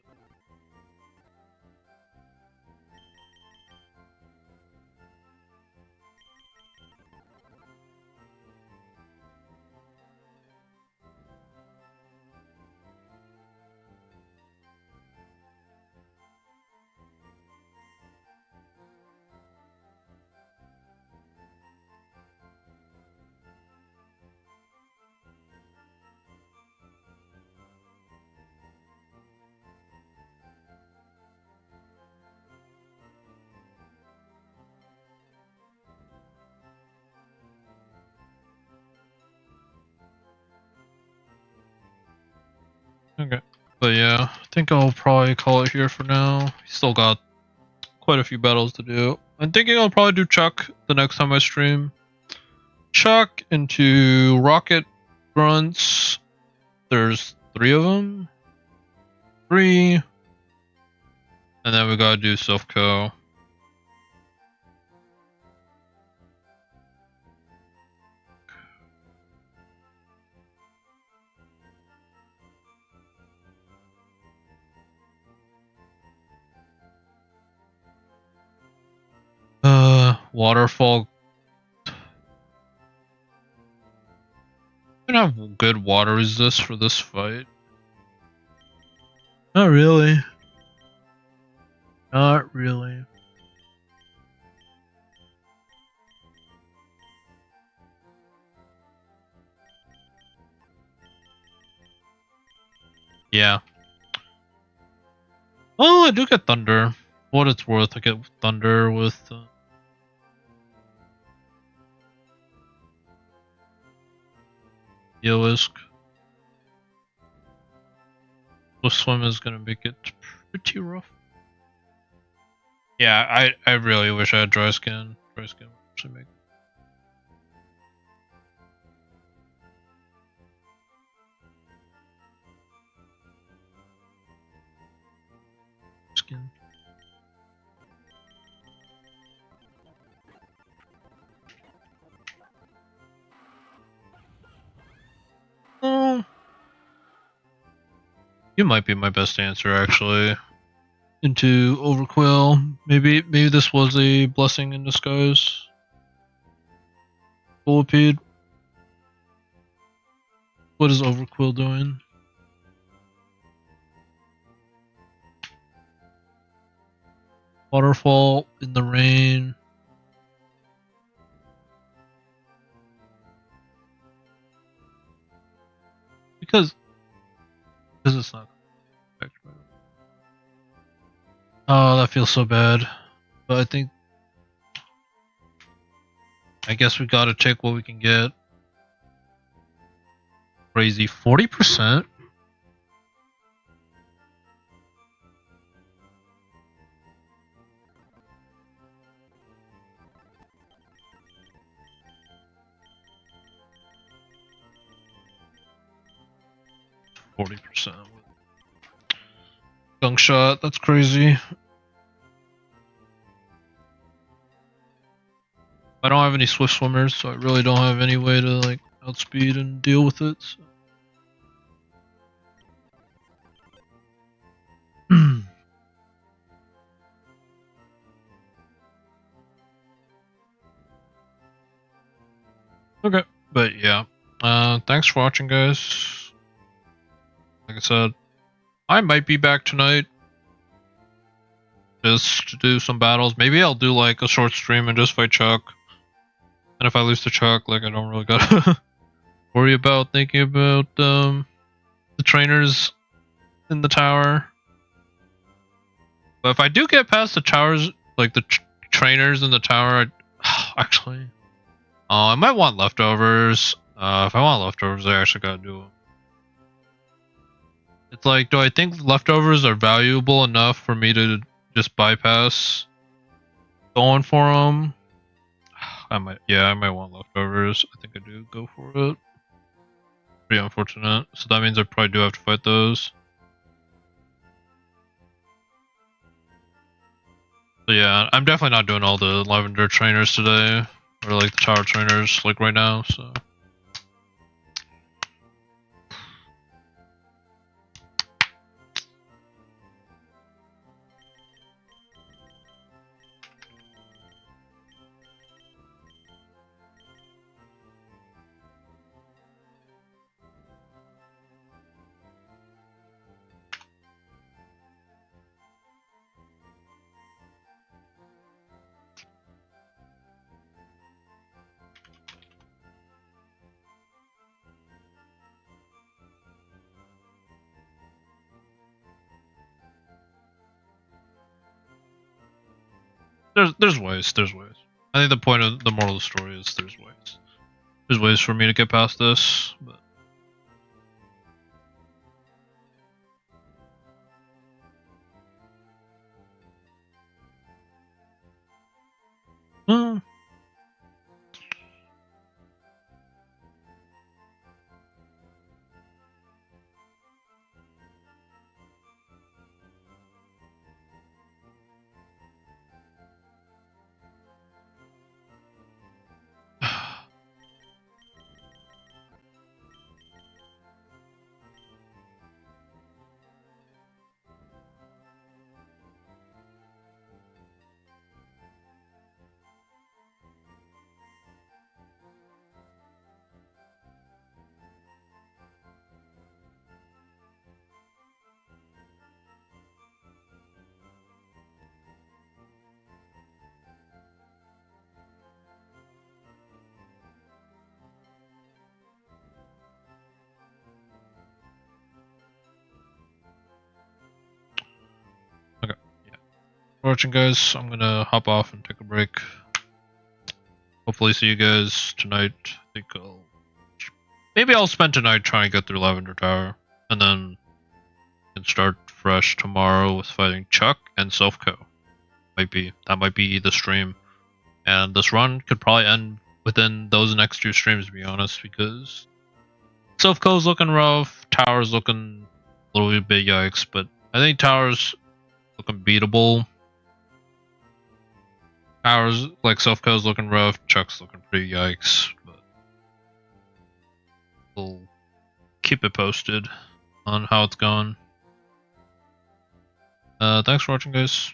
okay. But yeah, I think I'll probably call it here for now. Still got quite a few battles to do. I'm thinking I'll probably do Chuck the next time I stream. Chuck into Rocket Grunts. There's 3 of them. 3. And then we gotta do Silphco. Waterfall. I don't have good water resist for this fight. Not really. Not really. Yeah. Oh, I do get Thunder. For what it's worth, I get Thunder with... Yoisk. Swift Swim is gonna make it pretty rough. Yeah, I really wish I had Dry Skin. Dry Skin would actually make skin. Oh, you might be my best answer actually. Into Overquill. Maybe this was a blessing in disguise. Bullipede. What is Overquill doing? Waterfall in the rain. Because it's not. Oh, that feels so bad. But I guess we gotta take what we can get. Crazy. 40%? %. Gunk shot, that's crazy. I don't have any Swift Swimmers, so I really don't have any way to like outspeed and deal with it. So. Okay, but yeah. Thanks for watching, guys. Like I said, I might be back tonight just to do some battles. Maybe I'll do like a short stream and just fight Chuck. And if I lose to Chuck, like I don't really gotta worry about thinking about the trainers in the tower. But if I do get past the towers, like the trainers in the tower, actually, I might want leftovers. If I want leftovers, I actually gotta do them. It's like, do I think leftovers are valuable enough for me to just bypass going for them. I might want leftovers. I think I do go for it. Pretty unfortunate. So that means I probably do have to fight those. So yeah, I'm definitely not doing all the lavender trainers today, or like the tower trainers like right now, so. There's ways. I think the point of the moral of the story is there's ways. There's ways for me to get past this, but. Okay, yeah. Watching, guys. I'm gonna hop off and take a break. Hopefully see you guys tonight. I think maybe I'll spend tonight trying to get through Lavender Tower, and then can start fresh tomorrow with fighting Chuck and Selfco. That might be the stream, and this run could probably end within those next 2 streams, to be honest, because Selfco's looking rough, Tower's looking a little bit yikes, but I think Tower's looking beatable. Tower's like Selfco's looking rough, Chuck's looking pretty yikes, but we'll keep it posted on how it's going. Thanks for watching, guys.